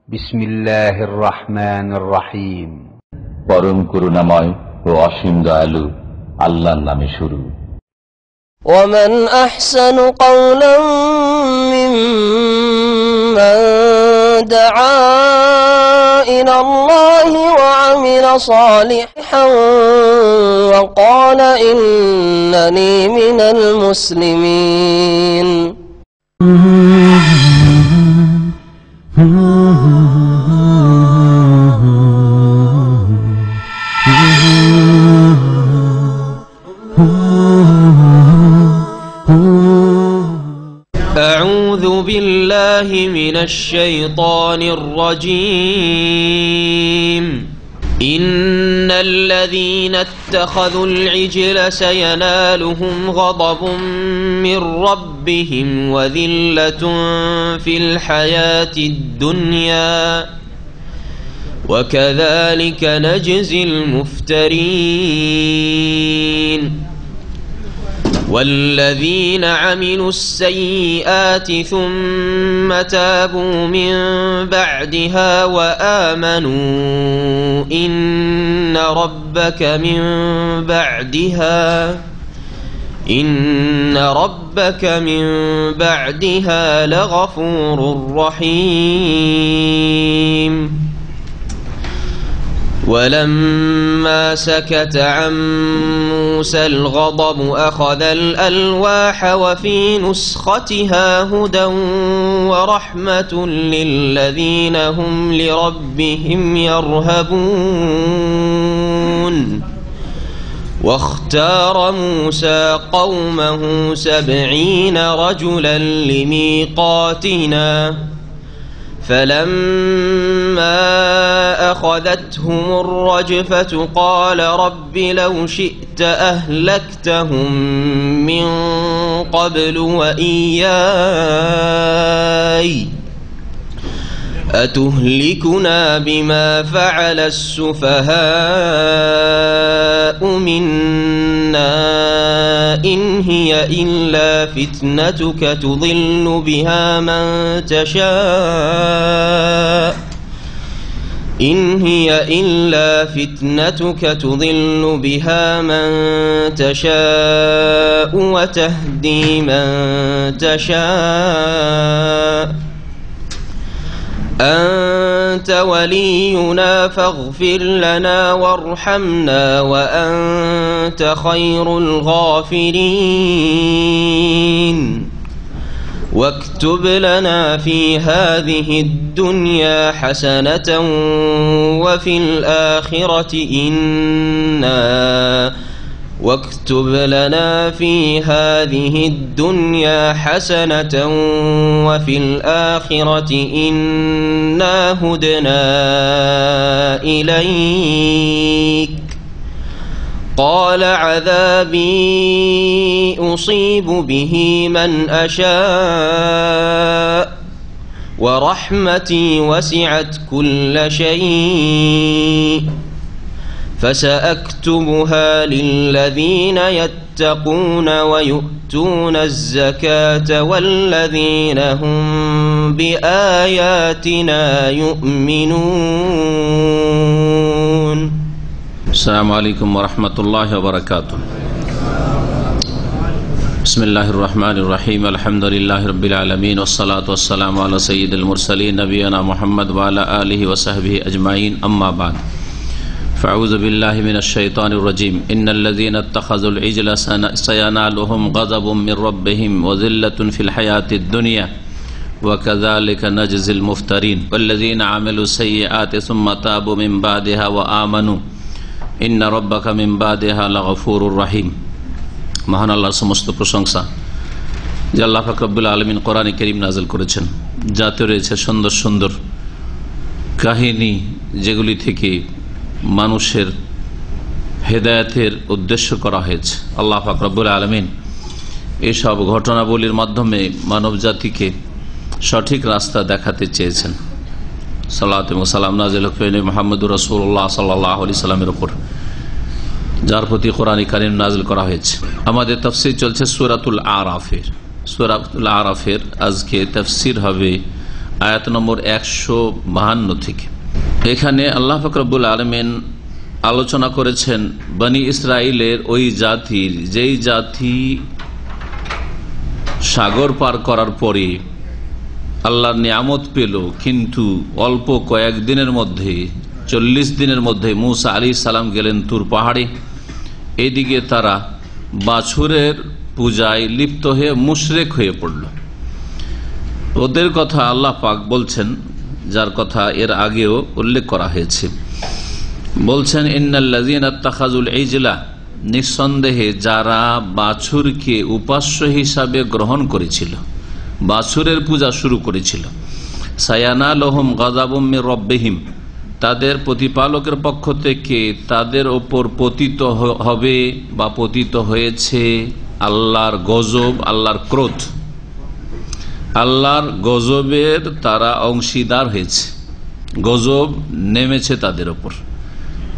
বিসমিল্লাহির রহমানির রহিম। পরম করুণাময় ও অসীম দয়ালু আল্লাহর নামে শুরু। ومن أحسن قولا ممن دعا إلى الله وعمل صالحا وقال إنني من المسلمين. أعوذ بالله من الشيطان الرجيم. إن الذين اتخذوا العجل سينالهم غضب من ربهم وذلة في الحياة الدنيا وكذلك نجزي المفترين. والذين عملوا السيئات ثم تابوا من بعدها وآمنوا إن ربك من بعدها لغفور رحيم. ولما سكت عن موسى الغضب أخذ الألواح وفي نسختها هدى ورحمة للذين هم لربهم يرهبون. واختار موسى قومه 70 رجلا لميقاتنا فلما أخذتهم الرجفة قال رب لو شئت أهلكتهم من قبل وإياي أتهلكنا بما فعل السفهاء منا إن هي إلا فتنتك تضل بها من تشاء وتهدي من تشاء أنت ولينا فاغفر لنا وارحمنا وأنت خير الغافرين. واكتب لنا في هذه الدنيا حسنة وفي الآخرة إنا هدنا إليك. قال عذابي أصيب به من أشاء ورحمتي وسعت كل شيء فسأكتبها للذين يتقون ويؤتون الزكاة والذين هم بآياتنا يؤمنون. السلام عليكم ورحمة الله وبركاته. بسم الله الرحمن الرحيم. الحمد لله رب العالمين والصلاة والسلام على سيد المرسلين نبينا محمد وعلى آله وصحبه أجمعين. أما بعد فأعوذ بالله من الشيطان الرجيم. إن الذين اتخذوا العجل سينالهم غضب من ربهم وذلة في الحياة الدنيا وكذلك نجزي المفترين. والذين عملوا السيئات ثم تابوا من بعدها وآمنوا إن ربك من بعدها لغفور رحيم. মহান আল্লাহর সমস্ত প্রশংসা যে আল্লাহ পাক রব্বুল আলামিন কোরআনে কারীম নাযিল করেছেন, যাতে রয়েছে সুন্দর সুন্দর কাহিনী, যেগুলি থেকে মানুষের হেদায়েতের উদ্দেশ্য করা হয়েছে। আল্লাহ পাক রব্বুল আলামিন এসব ঘটনাবলীর মাধ্যমে মানব জাতিকে সঠিক রাস্তা দেখাতে চেয়েছেন। সালাত এবং সালাম নাযিল হয়েছে মুহাম্মদুর রাসূলুল্লাহ সাল্লাল্লাহু আলাইহি সাল্লামের উপর, যার প্রতি কোরআন কারীম নাযিল করা হয়েছে। আমাদের তাফসীর চলছে সূরাতুল আরাফের। সূরাতুল আরাফের আজকে তাফসীর হবে আয়াত নম্বর 152 থেকে। এখানে আল্লাহ পাক রব্বুল আলামিন আলোচনা করেছেন বনি ইসরাইলের ওই জাতির, যেই জাতি সাগর পার করার পরে আল্লাহর নিয়ামত পেল, কিন্তু অল্প কয়েকদিনের মধ্যে 40 দিনের মধ্যে মুসা আলাইহিস সালাম গেলেন তুর পাহাড়ে। এইদিকে তারা বাছুরের পূজায় লিপ্ত হয়ে মুশরিক হয়ে পড়ল। ওদের কথা আল্লাহ পাক বলছেন, যার কথা এর আগেও উল্লেখ করা হয়েছে। বলছেন ইন্নাল্লাযীনা ইত্তাখাযুল ইজলা, নিঃসন্দেহে যারা বাছুরকে উপাস্য হিসাবে গ্রহণ করেছিল, বাছুরের পূজা শুরু করেছিল, সায়ানালুহুম গাযাবুম মির রাব্বিহিম, তাদের প্রতিপালকের পক্ষ থেকে তাদের ওপর পতিত হবে বা পতিত হয়েছে আল্লাহর গজব, আল্লাহর ক্রোধ, আল্লাহর গজবের তারা অংশীদার হয়েছে, গজব নেমেছে তাদের ওপর।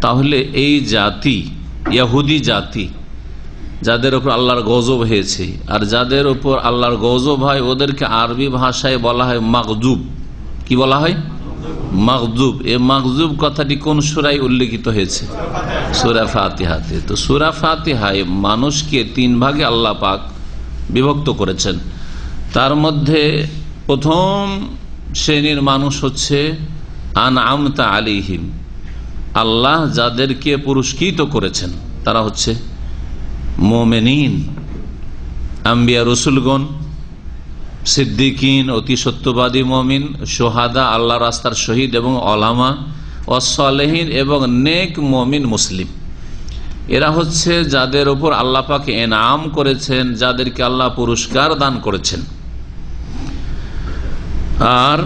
তাহলে এই জাতি, ইহুদি জাতি, যাদের উপর আল্লাহর গজব হয়েছে, আর যাদের উপর আল্লাহর গজব হয় ওদেরকে আরবি ভাষায় বলা হয় মাগজুব। কি বলা হয়? মাগজুব। এই মাগজুব কথাটি কোন সূরায় উল্লেখিত হয়েছে? সূরা ফাতিহাতে। তো সূরা ফাতিহায় মানুষকে 3 ভাগে আল্লাহ পাক বিভক্ত করেছেন। তার মধ্যে প্রথম শ্রেণীর মানুষ হচ্ছে আনআমতা আলাইহিম, আল্লাহ যাদেরকে পুরস্কৃত করেছেন তারা হচ্ছে মুমিনিন, আম্বিয়া রসুলগণ, সিদ্দিকিন অতি সত্যবাদী মুমিন, সোহাদা আল্লাহ রাস্তার শহীদ এবং ওলামা, ওয়াসসালেহিন এবং নেক মুমিন মুসলিম। এরা হচ্ছে যাদের উপর আল্লাহ পাক এনাম করেছেন, যাদেরকে আল্লাহ পুরস্কার দান করেছেন। আর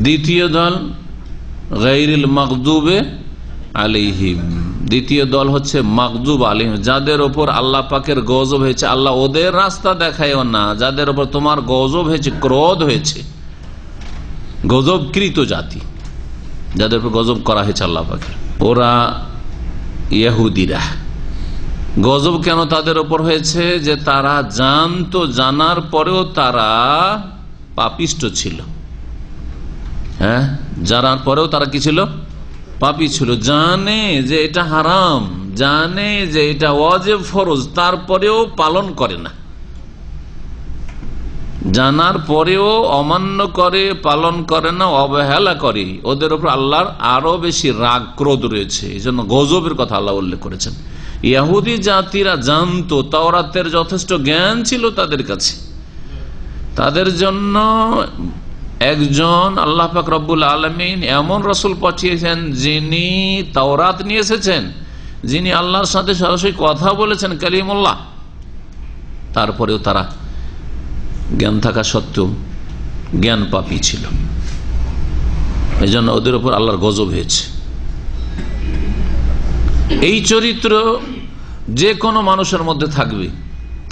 দ্বিতীয় দল গায়রিল মাগদুবে আলাইহিম, দ্বিতীয় দল হচ্ছে মাগদুব আলাইহিম, যাদের ওপর আল্লাহ পাকের গজব হয়েছে। আল্লাহ ওদের রাস্তা দেখায়ও না, যাদের ওপর তোমার গজব হয়েছে, ক্রোধ হয়েছে, গজবকৃত জাতি, যাদের উপর গজব করা হয়েছে আল্লাহ পাকের, ওরা ইহুদিরা। গজব কেন তাদের ওপর হয়েছে? যে তারা জানতো, জানার পরেও তারা পাপিষ্ট ছিল। হ্যাঁ, জানার পরেও তারা কি ছিল? পাপী ছিল। জানে যে এটা হারাম, জানে যে এটা ওয়াজিব ফরজ, তারপরেও পালন করে না। জানার পরেও অমান্য করে, পালন করে না, অবহেলা করে। ওদের উপর আল্লাহর আরো বেশি রাগ ক্রোধ রয়েছে। এই জন্য গজবের কথা আল্লাহ উল্লেখ করেছেন। ইহুদি জাতিরা জানতো, তাওরাতের যথেষ্ট জ্ঞান ছিল তাদের কাছে। তাদের জন্য একজন আল্লাহ পাক রব্বুল আলামিন এমন রসুল পাঠিয়েছেন যিনি তাওরাত নিয়ে এসেছেন, যিনি আল্লাহর সাথে সরাসরি কথা বলেছেন, কালিমুল্লাহ। তারপরেও তারা জ্ঞান থাকা সত্ত্বেও জ্ঞান পাপী ছিল। এই জন্য ওদের উপর আল্লাহর গজব হয়েছে। এই চরিত্র যে কোনো মানুষের মধ্যে থাকবে।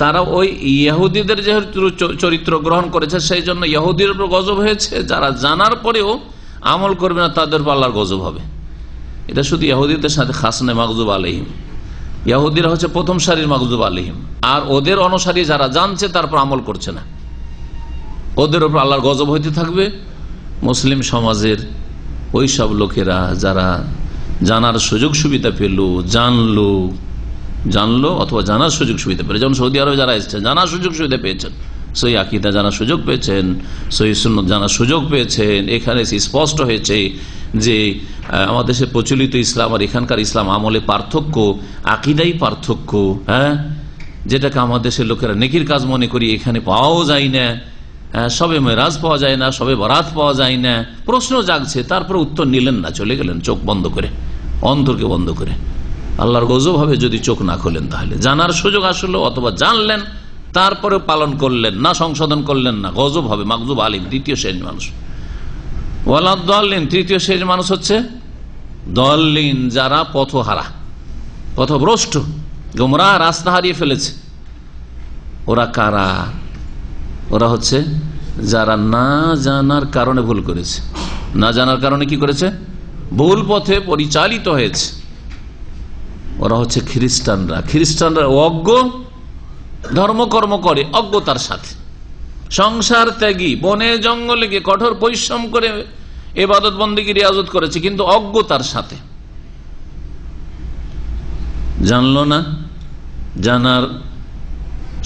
তারা ওই ইহুদিদের যেহেতু চরিত্র গ্রহণ করেছে, সেই জন্য ইহুদির উপর গজব হয়েছে। যারা জানার পরেও আমল করবে না, তাদের উপর আল্লাহর গজব হবে। এটা শুধু ইহুদিদের সাথে খাস নয়, মাগজুব আলাইহিম। ইহুদিরা হচ্ছে প্রথম সারির মাগজুব আলাইহিম, আর ওদের অনুসারী যারা জানছে তারপর আমল করছে না, ওদের উপর আল্লাহর গজব হইতে থাকবে। মুসলিম সমাজের ওই সব লোকেরা যারা জানার সুযোগ সুবিধা পেল, জানলো অথবা জানার সুযোগ সুবিধা পেল, যেমন সৌদি আরবে যারা এসেছেন জানার সুযোগ সুবিধা পেয়েছেন, সহি আকীদা জানার সুযোগ পেয়েছেন, সহি সুন্নাত জানার সুযোগ পেয়েছেন। এখানে স্পষ্ট হয়েছে যে আমাদের দেশে প্রচলিত ইসলাম আর এখানকার ইসলাম আমলে পার্থক্য, আকীদাই পার্থক্য। হ্যাঁ, যেটাকে আমাদের দেশের লোকেরা নেকির কাজ মনে করি, এখানে পাওয়াও যায় না। সবে মেরাজ পাওয়া যায় না, সবে বরাত পাওয়া যায় না। প্রশ্ন জাগছে, তারপরে উত্তর নিলেন না, চলে গেলেন চোখ বন্ধ করে, অন্তরকে বন্ধ করে। আল্লাহর গজব হবে যদি চোখ না খোলেন। তাহলে জানার সুযোগ আসলো, অথবা জানলেন তারপরে পালন করলেন না, সংশোধন করলেন না, গজব হবে। মাগজুব আলিম দ্বিতীয় শ্রেণীর মানুষ। ওয়ালা দলিন তৃতীয় শ্রেণীর মানুষ হচ্ছে দলিন, যারা পথহারা, পথভ্রষ্ট, গোমরাহ, রাস্তা হারিয়ে ফেলেছে। ওরা কারা? ওরা হচ্ছে যারা না জানার কারণে ভুল করেছে। না জানার কারণে কি করেছে? ভুল পথে পরিচালিত হয়েছে। ওরা হচ্ছে খ্রিস্টানরা। খ্রিস্টানরা অজ্ঞ, ধর্মকর্ম করে অজ্ঞতার সাথে, সংসার ত্যাগী, বনে জঙ্গলে গিয়ে কঠোর পরিশ্রম করে ইবাদত বন্দেগী রিয়াজত করেছে, কিন্তু অজ্ঞতার সাথে জানলো না, জানার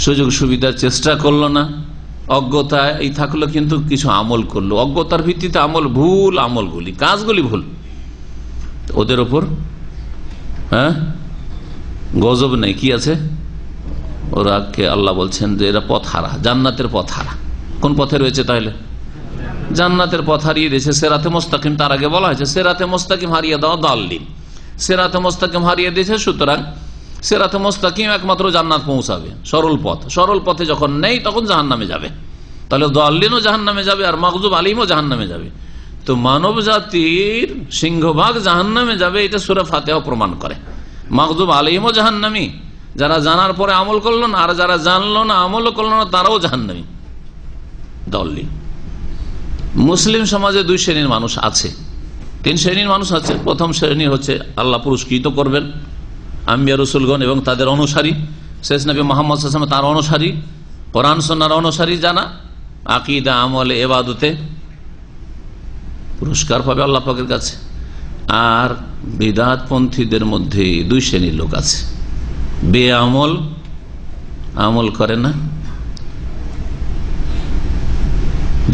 সুযোগ সুবিধার চেষ্টা করলো না, অজ্ঞতায় থাকলো, কিন্তু কিছু আমল করলো, অজ্ঞতার ভিত্তিতে আমল, ভুল আমলগুলি, কাজগুলি ভুল, ওদের ওপর গজব নেই। কি আছে? ওরাকে আল্লাহ বলছেন যে এরা পথ হারা, জান্নাতের পথ হারা। কোন পথে রয়েছে তাহলে? জান্নাতের পথ হারিয়ে দিয়েছে। সেরাতে মোস্তাকিম, তার আগে বলা হয়েছে সেরাতে মোস্তাকিম হারিয়ে দেওয়া দাল্লিন, সেরাতে মোস্তাকিম হারিয়ে দিয়েছে। সুতরাং সেরাতে মোস্তাকিম একমাত্র জান্নাত পৌঁছাবে, সরল পথ। সরল পথে যখন নেই তখন জাহান্নামে যাবে, তাহলে দাল্লিনও জাহান্নামে যাবে আর মাগজুব আলিমও জাহান্নামে যাবে। তো মানব জাতির সিংহভাগ জাহান্নামে যাবে, এটা সূরা ফাতিহা প্রমাণ করে। মাগজুব আলিমও জাহান্নামী, যারা জানার পরে আমল করলো না, আর যারা জানলো না আমলও করলো না তারাও জাহান্নামী, দাল্লিন। মুসলিম সমাজে দুই শ্রেণীর মানুষ আছে, তিন শ্রেণীর মানুষ আছে। প্রথম শ্রেণী হচ্ছে আল্লাহ পুরস্কৃত করবেন আম্বিয়া রসুলগণ এবং তাদের অনুসারী, শেষ নবী মুহাম্মদ সাল্লাল্লাহু আলাইহি ওয়াসাল্লাম তার অনুসারী, কোরআন সুন্নাহর অনুসারী, জানা আকীদা আমলে ইবাদতে পুরস্কার পাবে আল্লাহ পাকের কাছে। আর বিদআতপন্থীদের মধ্যে দুই শ্রেণীর লোক আছে, বেআমল, আমল করে না,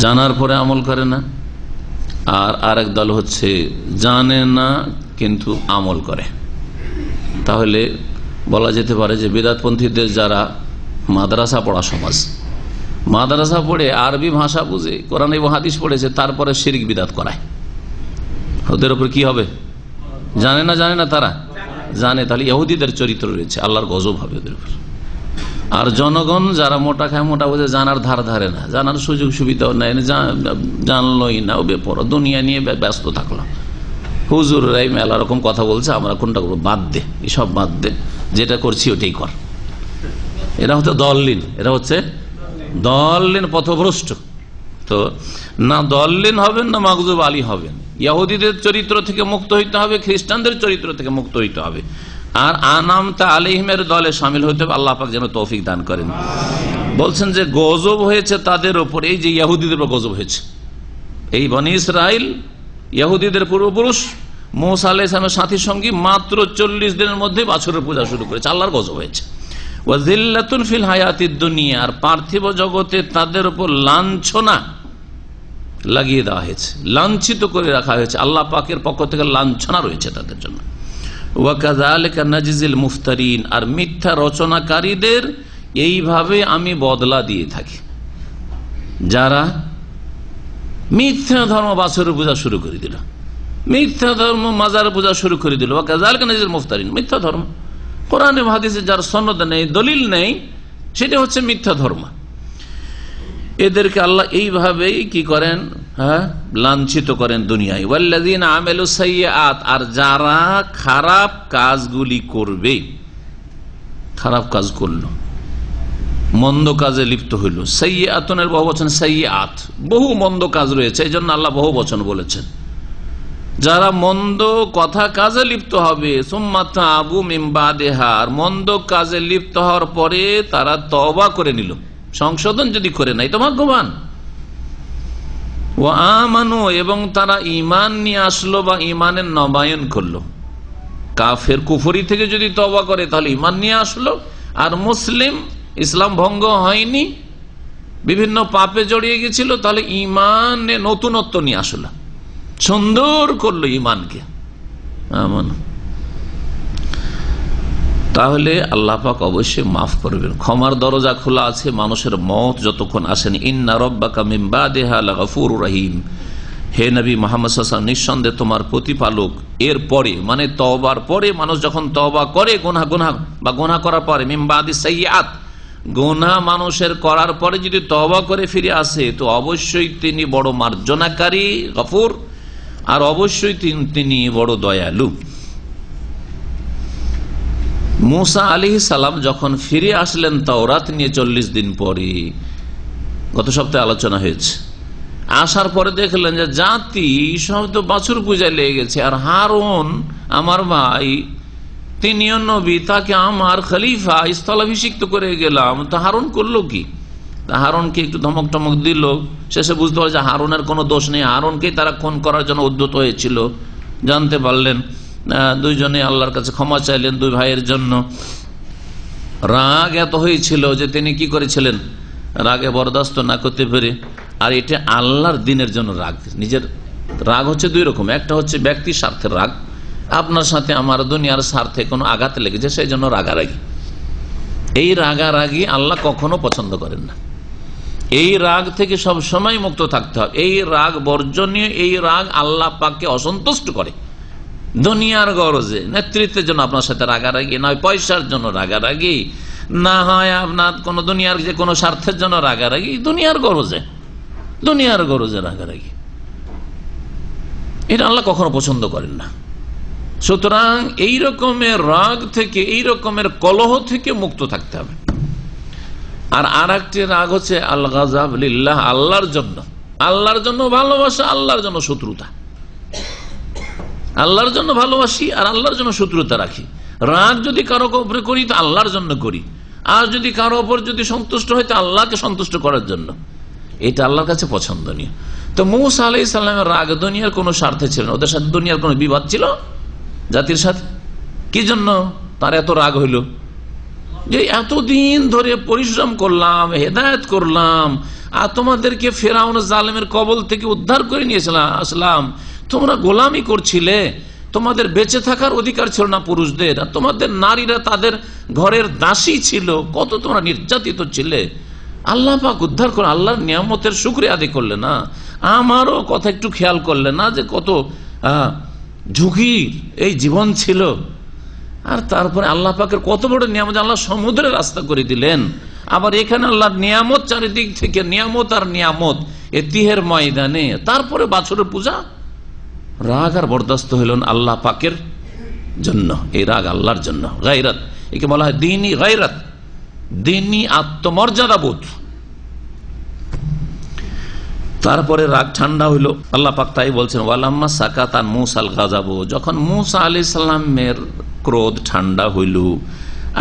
জানার পরে আমল করে না। আর আরেক দল হচ্ছে জানে না কিন্তু আমল করে। তাহলে বলা যেতে পারে যে বিদআতপন্থীদের যারা মাদ্রাসা পড়া সমাজ, মাদ্রাসা পড়ে আরবি ভাষা বুঝে কোরআন এবং হাদিস পড়েছে, তারপরে শিরক বিদআত করায়, ওদের উপর কি হবে? জানে না তারা জানে, তাহলে ইহুদিদের চরিত্র রয়েছে, আল্লাহর গজব হবে ওদের উপর। আর জনগণ যারা মোটা খায় মোটা বোঝে, জানার ধারে না, জানার সুযোগ সুবিধাও নেয়, জানলোই না, ও বেপর দুনিয়া নিয়ে ব্যস্ত থাকলো। হুজুররাই মেলা রকম কথা বলছে, আমরা কোনটা করবো? বাদ দে, এসব বাদ দে, যেটা করছি ওটাই কর। এরা হচ্ছে দল্লিন, এরা হচ্ছে দল্লিন, পথভ্রষ্ট। তো না দল্লিন হবেন না মাগজুব আলী হবেন। ইহুদিদের চরিত্র থেকে মুক্ত হইতে হবে, খ্রিস্টানদের চরিত্র থেকে মুক্ত হইতে হবে, আর আনামতা আলাইহিমের দলে শামিল হইতে হবে। আল্লাহ পাক যেন তৌফিক দান করেন। বলছেন যে গজব হয়েছে তাদের উপর, এই যে ইহুদিদের উপর গজব হয়েছে। এই বনি ইসরাইল ইহুদিদের পূর্বপুরুষ মুসা আলাইহিস সালামের সাথী সঙ্গী মাত্র 40 দিনের মধ্যে বাছুরের পূজা শুরু করেছে, আল্লাহর গজব হয়েছে। ওয়াজিল্লাতুন ফিল হায়াতিদ দুনিয়া, আর পার্থিব জগতে তাদের উপর লাঞ্ছনা লাগিয়ে দেওয়া হয়েছে, লাঞ্ছিত করে রাখা হয়েছে। আল্লাহ পাকের পক্ষ থেকে লাঞ্ছনা রয়েছে তাদের জন্য। ওয়াকাযালিকা নাজিজিল মুফতারিন, আর মিথ্যা রচনাকারীদের এইভাবে আমি বদলা দিয়ে থাকি। যারা মিথ্যা ধর্ম বাছরের পূজা শুরু করে দিল, মিথ্যা ধর্ম মাজার পূজা শুরু করে দিল, ওয়াকাযালিকা নাজিজিল মুফতারিন, মিথ্যা ধর্ম, কোরআনে হাদিসে যার সনদ নেই, দলিল নেই, সেটা হচ্ছে মিথ্যা ধর্ম। এদেরকে আল্লাহ এইভাবেই কি করেন? লাঞ্ছিত করেন দুনিয়ায়। ওয়াল্লাযীনা আমিলুস সাইয়্যাত, আর যারা খারাপ কাজগুলি করবে, খারাপ কাজ করলো, মন্দ কাজে লিপ্ত হইল। সাইয়্যাতুনের বহুবচন সাইয়্যাত, বহু মন্দ কাজ রয়েছে, এই জন্য আল্লাহ বহু বচন বলেছেন। যারা মন্দ কথা কাজে লিপ্ত হবে, সুম্মা তাবু মিন বাদিহা, আর মন্দ কাজে লিপ্ত হওয়ার পরে তারা তওবা করে নিল, সংশোধন যদি করে নাই তো ভাগ্যবান। ও আমানু, এবং তারা ঈমান নিয়ে আসলো বা ঈমানের নবায়ন করলো। কাফের কুফরি থেকে যদি তওবা করে তাহলে ঈমান নিয়ে আসলো, আর মুসলিম ইসলাম ভঙ্গ হয়নি, বিভিন্ন পাপে জড়িয়ে গেছিল, তাহলে ঈমানে নতুনত্ব নিয়ে আসলো, সুন্দর করলো ঈমানকে। তাহলে আল্লাহ পাক অবশ্যই মাফ করবেন, ক্ষমার দরজা খোলা আছে মানুষের মওত যতক্ষণ আসেনি। ইন্না রাব্বাকা মিন বাদিহা লাগাফুরুর রহিম, হে নবী মুহাম্মদ সাল্লাল্লাহু আলাইহি ওয়াসাল্লাম, নিঃসন্দেহে তোমার প্রতিপালক এর পরে, মানে তওবার পরে, মানুষ যখন তওবা করে গুনাহ করার পরে, মিন বাদি সাইয়্যাত, গুনাহ মানুষের করার পরে যদি তওবা করে ফিরে আসে তো অবশ্যই তিনি বড় মার্জনাকারী, গফুর, আর অবশ্যই তিনি বড় দয়ালু। মুসা আলাইহিস সালাম যখন ফিরে আসলেন তাওরাত নিয়ে 40 দিন পরে, গত সপ্তাহে আলোচনা হয়েছে, আসার পরে দেখলেন যে জাতি সব তো বাছুর পূজায় লেগে গেছে, আর হারুন আমার ভাই, তিনিও নবী, তাকে আমার খলিফা স্থলাভিষিক্ত করে গেলাম, তো হারুন করলো কি? হারুনকে একটু ধমক টমক দিল, শেষে বুঝতে পারল যে হারুনের কোনো দোষ নেই, হারুনকেই তারা খুন করার জন্য উদ্যত হয়েছিল। জানতে পারলেন, দুইজনে আল্লাহর কাছে ক্ষমা চাইলেন দুই ভাইয়ের জন্য। রাগ এত হয়েছিল যে তিনি কি করেছিলেন, রাগে বরদাস্ত না করতে পেরে, আর এটা আল্লাহর দিনের জন্য রাগ। নিজের রাগ হচ্ছে দুই রকম, একটা হচ্ছে ব্যক্তি স্বার্থের রাগ, আপনার সাথে আমার দুনিয়ার স্বার্থে কোনো আঘাত লেগেছে সেই জন্য রাগারাগি। এই রাগারাগি আল্লাহ কখনো পছন্দ করেন না। এই রাগ থেকে সব সময় মুক্ত থাকতে হবে। এই রাগ বর্জনীয়, এই রাগ আল্লাহ পাককে অসন্তুষ্ট করে। দুনিয়ার গরজে, নেতৃত্বের জন্য আপনার সাথে রাগারাগি, নয় পয়সার জন্য রাগারাগি, না হয় আপনার কোন দুনিয়ার যে কোনো স্বার্থের জন্য রাগারাগি, দুনিয়ার গরজে রাগারাগি, এটা আল্লাহ কখনো পছন্দ করেন না। সুতরাং এই রকমের রাগ থেকে, এই রকমের কলহ থেকে মুক্ত থাকতে হবে। আর একটি রাগ হচ্ছে আল গাযাব লিল্লাহ, আল্লাহর জন্য। আল্লাহর জন্য ভালোবাসা, আল্লাহর জন্য শত্রুতা। আল্লাহর জন্য ভালোবাসি আর আল্লাহর জন্য শত্রুতা রাখি। রাগ যদি কারো উপরে করি তো আল্লাহর জন্য করি, আর যদি কারো উপর যদি সন্তুষ্ট হয় তো আল্লাহকে সন্তুষ্ট করার জন্য। এটা আল্লাহর কাছে পছন্দনীয়। তো মূসা আলাইহিস সালামের রাগ দুনিয়ার কোনো স্বার্থে ছিল না। ওদের সাথে দুনিয়ার কোনো বিবাদ ছিল জাতির সাথে? কি জন্য তার এত রাগ হইল? যে এতদিন ধরে পরিশ্রম করলাম, হেদায়েত করলাম, আর তোমাদেরকে ফেরাউন জালেমের কবল থেকে উদ্ধার করে আসলাম, তোমরা গোলামি করছিলে, তোমাদের বেঁচে থাকার অধিকার ছিল না পুরুষদের, আর তোমাদের নারীরা তাদের ঘরের দাসী ছিল, কত তোমরা নির্যাতিত ছিলে। আল্লাহ পাক উদ্ধার করে, আল্লাহর নিয়ামতের শুকরিয়া আদায় করলে না, আমারও কথা একটু খেয়াল করলে না যে কত ঝুঁকি এই জীবন ছিল। আর তারপরে আল্লাহ পাকের কত বড় নিয়ামত, আল্লাহ সমুদ্রের রাস্তা করে দিলেন। আবার এখানে আল্লাহর নিয়ামত, চারিদিক থেকে নিয়ামত আর নিয়ামত, তিহের ময়দানে। তারপরে বাছরের পূজা। রাগ আর বরদাস্ত হইলেন আল্লাহ পাকের জন্য, এই রাগ আল্লাহর জন্য। গায়রাত, একে বলা হয় দ্বীনি গায়রাত, দ্বীনি আত্মমর্যাদা বোধ। তারপরে রাগ ঠান্ডা হইল। আল্লাহ পাক তাই বলছেন, ওয়ালাম্মা সাকাতান মূসাল গাযাবু, যখন মূসা আলাইহিস সালামের ক্রোধ ঠান্ডা হইল,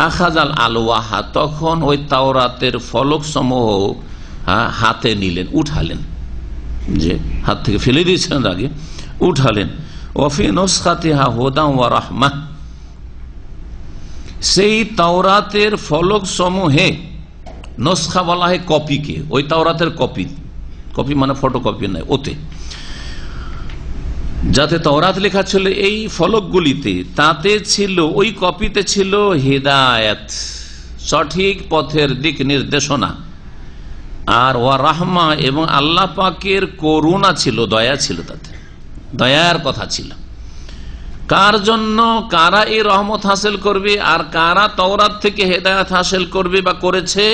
আখাযাল আলওয়াহা, তখন ওই তাওরাতের ফলক সমূহ হাতে নিলেন, উঠালেন, যে হাত থেকে ফেলে দিয়েছিলেন আগে, উঠালেন। ওয়াফি নুসখাতিহা হুদান ওয়া রাহমাহ, সেই তাওরাতের ফলক সমূহে, নসখা বলা হয় কপিকে, ওই তাওরাতের কপি, কপি মানে ফটোকপি নয়, ওতে যাতে তাওরাত লেখা ছিল, এই ফলকগুলিতে তাতে ছিল, ওই কপিতে ছিল হিদায়াত, সঠিক পথের দিক নির্দেশনা, আর ওয়া রাহমা, এবং আল্লাহ পাকের করুণা ছিল, দয়া ছিল, তাতে দয়ার কথা ছিল। কার জন্য, কারা এই রহমত হাসিল করবে আর কারা তাওরাত থেকে হেদায়েত হাসিল করবে বা করেছে?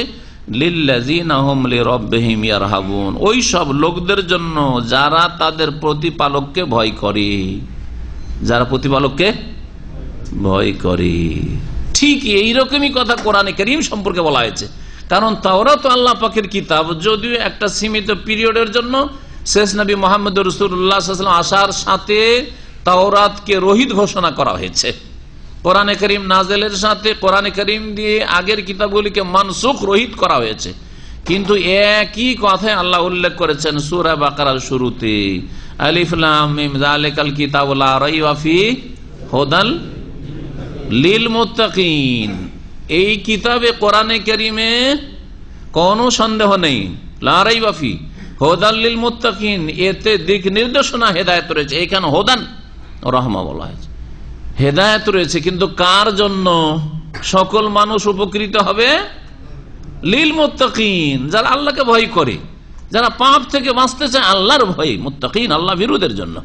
লিল্লাযিনা হুম লিরাব্বিহিম ইয়ারহাবুন, ওই সব লোকদের জন্য যারা তাদের প্রতিপালককে ভয় করে, যারা প্রতিপালককে ভয় করে। ঠিক এইরকমই কথা কোরআনে কারীম সম্পর্কে বলা হয়েছে। কারণ তাওরাত আল্লাহ পাকের কিতাব, যদিও একটা সীমিত পিরিয়ডের জন্য, শেষ নবী মুহাম্মদ রাসূলুল্লাহ সাল্লাল্লাহু আলাইহি ওয়াসাল্লাম আসার সাথে তাওরাতকে রহিত ঘোষণা করা হয়েছে। কোরআনে কারীম নাজেলের সাথে কোরআনে কারীম দিয়ে আগের কিতাবগুলিকে মানসুখ, রহিত করা হয়েছে। কিন্তু একই কথায় আল্লাহ উল্লেখ করেছেন সূরা বাকারার শুরুতে, আলিফ লাম মিম যালিকাল কিতাবু লা রাইবা ফীহি হুদাল লিল মুত্তাকিন। এই কিতাবে, কোরআনে কারীমে কোনো সন্দেহ নেই, লা রাইবা ফীহি হুদাল লিল মুত্তাকিন, এতে দিক নির্দেশনা, হেদায়েত রয়েছে। এখানে হুদান রাহমা বলা হয়েছে, হেদায়েত রয়েছে। কিন্তু কার জন্য? সকল মানুষ উপকৃত হবে। লিল মুত্তাকিন, যারা আল্লাহকে ভয় করে, যারা পাপ থেকে বাঁচতে চায় আল্লাহর ভয়, মুত্তাকিন আল্লাহ বিরোধের জন্য।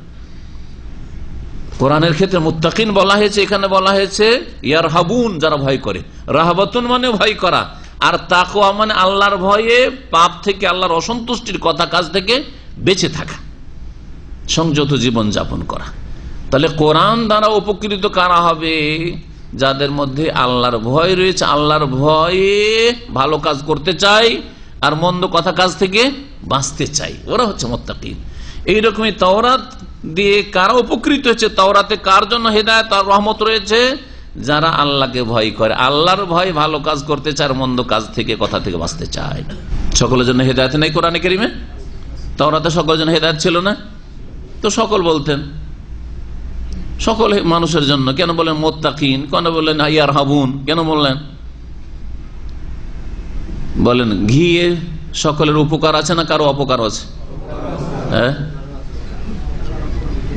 কোরআনের ক্ষেত্রে মুত্তাকিন বলা হয়েছে, এখানে বলা হয়েছে ইয়ারহাবুন, যারা ভয় করে। রাহবাতুন মানে ভয় করা, আর তাকওয়া মানে আল্লাহর ভয়ে পাপ থেকে, আল্লাহর অসন্তুষ্টির কথা কাজ থেকে বেঁচে থাকা, সংযত জীবন যাপন করা। তাহলে কোরআন দ্বারা উপকৃত কারা হবে? যাদের মধ্যে আল্লাহর ভয় রয়েছে, আল্লাহর ভয়ে ভালো কাজ করতে চাই আর মন্দ কথা কাজ থেকে বাঁচতে চাই, ওরা হচ্ছে মুত্তাকিন। এইরকমই তাওরাত দিয়ে কারা উপকৃত হচ্ছে? তাওরাতে কার জন্য হেদায়েত আর রহমত রয়েছে? যারা আল্লাহকে ভয় করে, আল্লাহর ভয়, ভালো কাজ করতে চায় আর মন্দ কাজ থেকে, কথা থেকে বাঁচতে চায়। সকলের জন্য হেদায়েত নেই কোরআনে কারিমে? তাওরাতে সকলের জন্য হেদায়েত ছিল না? তো সকল বলতেন, সকল মানুষের জন্য। কেন বলেন মুত্তাকিন, কেন বললেন ইয়ারহাবুন, কেন বললেন? বলেন ঘি সকলের উপকার আছে না কারো অপকার আছে? হ্যাঁ,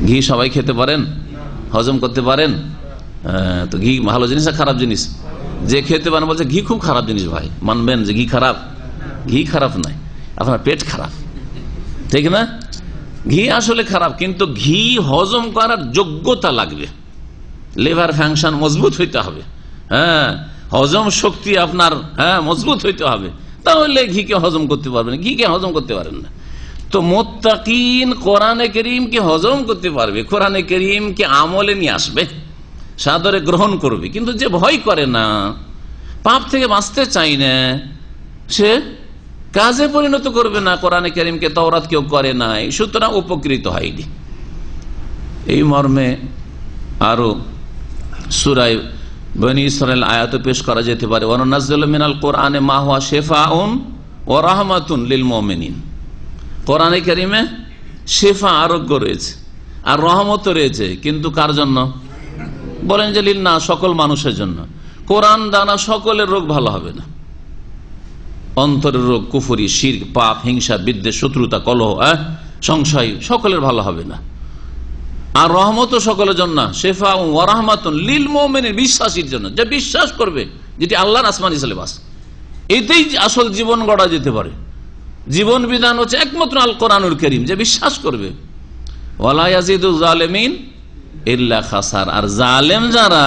ঘি সবাই খেতে পারেন, হজম করতে পারেন? তো ঘি ভালো জিনিস না খারাপ জিনিস? যে খেতে পারেন বলছে ঘি খুব খারাপ জিনিস। ভাই মানবেন যে ঘি খারাপ? ঘি খারাপ নয়, আপনার পেট খারাপ, ঠিক না? ঘি আসলে খারাপ, কিন্তু ঘি হজম করার যোগ্যতা লাগবে, লিভার ফাংশন মজবুত হইতে হবে, হ্যাঁ, হজম শক্তি আপনার মজবুত হইতে হবে, তাহলে ঘিকে হজম করতে পারবেন। ঘিকে হজম করতে পারেন না। তো মুত্তাকিন কোরআনে কারীমকে হজম করতে পারবে, কোরআনে কারীমকে আমলে নিয়ে আসবে, সাদরে গ্রহণ করবে। কিন্তু যে ভয় করে না, পাপ থেকে বাঁচতে চাই না, সে কাজে পরিণত করবে না কোরআনে কারীমকে। তাওরাত কেউ করে নাই, সুতরাং উপকৃত হয়নি। এই মর্মে আরো সূরা বনী ইসরাঈল আয়াত পেশ করা যেতে পারে, ওয়া নাযালু মিনাল কোরআনে মা হুয়া শিফাউন ওয়া রাহমাতুন লিল মুমিনিন। কোরআনে কারীমে শিফা, আরোগ্য রয়েছে, আর রহমত রয়েছে, কিন্তু কার জন্য? বলেন যে লিল না, সকল মানুষের জন্য। কোরআন দানা সকলের রোগ ভালো হবে না, অন্তরের রোগ, কুফরি, শিরক, পাপ, হিংসা, বিদ্বেষ, শত্রুতা, কলহ, সংশয়, সকলের ভালো হবে না। আর রহমত সকলের জন্য, শেফা ওয়া রাহমাতুন লিল মুমিনিন, বিশ্বাসীর জন্য, যে বিশ্বাস করবে, যেটি আল্লাহর আসমানি সিলেবাস। এতেই আসল জীবন গড়া যেতে পারে। জীবন বিধান হচ্ছে একমাত্র আল কোরআনুল কারীম, যে বিশ্বাস করবে। ওয়ালা ইয়াজিদু যালিমিন ইল্লা খাসার। আর জালেম যারা,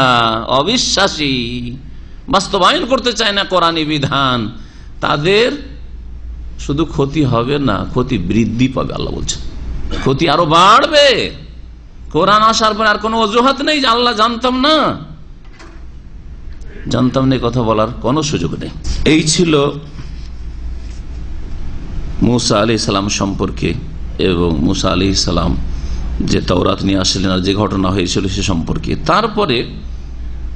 অবিশ্বাসী, বাস্তবায়ন করতে চায় না কোরআনী বিধান, তাদের শুধু ক্ষতি হবে না, ক্ষতি বৃদ্ধি পাবে। আল্লাহ বলছেন ক্ষতি আরো বাড়বে। কোরআন আসার পর আর কোনো অজুহাত নেই যে আল্লাহ জানতাম না কথা বলার কোনো সুযোগ নেই। এই ছিল মুসা আলাইহিস সালাম সম্পর্কে, এবং মুসা আলাইহিস সালাম যে তাওরাত নিয়ে আসলেন আর যে ঘটনা হয়েছিল সে সম্পর্কে। তারপরে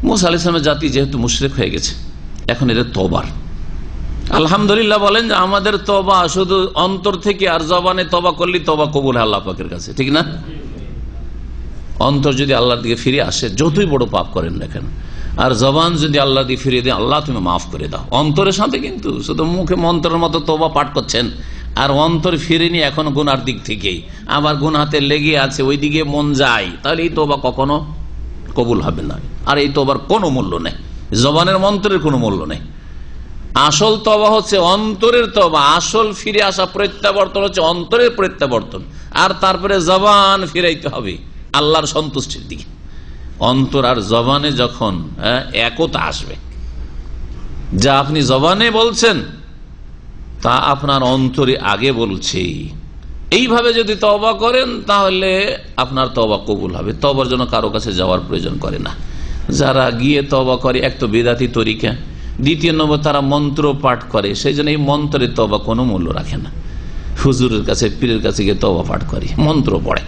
মুসা আলাইহিস সালামের জাতি যেহেতু মুশরিক হয়ে গেছে, এখন এদের তওবার, আলহামদুলিল্লাহ বলেন যে আমাদের তওবা শুধু অন্তর থেকে, আর জবানে তওবা করলে তওবা কবুল হয় আল্লাহ পাকের কাছে, ঠিক না? অন্তর যদি আল্লাহর দিকে ফিরে আসে, যতই বড় পাপ করেন না কেন, আর জবান যদি আল্লাহর দিকে ফিরিয়ে দেয়, আল্লাহ তুমি মাফ করে দাও। অন্তরের সাথে কিন্তু শুধু মুখে মন্ত্রের মতো তওবা পাঠ করছেন, আর অন্তর ফিরেনি এখন গুনার দিক থেকেই, আবার গুনাতে লেগে আছে, ওই দিকে মন যায়, তাহলে এই তওবা কখনো কবুল হবে না। আর এই তওবার কোনো মূল্য নেই, জবানের মন্ত্রের কোনো মূল্য নেই। আসল তওবা হচ্ছে অন্তরের তওবা, আসল ফিরে আসা, প্রত্যাবর্তন হচ্ছে অন্তরের প্রত্যাবর্তন, আর তারপরে জবান ফিরাইতে হবে আল্লাহর সন্তুষ্টির দিকে। অন্তর আর জবানে যখন একতা আসবে, যা আপনি জবানে বলছেন তা আপনার অন্তরে আগে বলছে, এইভাবে যদি তওবা করেন তাহলে আপনার তওবা কবুল হবে। তওবার জন্য কারো কাছে যাওয়ার প্রয়োজন করে না। যারা গিয়ে তওবা করে, এক তো বিদাতি তরিকা, দ্বিতীয় নম্বর তারা মন্ত্র পাঠ করে, সেই জন্য এই মন্ত্রের তওবা কোনো মূল্য রাখে না। হুজুরের কাছে, পীরের কাছে গিয়ে তওবা পাঠ করে, মন্ত্র পড়ে,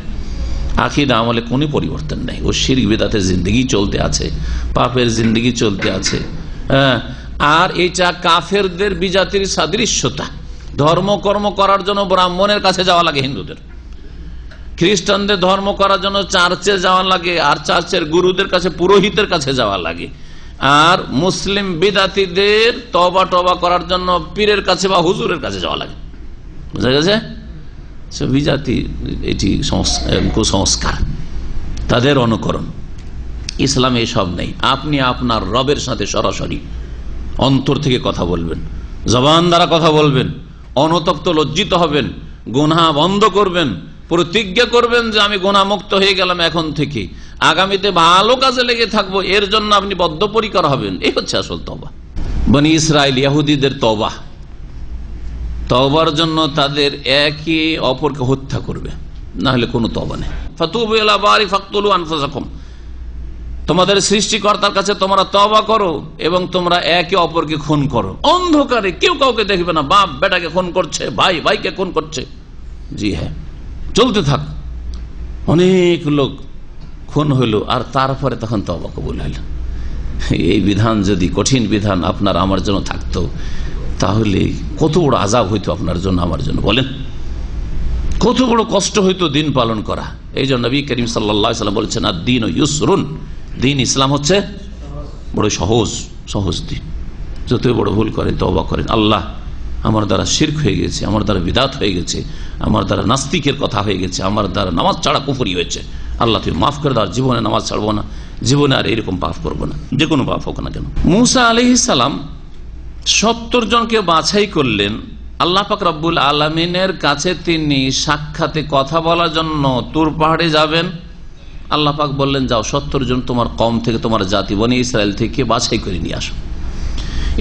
আকীদা আমলে কোনো পরিবর্তন নেই। ও শিরক বিদআতের জিন্দেগি চলতে আছে, পাপের জিন্দেগি চলতে আছে। আর এইটা কাফেরদের বিজাতির সাদৃশ্যতা। ধর্মকর্ম করার জন্য ব্রাহ্মণের কাছে যাওয়া লাগে হিন্দুদের, খ্রিস্টানদের ধর্ম করার জন্য চার্চে যাওয়া লাগে, আর চার্চের গুরুদের কাছে, পুরোহিতের কাছে যাওয়া লাগে। আর মুসলিম বিদাতিদের তওবা টবা করার জন্য পীরের কাছে বা হুজুরের কাছে যাওয়া লাগে। বুঝা গেছে? বিজাতি, এটি কুসংস্কার, তাদের অনুকরণ। ইসলামে এসব নেই। আপনি আপনার রবের সাথে সরাসরি অন্তর থেকে কথা বলবেন, জবান দ্বারা কথা বলবেন, অনতপ্ত লজ্জিত হবেন, গুনাহ বন্ধ করবেন, প্রতিজ্ঞা করবেন যে আমি গুনাহ মুক্ত হয়ে গেলাম এখন থেকে, আগামীতে ভালো কাজে লেগে থাকবো, এর জন্য আপনি বদ্ধপরিকর হবেন। এই হচ্ছে আসল তওবা। বনী ইসরাইল, ইহুদিদের তওবা, তওবার জন্য তাদের একে অপরকে হত্যা করবে, না হলে কোনো তওবা নেই। ফাতুবু ইলা বারি ফাকতুলু আনফুসাকুম, তোমাদের সৃষ্টিকর্তার কাছে তোমরা তওবা করো এবং তোমরা একে অপরকে খুন করো। অন্ধকারে কেউ কাউকে দেখবে না, বাপ বেটাকে খুন করছে, ভাই ভাইকে খুন করছে, জি হ্যাঁ, চলতে থাক। অনেক লোক খুন হইল, আর তারপরে তখন তওবা কবুল হইল। এই বিধান যদি, কঠিন বিধান আপনার আমার জন্য থাকতো, তাহলে কত বড় আযাব হইতো আপনার জন্য, আমার জন্য, বলেন কত বড় কষ্ট হইতো দিন পালন করা। এই জন্য নবী করিম সাল্লাল্লাহু আলাইহি ওয়াসাল্লাম বলেছেন, আদ-দীন ইউসরুন, দিন ইসলাম হচ্ছে বড় সহজ দিন। যতই বড় ভুল করেন তওবা করেন, আল্লাহ আমার দ্বারা শিরক হয়ে গেছে, আমার দ্বারা বিদআত হয়ে গেছে, আমার দ্বারা নাস্তিকের কথা হয়ে গেছে, আমার দ্বারা নামাজ ছাড়া কুফরি হয়েছে, আল্লাহ তুমি মাফ করে দাও, জীবনে নামাজ ছাড়বো না, জীবনে আর এরকম পাপ করবো না, যে কোনো পাপ হোক না কেন। মুসা আলাইহিস সালাম 70 জনকে বাছাই করলেন আল্লাহ পাক রব্বুল আলামিনের কাছে। তিনি সাক্ষাতে কথা বলার জন্য তুর পাহাড়ে যাবেন। আল্লাহ পাক বললেন, যাও 70 জন তোমার কওম থেকে, তোমার জাতি বনি ইসরায়েল থেকে বাছাই করে নিয়ে আসো।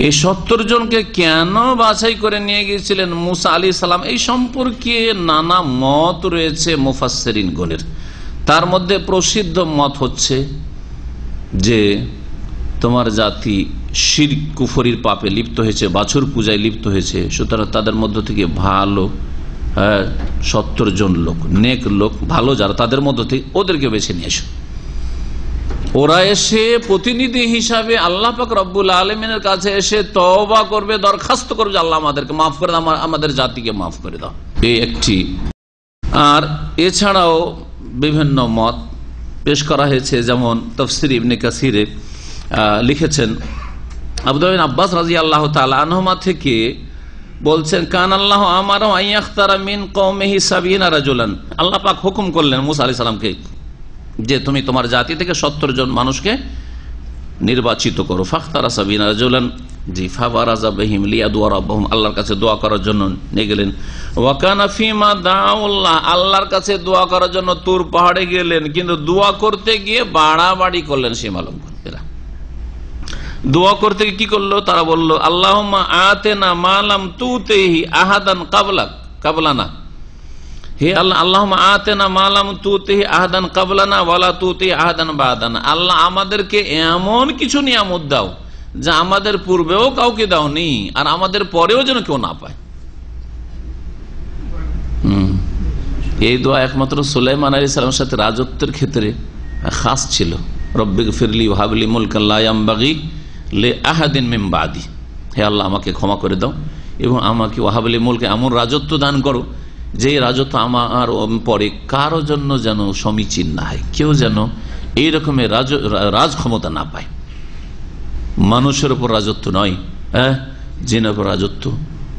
এই 70 জনকে কেন বাছাই করে নিয়ে গিয়েছিলেন মুসা আলাইহিস সালাম, এই সম্পর্কে নানা মত রয়েছে মুফাসসিরিনগণের। তার মধ্যে প্রসিদ্ধ মত হচ্ছে যে তোমার জাতি শিরক কুফরির পাপে লিপ্ত হয়েছে, বাছুর পূজায় লিপ্ত হয়েছে, সুতরাং তাদের মধ্য থেকে ভালো 70 জন লোক, নেক লোক, ভালো যারা তাদের মধ্য থেকে ওদেরকে বেছে নিয়ে এসো। ওরা এসে প্রতিনিধি হিসাবে আল্লাহ পাক রব্বুল আলামিনের কাছে এসে তওবা করবে, দরখাস্ত করবে, আল্লাহ আমাদেরকে মাফ করে দাও, আমাদের জাতিকে মাফ করে দাও। এই একটি। আর এছাড়াও বিভিন্ন মত পেশ করা হয়েছে, যেমন তাফসীর ইবনে কাসিরে লিখেছেন, আব্দুল্লাহ বিন আব্বাস রাদিয়াল্লাহু তাআলা আনহুমা থেকে বলছেন, কান আল্লাহ আমারু আইয়াখতারা মিন কওমিহি 70 রাজুলান, আল্লাহ পাক হুকুম করলেন মুসা আলাইহিস সালামকে যে তুমি তোমার জাতি থেকে 70 জন মানুষকে নির্বাচিত করো। ফাখতারা 70 রাজুলান, জি, ফাবারাজা বিহিম লিয়াদুয়া রাব্বাহুম, আল্লাহর কাছে দোয়া করার জন্য নিয়ে গেলেন। ওয়া কানা ফিমা দাউল্লাহ, আল্লাহর কাছে দোয়া করার জন্য তুর পাহাড়ে গেলেন, কিন্তু দোয়া করতে গিয়ে বাড়াবাড়ি করলেন, সীমালঙ্ঘন। এরা দোয়া করতে গিয়ে কি করলো, তারা বলল, আল্লাহুম্মা আতেনা মা লাম তুতিহি আহাদান কাবলানা, হে আল্লাহ, আল্লাহুম্মা আতেনা মা লাম তুতিহি আহাদান কাবলানা ওয়ালা তুতি আহাদান বাদানা, আল্লাহ আমাদেরকে এমন কিছু নিয়ামত দাও যা আমাদের পূর্বেও কাউকে দাওনি, আর আমাদের পরেও যেন কেউ না পায়। এই দোয়া একমাত্র সুলাইমান আলাইহিস সালামের সাথে রাজত্বের ক্ষেত্রে খাস ছিল। রব্বিগ ফিরলি ওয়াহাবলি মুলকান লা ইয়ামবাগি লিআহাদিন মিন বাদি, হে আল্লাহ আমাকে ক্ষমা করে দাও এবং আমাকে ওয়াহাবলি মুলকে এমন রাজত্ব দান করো যে রাজত্ব আমার পরে কারো জন্য যেন সমীচীন না হয়, কেউ যেন এই রকমের রাজ ক্ষমতা না পায়। মানুষের উপর রাজত্ব নয়, জিনের উপর রাজত্ব,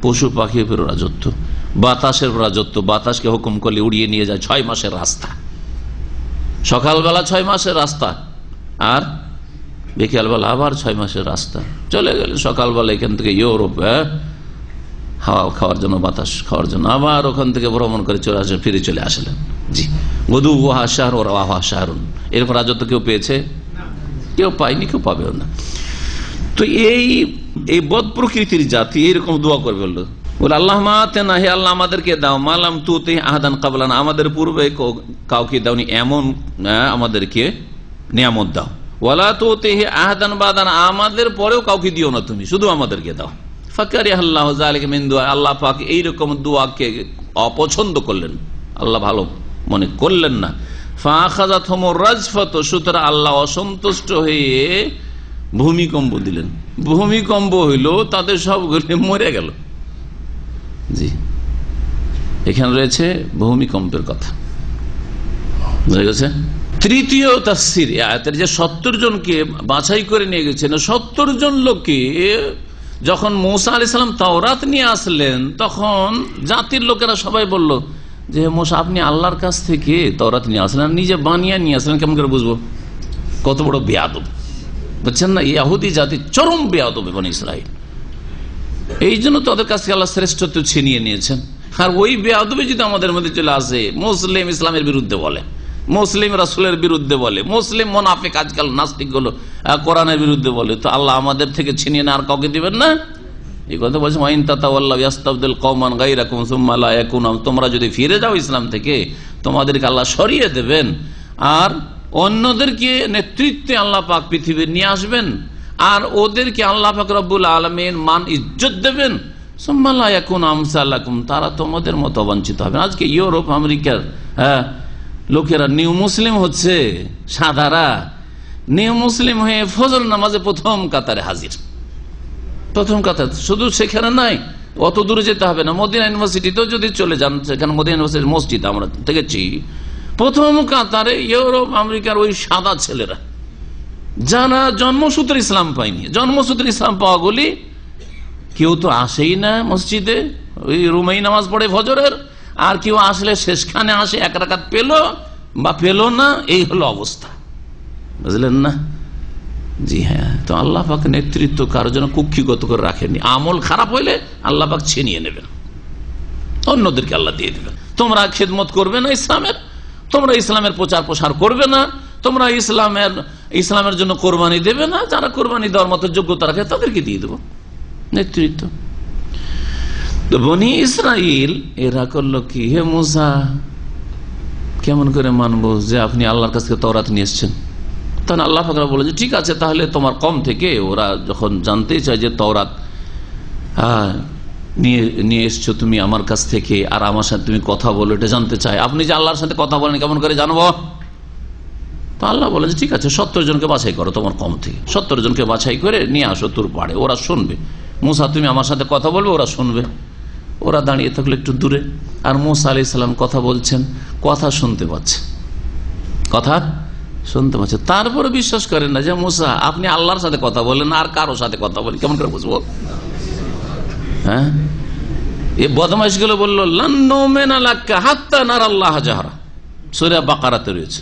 পশু পাখির উপর রাজত্ব, বাতাসের উপর রাজত্ব, বাতাসকে হুকুম করলে উড়িয়ে নিয়ে যায় 6 মাসের রাস্তা, সকালবেলা 6 মাসের রাস্তা, আর বিকেলবেলা আবার 6 মাসের রাস্তা, চলে গেলে সকালবেলা এখান থেকে ইউরোপ হাওয়া খাওয়ার জন্য, বাতাস খাওয়ার জন্য, আবার ওখান থেকে ভ্রমণ করে চলে আসে, ফিরে চলে আসলেন। জি, গদু ওয়াহা শাহর ও রাওয়াহা শাহরুন, এরকম রাজত্ব কেউ পেয়েছে? কেউ পায়নি, কেউ পাবেও না। তো এই বদ প্রকৃতির জাতি এইরকম দোয়া করে বললো, বলে আল্লাহ মাতেনা, হে আল্লাহ আমাদেরকে দাও, মালাম তুতি আহাদান কাবলানা, আমাদের পূর্বে কাউকে দাওনি এমন আমাদেরকে নিয়ামত দাও, ওয়ালা তুতি আহাদান বাদান, আমাদের পরেও কাউকে দিও না তুমি, শুধু আমাদেরকে দাও। ফাকারিহা আল্লাহু যালিকা মিন দুআ, আল্লাহ পাক এইরকম দোয়াকে অপছন্দ করলেন, আল্লাহ ভালো মনে করলেন না। ফাআখাযাতহুমুর রাজফাতু, সুতরাং আল্লাহ অসন্তুষ্ট হয়ে ভূমিকম্প দিলেন, ভূমিকম্প হইল, তাদের সবগুলি মরে গেল। জি, এখানে রয়েছে ভূমিকম্পের কথা, বুঝা গেছে। তৃতীয় তাফসীর আয়াতের, যে 70 জনকে বাছাই করে নিয়ে গেছেন, 70 জন লোককে যখন মুসা আলাইহিস সালাম তাওরাত নিয়ে আসলেন, তখন জাতির লোকেরা সবাই বলল যে মুসা আপনি আল্লাহর কাছ থেকে তাওরাত নিয়ে আসলেন, নিজে বানিয়ে নিয়ে আসলেন, কেমন করে বুঝবো? কত বড় বেয়াদব, বুঝছেন না? ইহুদি জাতি চরম বেয়াদব বনি ইসরাইল, এই জন্য তাদের কাছ থেকে আল্লাহ শ্রেষ্ঠত্ব ছিনিয়ে নিয়েছেন। আর ওই বেয়াদবি যদি আমাদের মধ্যে চলে আসে, মুসলিম ইসলামের বিরুদ্ধে বলে, মুসলিম রাসূলের বিরুদ্ধে বলে, মুসলিম মুনাফিক আজকাল নাস্তিক গুলো কোরআনের বিরুদ্ধে বলে, তো আল্লাহ আমাদের থেকে ছিনিয়ে না আর কাউকে দিবেন না। এই কথা বলছে, ওয়াইন তাতাওয়াল্লাউ ইয়াস্তাবদিল কওমান গায়রাকুম সুম্মা লা ইয়াকুনু, তোমরা যদি ফিরে যাও ইসলাম থেকে, তোমাদেরকে আল্লাহ সরিয়ে দেবেন, আর অন্যদেরকে নেতৃত্বে আল্লাহ পাক পৃথিবীর নিয়ে আসবেন, আর ওদেরকে আল্লাহ পাক রব্বুল আলামিন মান ইজ্জত দেবেন। সুম্মা লা ইয়াকুনু আমসালাকুম, তারা তোমাদের মতো বঞ্চিত হবে। আজকে ইউরোপ আমেরিকার লোকেরা নিউ মুসলিম হচ্ছে, সাদারা নিউ মুসলিম হয়ে ফজর নামাজে প্রথম কাতারে হাজির, প্রথম কথা শুধু সেখানে নাই, অত দূরে যেতে হবে না, মদিনা ইউনিভার্সিটিতেও যদি চলে যান, সেখানে মদিনা ইউনিভার্সিটির মসজিদ আমরা দেখেছি, প্রথম কাতারে ইউরোপ আমেরিকার ওই সাদা ছেলেরা যারা জন্মসূত্রে ইসলাম পায়নি, জন্মসূত্রে ইসলাম পাওয়া গুলি কেউ তো আসেই না মসজিদে, ওই রুমেই নামাজ পড়ে ফজরের, আর কেউ আসলে শেষখানে আসে, এক রাকাত পেল বা পেল না, এই হলো অবস্থা, বুঝলেন না? জি হ্যাঁ, তো আল্লাহ পাক নেতৃত্ব কারোর জন্য কুক্ষিগত করে রাখেননি। আমল খারাপ হইলে আল্লাহ পাক ছিনিয়ে নেবেন, অন্যদেরকে আল্লাহ দিয়ে দেবেন। তোমরা খেদমত করবে না ইসলামের, তোমরা ইসলামের প্রচার প্রসার করবে না, তোমরা ইসলামের জন্য কোরবানি দেবে না, যারা কোরবানি দেওয়ার মতো যোগ্যতা রাখে তাদেরকে দিয়ে দেবো নেতৃত্ব। তো বনি ইসরাইল এরা করলো কি, হে মুসা কেমন করে মানবো যে আপনি আল্লাহর কাছ থেকে তওরাত নিয়ে এসছেন? তখন আল্লাহ পাক বলে যে ঠিক আছে, তাহলে তোমার কম থেকে ওরা যখন জানতে চায় যে তওরাত নিয়ে এসছো তুমি আমার কাছ থেকে, আর আমার সাথে তুমি কথা বলো, এটা জানতে চায়, আপনি যে আল্লাহর সাথে কথা বলেন কেমন করে জানবো? তো আল্লাহ বলে যে ঠিক আছে, 70 জনকে বাছাই করো তোমার কম থেকে, 70 জনকে বাছাই করে নিয়ে আসো তোর পাড়ে, ওরা শুনবে। মুসা তুমি আমার সাথে কথা বলবে, ওরা শুনবে। ওরা দাঁড়িয়ে থাকলে একটু দূরে, আর মুসা আলাইহিস সালাম কথা বলছেন, কথা শুনতে পাচ্ছে, কথা শুনতে পাচ্ছে। তারপরে বিশ্বাস করেন না যে মুসা আপনি আল্লাহর সাথে কথা বলেন আর কারো সাথে কথা বলেন, কেমন করে বুঝবো? হ্যাঁ, এই বদমাইশ গুলো বললো লান নুমিনা লাকা হাত্তা নারাল্লাহ জাহরা, সূরা বাকারাতে রয়েছে।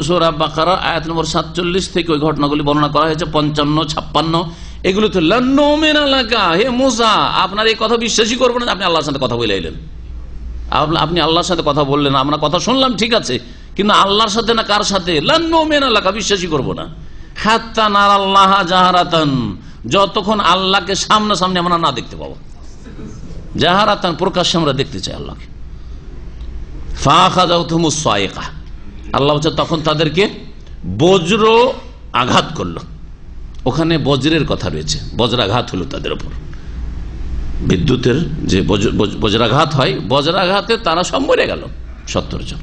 সূরা বাকারা আয়াত নম্বর 47 থেকে ওই ঘটনাগুলি বর্ণনা করা হয়েছে, 55, 56 এগুলো তো লান নুমিনা লাকা, হে মুসা আপনার এই কথা বিশ্বাসই করবো না, আপনি আল্লাহর সাথে কথা বলে এলেন, আপনি আল্লাহর সাথে কথা বললেন, আমরা কথা শুনলাম ঠিক আছে, কিন্তু আল্লাহর সাথে না কার সাথে? লান নুমিনা লাকা, বিশ্বাসই করবো না, হাত্তা নারাল্লাহ জাহরাতান, যতক্ষণ আল্লাহকে সামনাসামনি আমরা না দেখতে পাবো। জাহারাতান, প্রকাশ্যে আমরা দেখতে চাই আল্লাহকে। ফাখাযাতুহুমুস সাইকা, আল্লাহ হচ্ছে তখন তাদেরকে বজ্র আঘাত করলো। ওখানে বজ্রের কথা রয়েছে, বজ্রাঘাত হলো তাদের উপর, বিদ্যুতের যে বজ্রাঘাত হয়, বজ্রাঘাতে তারা সব মরে গেল 70 জন।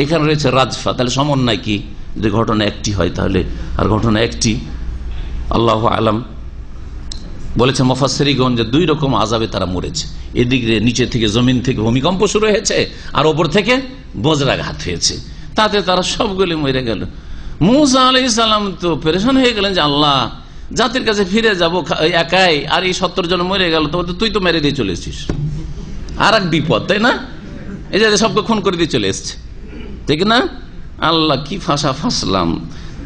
এখানে রয়েছে রাজফা, তাহলে সমন্বয় কি? যে ঘটনা একটি হয় তাহলে আর ঘটনা একটি, আল্লাহু আলাম। বলেছে মুফাসসিরগণ যে 2 রকম আযাবে তারা মরেছে, এদিকে নিচে থেকে জমিন থেকে ভূমিকম্প শুরু হয়েছে, আর ওপর থেকে বজ্রাঘাত হয়েছে, তাতে তারা সবগুলি মরে গেল। মুসা আলাইহিস সালাম তো পেরেশান হয়ে গেলেন যে আল্লাহ, জাতির কাছে ফিরে যাব একাই, আর এই 70 জন মরে গেল, তো তুই তো মেরে দিয়ে চলে এসেছিস, আর এক বিপদ, তাই না? এই যে সবকে খুন করে দিয়ে চলে এসছে, ঠিক না? আল্লাহ কি ফাঁসলাম,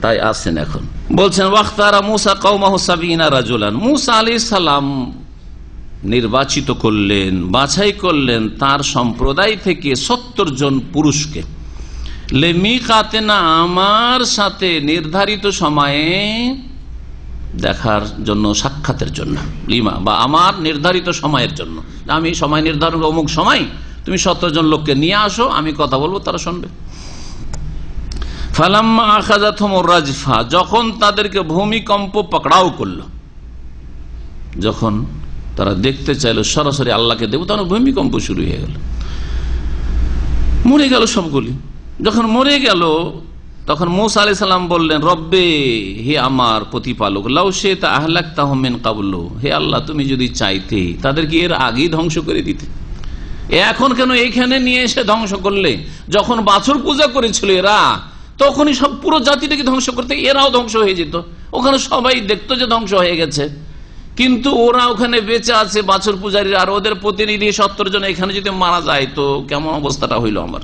তাই আসছেন এখন বলছেন ওয়াখতারা মুসা কওমাহু 70 রাজুলান, মুসা আলাইহিস সালাম নির্বাচিত করলেন, বাছাই করলেন তার সম্প্রদায় থেকে 70 জন পুরুষকে, লিমিকাতিনা, আমার সাথে নির্ধারিত সময়ে দেখার জন্য, সাক্ষাতের জন্য, লিমা বা আমার নির্ধারিত সময়ের জন্য, আমি সময় নির্ধারণ অমুক সময় তুমি 70 জন লোককে নিয়ে আসো, আমি কথা বলবো, তারা শুনবে। ফালাম্মা আখাযাতহুমুর রাজফা, যখন তাদেরকে ভূমিকম্প পাকড়াও করলো, যখন তারা দেখতে চাইলো সরাসরি আল্লাহকে দেব, তখন ভূমিকম্প শুরু হয়ে গেল, মরে গেল সবগুলি। যখন মরে গেল তখন মুসা আলাইহিস সালাম বললেন রব্বে, হে আমার প্রতিপালক, লাউ শি'তা আহলাকতাহুম মিন ক্বাবলু, হে আল্লাহ তুমি যদি চাইতে তাদেরকে এর আগেই ধ্বংস করে দিতে, এখন কেন এইখানে নিয়ে এসে ধ্বংস করলে? যখন বাছুর পূজা করেছিল এরা, তখনই সব পুরো জাতিটাকে ধ্বংস করতে, এরাও ধ্বংস হয়ে যেত, ওখানে সবাই দেখতো যে ধ্বংস হয়ে গেছে, কিন্তু ওরা ওখানে বেঁচে আছে বাছুর পূজারীরা, আর ওদের প্রতিনিধি 70 জন এখানে যদি মারা যায় তো কেমন অবস্থাটা হইল আমার,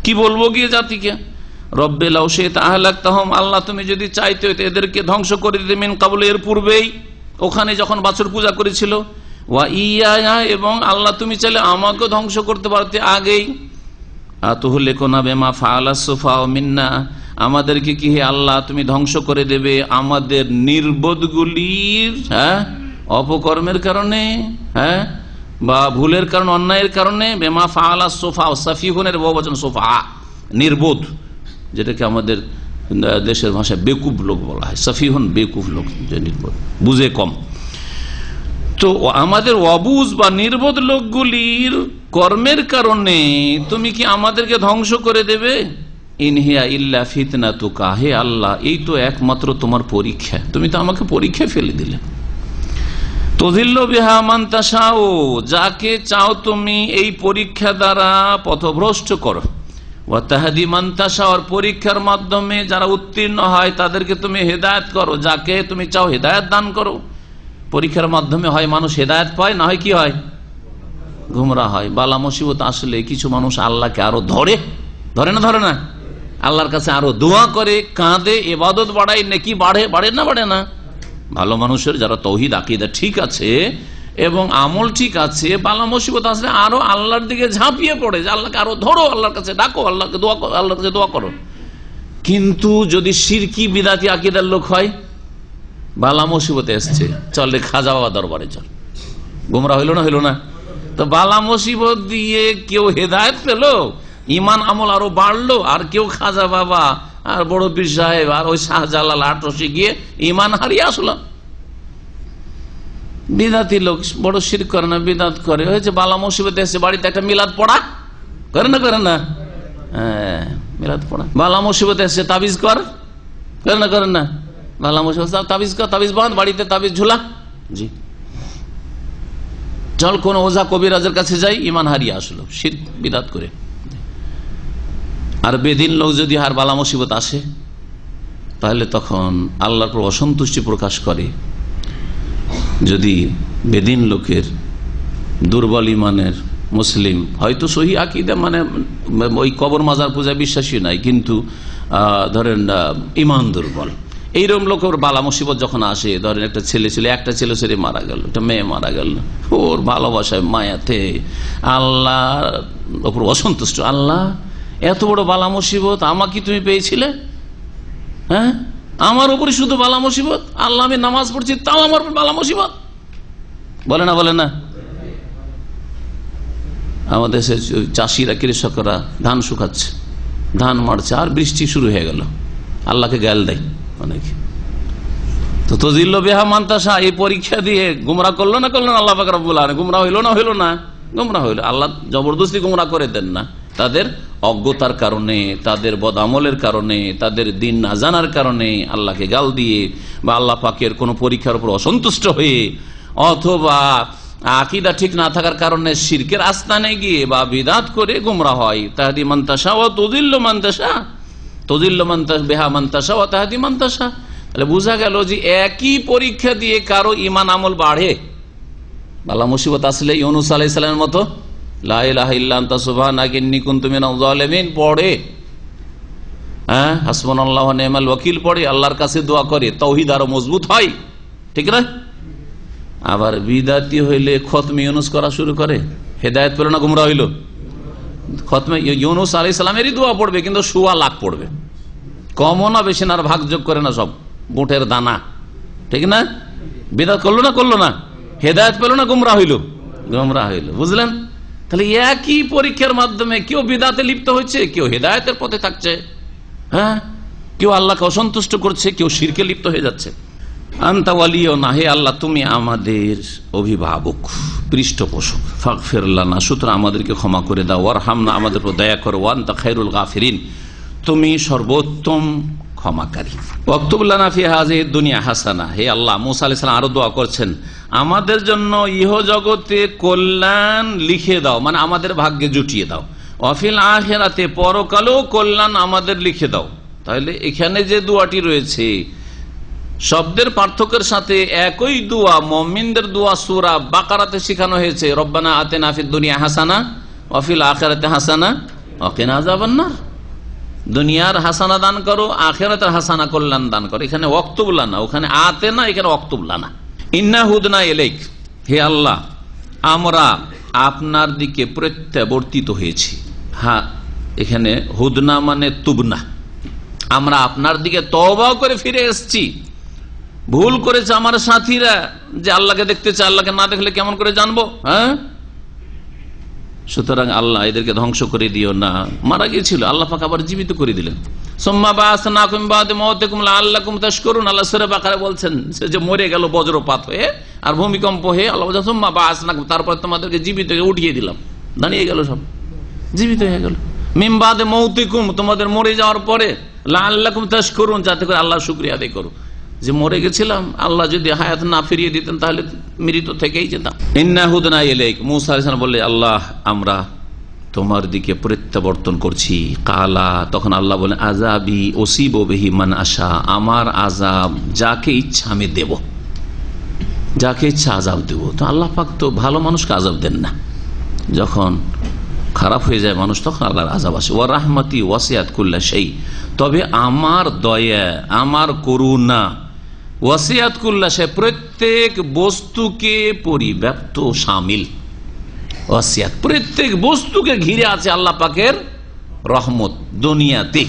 কি বলবো গিয়ে জাতিকে? রব্বে লাউ শি'তা আহলাকতাহুম, আল্লাহ তুমি যদি চাইতে এদেরকে ধ্বংস করে দিতে মিন ক্বাবলু, এর পূর্বেই, ওখানে যখন বাছুর পূজা করেছিল, ওয়া ইয়া, এবং আল্লাহ তুমি চাইলে আমাকে ধ্বংস করতে পারতে আগেই। আতুহলিকুনা বিমা ফাআলাস সুফাহু মিন্না, আমাদেরকে কি হে আল্লাহ তুমি ধ্বংস করে দেবে আমাদের নির্বোধগুলির অপকর্মের কারণে, বা ভুলের কারণে, অন্যায়ের কারণে। বেমা ফাআলাস সুফাহু, সাফিহুনের বহুবচন সুফা, নির্বোধ, যেটাকে আমাদের দেশের ভাষায় বেকুব লোক বলা হয়, সাফিহুন বেকুব লোক, যে নির্বোধ, বুঝে কম। তো আমাদের অবুঝ বা নির্বোধ লোকগুলির কর্মের কারণে তুমি কি আমাদেরকে ধ্বংস করে দেবে? ইনহিয়া ইল্লা ফিতনাতুকা, হে আল্লাহ এই তো একমাত্র তোমার পরীক্ষা, তুমি তো আমাকে পরীক্ষায় ফেলে দিলে। তুযিল্লু বিহা মান তাশাউ, যাকে চাও তুমি এই পরীক্ষা দ্বারা পথভ্রষ্ট করো। ওয়া তাহদি মান তাশাউ, পরীক্ষার মাধ্যমে যারা উত্তীর্ণ হয় তাদেরকে তুমি হেদায়েত করো, যাকে তুমি চাও হেদায়েত দান করো। পরীক্ষার মাধ্যমে হয় মানুষ হেদায়েত পায়, না হয় কি হয়, গুমরাহ হয়। বালা মুসিবত আসলে কিছু মানুষ আল্লাহকে আরো ধরে না ধরে না, আল্লাহর কাছে আরো দোয়া করে, কাঁদে, ইবাদত বাড়ায়, নেকি বাড়ে না। ভালো মানুষের যারা তৌহিদ আকীদা ঠিক আছে এবং আমল ঠিক আছে, বালা মুসিবত আসলে আরো আল্লাহর দিকে ঝাঁপিয়ে পড়ে যে আল্লাহকে আরো ধরো, আল্লাহর কাছে ডাকো, আল্লাহর কাছে দোয়া করো। কিন্তু যদি শিরকি বিদাতি আকীদার লোক হয়, বালা মুসিবতে এসছে, চল রে খাজা বাবা দরবারে চল, গুমরাহ হইল না। তো বালা মুসিবত দিয়ে কেউ হেদায়েত পেলো, ইমান আমল আরো বাড়লো, আর কেউ খাজা বাবা আর বড় পীর সাহেব আর ওই শাহজালাল আটরসে গিয়ে ইমান হারিয়ে আসলো। বিদাতি লোক বড় শিরক করে না, বিদাত করে, হয়েছে বালা মুসিবতে এসে বাড়িতে একটা মিলাদ পড়া করে না, হ্যাঁ মিলাদ পড়া। বালা মুসিবতে এসে তাবিজ করে না, বালা মুসিবত তাবিজ বাঁধ, বাড়িতে তাবিজ ঝুলা, জি চল কোন ওঝা কবিরাজের কাছে যাই, ইমান হারিয়ে আসলো শিরক বিদাত করে। আর বেদিন লোক যদি আর বালা মুসিবত আসে, তাহলে তখন আল্লাহর উপর অসন্তুষ্টি প্রকাশ করে। যদি বেদিন লোকের দুর্বল ইমানের মুসলিম, হয়তো সহি আকীদা মানে ওই কবর মাজার পূজায় বিশ্বাসী নাই, কিন্তু ধরেন ইমান দুর্বল, এইরকম লোকের বালা মুসিবত যখন আসে, ধরেন একটা ছেলে ছেলে মারা গেল, একটা মেয়ে মারা গেল, ওর ভালোবাসায় মায়াতে আল্লাহর উপর অসন্তুষ্ট, আল্লাহ এত বড় বালা মুসিবত আমাকে তুমি পেয়েছিলে, হ্যাঁ আমার উপরে শুধু বালা মুসিবত, আল্লাহ আমি নামাজ পড়ছি তাও আমার উপর বালা মুসিবত, বলে না। আমাদের চাষিরা, কৃষকরা ধান শুকাচ্ছে, ধান মারছে, আর বৃষ্টি শুরু হয়ে গেল, আল্লাহকে গাল দেয় অনেকে। তো তুযিল্লু বিহা মান তাশা, এই পরীক্ষা দিয়ে গুমরাহ করলো না আল্লাহ পাক রব্বুল আলামিন, গুমরাহ হইল না, গুমরাহ হইল। আল্লাহ জবরদস্তি গুমরাহ করে দেন না, তাদের অজ্ঞতার কারণে, তাদের বদআমলের কারণে, তাদের দিন না জানার কারণে, আল্লাহকে গাল দিয়ে বা আল্লাহ পাকের কোন পরীক্ষার উপর অসন্তুষ্ট হয়ে, অথবা আকীদা ঠিক না থাকার কারণে শিরকের আস্তানে গিয়ে বা বিদাত করে গুমরাহ হয়। তাহদি মান তাশা ওয়া তুযিল্লু মান তাশা, তুযিল্লু মান তাশা বিহা মান তাশা ওয়া তাহদি মান তাশা। তাহলে বোঝা গেল যে একই পরীক্ষা দিয়ে কারো ঈমান আমল বাড়ে, বালা মুসিবত আসলে ইউনূস আলাইহিস সালামের মতো লা ইলাহা ইল্লা আনতা সুবহানাকা ইন্নী কুনতু মিনাজ জালিমিন পড়ে, হ্যাঁ হাসবুনাল্লাহু ওয়া নি'মাল ওয়াকিল পড়ে, আল্লাহর কাছে দোয়া করে, তাওহীদ আরো মজবুত হয়, ঠিক না? আবার বিদাতি হইলে খতমে ইউনূস করা শুরু করে, হেদায়েত পেল না, গুমরাহ হইল। খতমে ইউনূস আলাইহিস সালামেরই দোয়া পড়বে, কিন্তু 100 লাখ পড়বে, কমও না বেশি না, আর ভাগযোগ করে না, সব বুটের দানা, ঠিক না? বিদাত করলো না, হেদায়েত পেল না, গুমরাহ হইল। বুঝলেন? তাহলে একই পরীক্ষার মাধ্যমে কেউ বিদাতে লিপ্ত হচ্ছে, কেউ হেদায়েতের পথে থাকছে, হ্যাঁ কেউ আল্লাহকে অসন্তুষ্ট করছে, কেউ শিরকে লিপ্ত হয়ে যাচ্ছে। আনতা ওয়ালিয়ুনা, হে আল্লাহ তুমি আমাদের অভিভাবক, পৃষ্ঠপোষক, ফাগফির লানা, সুতরাং আমাদেরকে ক্ষমা করে দাও, ওয়ারহামনা, আমাদের উপর দয়া করো, ওয়া আনতা খায়রুল গাফিরিন, তুমি সর্বোত্তম ক্ষমাকারী। ওয়াকতুব লানা ফি হাযিহি দুনিয়া হাসানা, হে আল্লাহ, মুসা আলাইহিস সালাম আরো দোয়া করছেন, আমাদের জন্য ইহ জগতে কল্যাণ লিখে দাও, মানে আমাদের ভাগ্যে জুটিয়ে দাও, ওয়াফিল আখিরাতে, পরকালেও কল্যাণ আমাদের লিখে দাও। তাহলে এখানে যে দোয়াটি রয়েছে শব্দের পার্থক্যের সাথে একই দোয়া, মুমিনদের দোয়া সূরা বাকারাতে শেখানো হয়েছে, রব্বানা আতিনা ফিদ দুনিয়া হাসানা ওয়াফিল আখিরাতি হাসানা ওয়া কিনা আযাবান নার, দুনিয়ার হাসানা দান করো, আখিরাতের হাসানা কল্যাণ দান করো। এখানে ওয়াকতুব লানা, ওখানে আতেনা, এখানে ওয়াকতুব লানা। ইন্না হুদনা ইলাইক, হে আল্লাহ আমরা আপনার দিকে প্রত্যাবর্তিত হয়েছি। হ্যাঁ এখানে হুদনা মানে তুবনা, আমরা আপনার দিকে তওবা করে ফিরে এসেছি। ভুল করেছে আমার সাথীরা, যে আল্লাহকে দেখতে চায়, আল্লাহকে না দেখলে কেমন করে জানবো, হ্যাঁ? সুতরাং আল্লাহ এদেরকে ধ্বংস করে দিও না। মারা গিয়েছিল, আল্লাহ পাক আবার জীবিত করে দিলেন। সুম্মা বা'আসনাকুম বা'দা মাউতিকুম লাআল্লাকুম তাশকুরুন, আল্লাহ সূরা বাকারা বলছেন সে যে মরে গেল বজ্রপাত হয়ে আর ভূমিকম্প হয়ে, আল্লাহ বলছেন সুম্মা বা'আসনাকুম, তারপর তোমাদেরকে জীবিত উঠিয়ে দিলাম, দাঁড়িয়ে গেল, সব জীবিত হয়ে গেল। মিন বা'দা মাউতিকুম, তোমাদের মরে যাওয়ার পরে, লাআল্লাকুম তাশকুরুন, যাতে করে আল্লাহর শুকরিয়া আদায় করো। যে মরে গেছিলাম, আল্লাহ যদি হায়াত না ফিরিয়ে দিতেন তাহলে মৃত থেকেই যেতাম। ইন্না হুদনা ইলাইক, মূসা আলাইহিস সালাম বললেন, আল্লাহ আমরা তোমার দিকে প্রত্যাবর্তন করছি। কালা, তখন আল্লাহ বলেন, আযাবি উসিবু বিহি মান আশা, আমার আযাব যাকে ইচ্ছা আমি দেব, যাকে ইচ্ছা আযাব দেব। তো আল্লাহ পাক তো ভালো মানুষকে আযাব দেন না, যখন খারাপ হয়ে যায় মানুষ তখন আল্লাহর আযাব আসে। ওয়া রাহমাতি ওয়াসিআত কুল্লা শাই, তবে আমার দয়া, আমার করুণা, ওয়াসিআত কুল্লা শাই, প্রত্যেক বস্তুকে পরিব্যাপ্ত, শামিল। ওয়াসিআত, প্রত্যেক বস্তুকে ঘিরে আছে আল্লাহ পাকের রহমত দুনিয়াতে।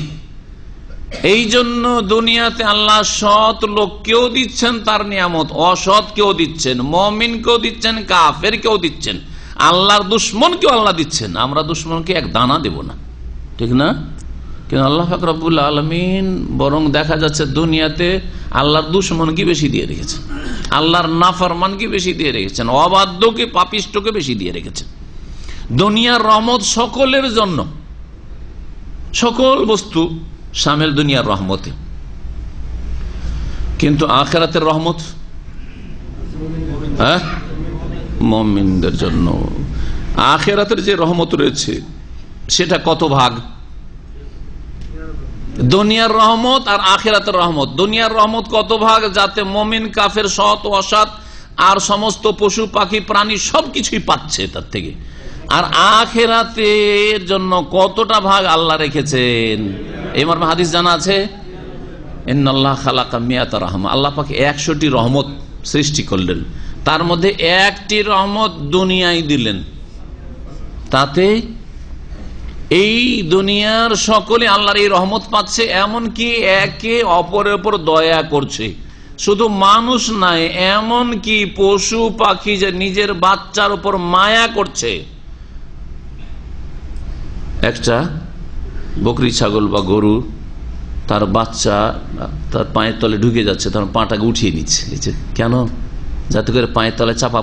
এই জন্য দুনিয়াতে আল্লাহ সৎ লোককেও দিচ্ছেন তার নিয়ামত, অসৎকেও দিচ্ছেন, মুমিনকেও দিচ্ছেন, কাফেরকেও দিচ্ছেন, আল্লাহর দুশ্মনকেও আল্লাহ দিচ্ছেন। আমরা দুশ্মনকে এক দানা দেব না, ঠিক না? কিন্তু আল্লাহ পাক রব্বুল আলামিন বরং দেখা যাচ্ছে দুনিয়াতে আল্লাহর দুশ্মনকে বেশি দিয়ে রেখেছেন, আল্লাহর নাফরমানকে বেশি দিয়ে রেখেছেন, অবাধ্যকে পাপিষ্টকে বেশি দিয়ে রেখেছেন। দুনিয়ার রহমত সকলের জন্য, সকল বস্তু শামিল দুনিয়ার রহমতে, কিন্তু আখিরাতের রহমত মুমিনদের জন্য। আখিরাতের যে রহমত রয়েছে সেটা কত ভাগ? দুনিয়ার রহমত আর আখিরাতের রহমত। দুনিয়ার রহমত কত ভাগ? যাতে মুমিন কাফের সৎ ও অসৎ আর সমস্ত পশু পাখি প্রাণী সবকিছুই পাচ্ছে তার থেকে। আর আখিরাতের জন্য কতটা ভাগ আল্লাহ রেখেছেন? এই মর্মে হাদিস জানা আছে, ইন্নাল্লাহ খালাকা মিয়াতা রাহমা, আল্লাহ পাক 100টি রহমত সৃষ্টি করলেন, তার মধ্যে একটি রহমত দুনিয়ায় দিলেন, তাতে এই দুনিয়ার সকলে আল্লাহর এই রহমত পাচ্ছে, এমনকি একে অপরের উপর দয়া করছে। শুধু মানুষ নাই, এমনকি পশু পাখি যে নিজের বাচ্চার উপর মায়া করছে। একটা বকরি ছাগল বা গরু তার বাচ্চা তার পায়ের তলে ঢুকে যাচ্ছে, তখন পাটাকে উঠিয়ে নিচ্ছে। কেন? যাতে করে পায়ের তলে চাপা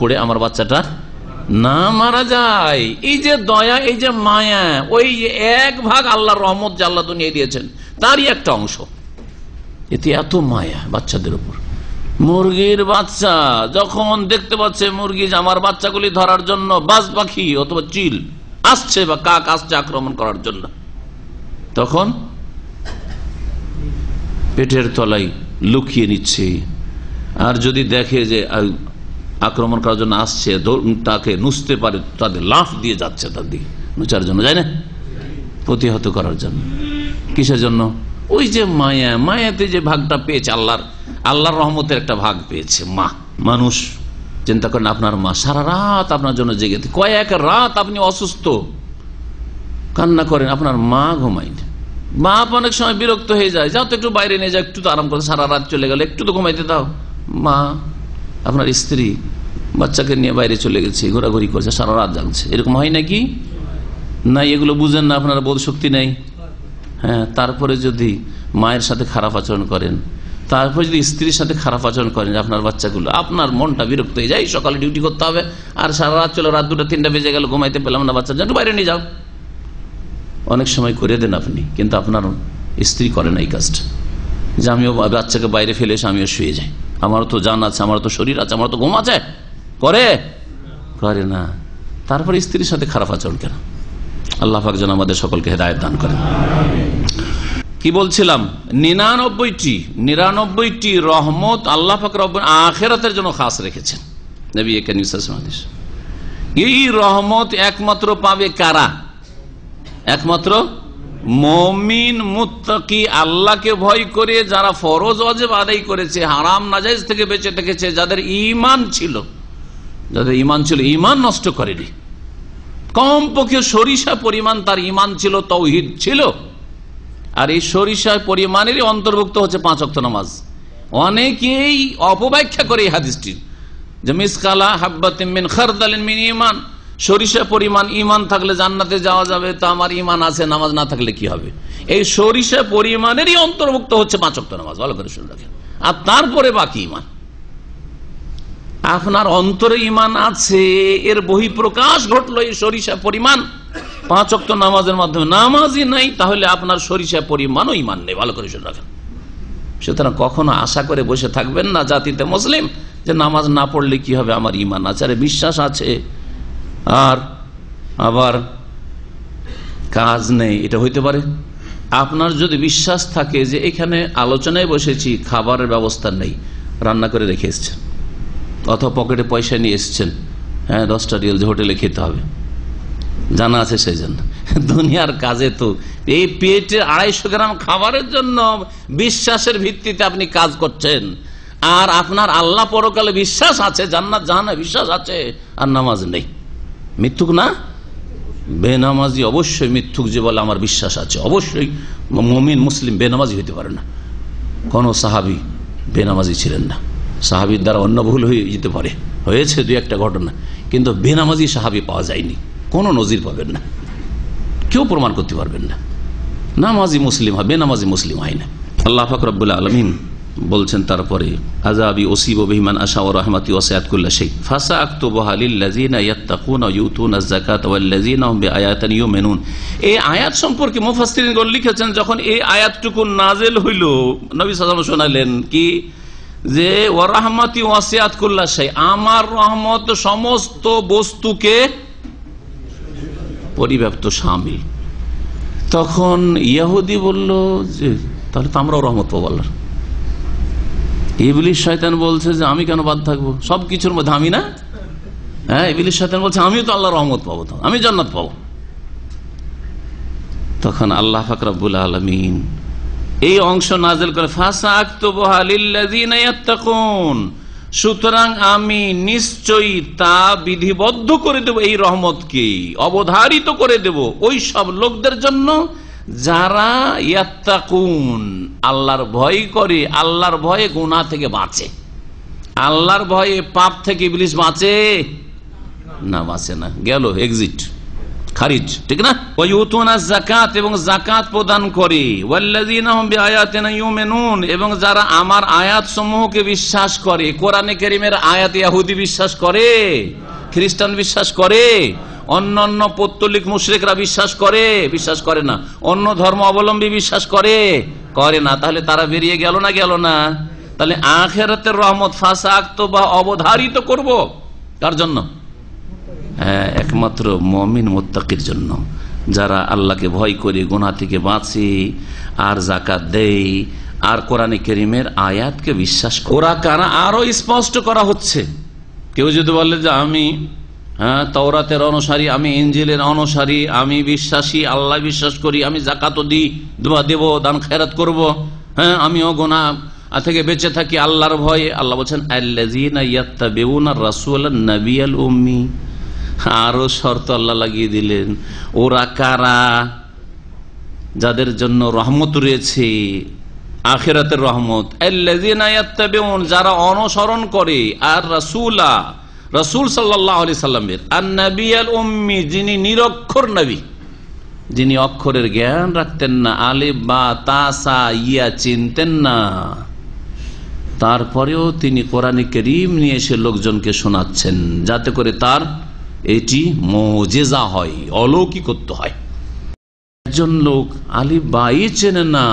পড়ে আমার বাচ্চাটা না মারা যায়। এই যে দয়া, এই যে মায়া, ওই এক ভাগ আল্লাহর রহমত যে আল্লাহ দুনিয়ায় দিয়েছেন তারই একটা অংশ। এতে এত মায়া বাচ্চাদের উপর। মুরগির বাচ্চা যখন দেখতে পাচ্ছে মুরগি আমার বাচ্চাগুলি ধরার জন্য বাজ পাখি অথবা চিল আসছে বা কাক আসছে আক্রমণ করার জন্য, তখন পেটের তলায় লুকিয়ে নিচ্ছে। আর যদি দেখে যে আক্রমণ করার জন্য আসছে, তাকে নুচতে পারে, তাদের লাফ দিয়ে যাচ্ছে তার দিকে, নুচার জন্য যায় না, প্রতিহত করার জন্য। কিসের জন্য? ওই যে মায়া, মায়াতে যে ভাগটা পেয়েছে আল্লাহর রহমতের একটা ভাগ পেয়েছে মা। মানুষ চিন্তা করেন, আপনার মা সারা রাত আপনার জন্য জেগে, কয়েক রাত আপনি অসুস্থ কান্না করেন, আপনার মা ঘুমায়নি। বাপ অনেক সময় বিরক্ত হয়ে যায়, যাও তো একটু বাইরে নিয়ে যাও, একটু তো আরাম করে, সারা রাত চলে গেল, একটু তো ঘুমাইতে দাও। মা, আপনার স্ত্রী বাচ্চাকে নিয়ে বাইরে চলে গেছে, ঘোরাঘুরি করছে, সারা রাত জাগছে, এরকম হয় নাকি? নাই, এগুলো বুঝেন না, আপনার বোধ শক্তি নেই। হ্যাঁ, তারপরে যদি মায়ের সাথে খারাপ আচরণ করেন, তারপরে যদি স্ত্রীর সাথে খারাপ আচরণ করেন, আপনার বাচ্চাগুলো, আপনার মনটা বিরক্ত হয়ে যায়। সকালে ডিউটি করতে হবে আর সারা রাত চলো, রাত 2-3টা বেজে গেল, ঘুমাইতে পেলাম না, বাচ্চা একটু বাইরে নিয়ে যাও। অনেক সময় করে দেন আপনি, কিন্তু আপনার স্ত্রী করে না এই কাজটা, যে আমিও বাচ্চাকে বাইরে ফেলে এসে আমিও শুয়ে যাই, আমারও তো জান আছে, আমারও তো শরীর আছে, আমারও তো ঘুম আছে। করে না। তারপরে স্ত্রীর সাথে খারাপ আচরণ কেন? আল্লাহ পাক যেন আমাদের সকলকে হেদায়েত দান করেন। কি বলছিলাম? 99টি রহমত আল্লাহ পাক রব্বুল আখিরাতের জন্য খাস রেখেছেন। নবী করিম সাল্লাল্লাহু আলাইহি ওয়াসাল্লাম, এই রহমত একমাত্র পাবে কারা? একমাত্র মুমিন মুত্তাকি, আল্লাহকে ভয় করে যারা ফরজ ওয়াজিব আদায় করেছে, হারাম নাজায়েজ থেকে বেঁচে থেকেছে, যাদের ঈমান ছিল, ঈমান নষ্ট করেনি, কমপক্ষে সরিষা পরিমাণ তার ঈমান ছিল, তাওহীদ ছিল। আর এই সরিষা পরিমাণেরই অন্তর্ভুক্ত হচ্ছে 5 ওয়াক্ত নামাজ। অনেকেই অপব্যাখ্যা করে এই হাদিসটির, যে মিসকালা হাব্বাতিন মিন খারদালিন মিন ঈমান, সরিষা পরিমাণ ঈমান থাকলে জান্নাতে যাওয়া যাবে, তা আমার ঈমান আছে, নামাজ না থাকলে কি হবে? এই সরিষা পরিমাণেরই অন্তর্ভুক্ত হচ্ছে 5 ওয়াক্ত নামাজ। ভালো করে শুনে রাখেন। আর তারপরে বাকি ঈমান, আপনার অন্তরে ঈমান আছে, এর বহিঃপ্রকাশ ঘটলো এই সরিষা পরিমাণ 5 ওয়াক্ত নামাজের মাধ্যমে। নামাজই নাই, তাহলে আপনার সরিষা পরিমাণও ঈমান নেই। ভালো করে শুনে রাখেন। সুতরাং কখনো আশা করে বসে থাকবেন না জাতিতে মুসলিম যে নামাজ না পড়লে কি হবে, আমার ইমান আছে, আরে বিশ্বাস আছে আর আবার কাজ নেই, এটা হইতে পারে? আপনার যদি বিশ্বাস থাকে যে এখানে আলোচনায় বসেছি, খাবারের ব্যবস্থা নেই, রান্না করে রেখে এসছেন, অথবা পকেটে পয়সা নিয়ে এসছেন, হ্যাঁ 10টা রিয়াল যে হোটেলে খেতে হবে, জানা আছে সেই জন্য। দুনিয়ার কাজে তো এই পেটে 250 গ্রাম খাবারের জন্য বিশ্বাসের ভিত্তিতে আপনি কাজ করছেন, আর আপনার আল্লাহ পরকালে বিশ্বাস আছে, জান্নাত জাহান্নামে বিশ্বাস আছে, আর নামাজ নেই। মিথ্যুক না? বেনামাজি অবশ্যই মিথ্যুক যে বলে আমার বিশ্বাস আছে। অবশ্যই মুমিন মুসলিম বেনামাজি হইতে পারে না। কোন সাহাবী বেনামাজি ছিলেন না। সাহাবীর দ্বারা অন্য ভুল হয়ে যেতে পারে, হয়েছে 2-1টা ঘটনা, কিন্তু বেনামাজি সাহাবী পাওয়া যায়নি, কোনো নজির পাবেন না, কেউ প্রমাণ করতে পারবেন না। নামাজি মুসলিম হয়, বেনামাজি মুসলিম হয় না। আল্লাহ পাক রব্বুল আলামিন বলছেন তারপরে, আযাবি উসিবু বিমান আশা ওয়া রাহমাতি ওয়াসিআত কুল্লা শাই ফাসআকতুবুহা লিল্লাযিনা ইয়াত্তাকুনা ওয়া যাকাতা ওয়াল্লাযিনা হুম বিআয়াতিনা ইউমিনুন। এই আয়াত সম্পর্কে মুফাসসিরিনগণ লিখেছেন, যখন এই আয়াতটুকু নাযিল হইল, নবী সাল্লাল্লাহু আলাইহি ওয়াসাল্লাম শোনালেন কি, যে ওয়া রাহমাতি ওয়াসিআত কুল্লা শাই, আমার রহমত সমস্ত বস্তুকে পরিব্যাপ্ত, শামিল। তখন ইহুদি বলল যে তাহলে তো আমরাও রহমত পাবো আল্লাহর। ইবলিস শয়তান বলছে যে আমি কেন বাদ থাকবো, সবকিছুর মধ্যে আমি না? হ্যাঁ, ইবলিস শয়তান বলছে আমিও তো আল্লাহর রহমত পাবো, তো আমি জান্নাত পাবো। তখন আল্লাহ পাক রব্বুল আলামিন এই অংশ নাযিল করে, ফাসআকতুবুহা লিল্লাযিনা ইয়াত্তাকুন, সুতরাং আমি নিশ্চয়ই তা বিধিবদ্ধ করে দেব, এই রহমতকে অবধারিত করে দেব ওই সব লোকদের জন্য যারা ইয়াত্তাকুন, আল্লাহর ভয় করে, আল্লাহর ভয়ে গুনাহ থেকে বাঁচে। আল্লাহর ভয়ে পাপ থেকে ইবলিস বাঁচে না? বাঁচে না, গেল, এক্সিট, খারিজ, ঠিক না? ওয়ায়ুতুনা যাকাত, এবং যাকাত প্রদান করে, ওয়াল্লাযিনা হুম বিআয়াতিনা ইউমিনুন, এবং যারা আমার আয়াত সমূহকে বিশ্বাস করে। কোরআনে কারীমের আয়াত ইহুদি বিশ্বাস করে, খ্রিস্টান বিশ্বাস করে, অন্যান্য পৌত্তলিক মুশরিকরা বিশ্বাস করে? বিশ্বাস করে না। অন্য ধর্ম অবলম্বী বিশ্বাস করে? করে না। তাহলে তারা বেরিয়ে গেল না? গেল না। তাহলে আখিরাতের রহমত ফাসআকতুবুহা অবধারিত করব কার জন্য? হ্যাঁ, একমাত্র মুমিন মুত্তাকির জন্য, যারা আল্লাহকে ভয় করে, গুনাহ থেকে বাঁচে, আর যাকাত দেয়, আর কোরআনে কারীমের আয়াতকে বিশ্বাস করে। ওরা কারা? আরো স্পষ্ট করা হচ্ছে। কেউ যদি বলে যে আমি তাওরাতের অনুসারী, আমি ইনজিলের অনুসারী, আমি বিশ্বাসী, আল্লাহ বিশ্বাস করি, আমি যাকাতও দিই, দোয়া দেব, দান খেরাত করব, হ্যাঁ আমিও গুনাহ থেকে বেঁচে থাকি আল্লাহর ভয়ে। আল্লাহ বলছেন আল্লাযীনা ইয়াত্তাবিউনা রাসূলান নাবিয়াল উম্মি। আরো শর্ত আল্লাহ লাগিয়ে দিলেন, ওরা কারা? যাদের জন্য রহমত রয়েছে, আখিরাতের রহমত। আল্লাযীনা ইয়াত্তাবিউন, যারা অনুসরণ করে, আর রাসূলা, রাসূল সাল্লাল্লাহু আলাইহি সাল্লামের, আর নাবিয়াল উম্মি, যিনি নিরক্ষর নবী, যিনি অক্ষরের জ্ঞান রাখতেন না, আলিফ বা তা সা ইয়া চিনতেন না, তারপরেও তিনি কোরআনে কারীম নিয়ে এসে লোকজনকে শোনাচ্ছেন, যাতে করে তার এটি মুজিজা হয়, অলৌকিকত্ব হয়। একজন লোক আলিফ বাই চেনে না,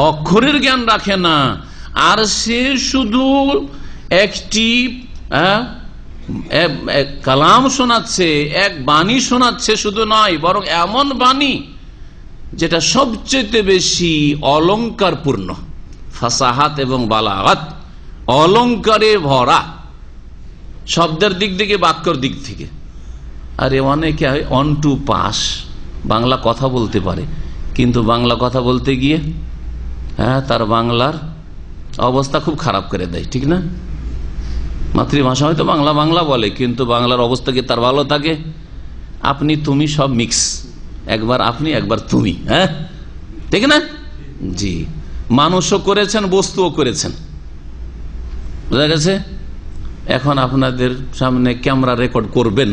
অক্ষরের জ্ঞান রাখে না, আর সে শুধু একটি কালাম শোনাচ্ছে, এক বাণী শোনাচ্ছে, শুধু নয় বরং এমন বাণী যেটা সবচেয়ে বেশি অলংকারপূর্ণ, ফাসাহাত এবং বালাগাত, অলংকারে ভরা, শব্দের দিক থেকে, বাক্যর দিক থেকে। আরে অনেকে অন টু পাস বাংলা কথা বলতে পারে, কিন্তু বাংলা কথা বলতে গিয়ে তার বাংলার অবস্থা খুব খারাপ করে দেয়, ঠিক না? মাতৃভাষা হয়তো বাংলা বাংলা বলে, কিন্তু বাংলার অবস্থা কি তার ভালো থাকে? আপনি তুমি সব মিক্স, একবার আপনি একবার তুমি, হ্যাঁ ঠিক না? জি, মানুষও করেছেন, বস্তুও করেছেন, বুঝা গেছে? এখন আপনাদের সামনে ক্যামেরা রেকর্ড করবেন,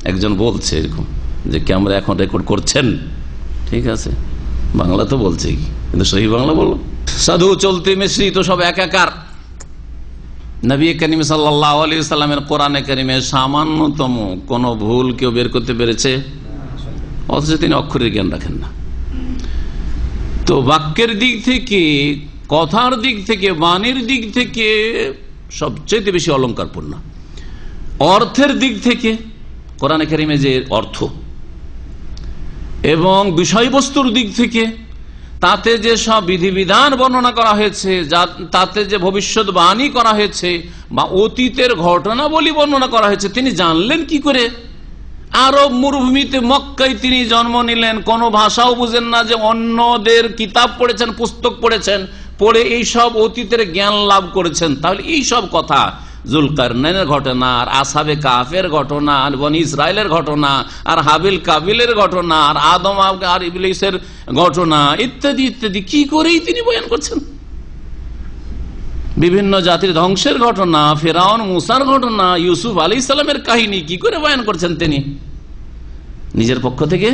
একজন বলছে এরকম যে ক্যামেরা এখন রেকর্ড করছেন, ঠিক আছে, বাংলা তো বলছে কি, কিন্তু সহি বাংলা বলো। সাধু চলতি মিশ্রিত সব একাকার। নবী করিম সাল্লাল্লাহু আলাইহি ওয়াসাল্লামের কোরআনে কারীমে সামান্যতম কোন ভুল কেউ বের করতে পেরেছে? অথচ তিনি অক্ষরের জ্ঞান রাখেন না। তো বাক্যের দিক থেকে কথার দিক থেকে, বাণীর দিক থেকে সবচেয়ে বেশি অলঙ্কারপূর্ণ। অর্থের দিক থেকে কোরআনে কারিমে যে অর্থ এবং বিষয়বস্তুর দিক থেকে তাতে যে সব বিধিবিধান বর্ণনা করা হয়েছে, তাতে যে ভবিষ্যৎবাণী করা হয়েছে বা অতীতের ঘটনাবলী বর্ণনা করা হয়েছে, তিনি জানলেন কি করে? আরব মরুভূমিতে মক্কায় তিনি জন্ম নিলেন, কোনো ভাষাও বুঝেন না, যে অন্যদের কিতাব পড়েছেন, পুস্তক পড়েছেন, পড়ে এই সব অতীতের জ্ঞান লাভ করেছেন। তাহলে এই সব কথা, জুলকারনাইনের ঘটনা, আর আসহাবে কাফের ঘটনা, আর বনি ইসরায়েলের ঘটনা, আর হাবিল কাবিলের ঘটনা, আর আদম আর ইবলিসের ঘটনা ইত্যাদি ইত্যাদি কি করেই তিনি বয়ান করছেন। বিভিন্ন জাতির ধ্বংসের ঘটনা, ফেরাউন মুসার ঘটনা, ইউসুফ আলাইহিস সালামের কাহিনী কি করে বয়ান করছেন তিনি নিজের পক্ষ থেকে,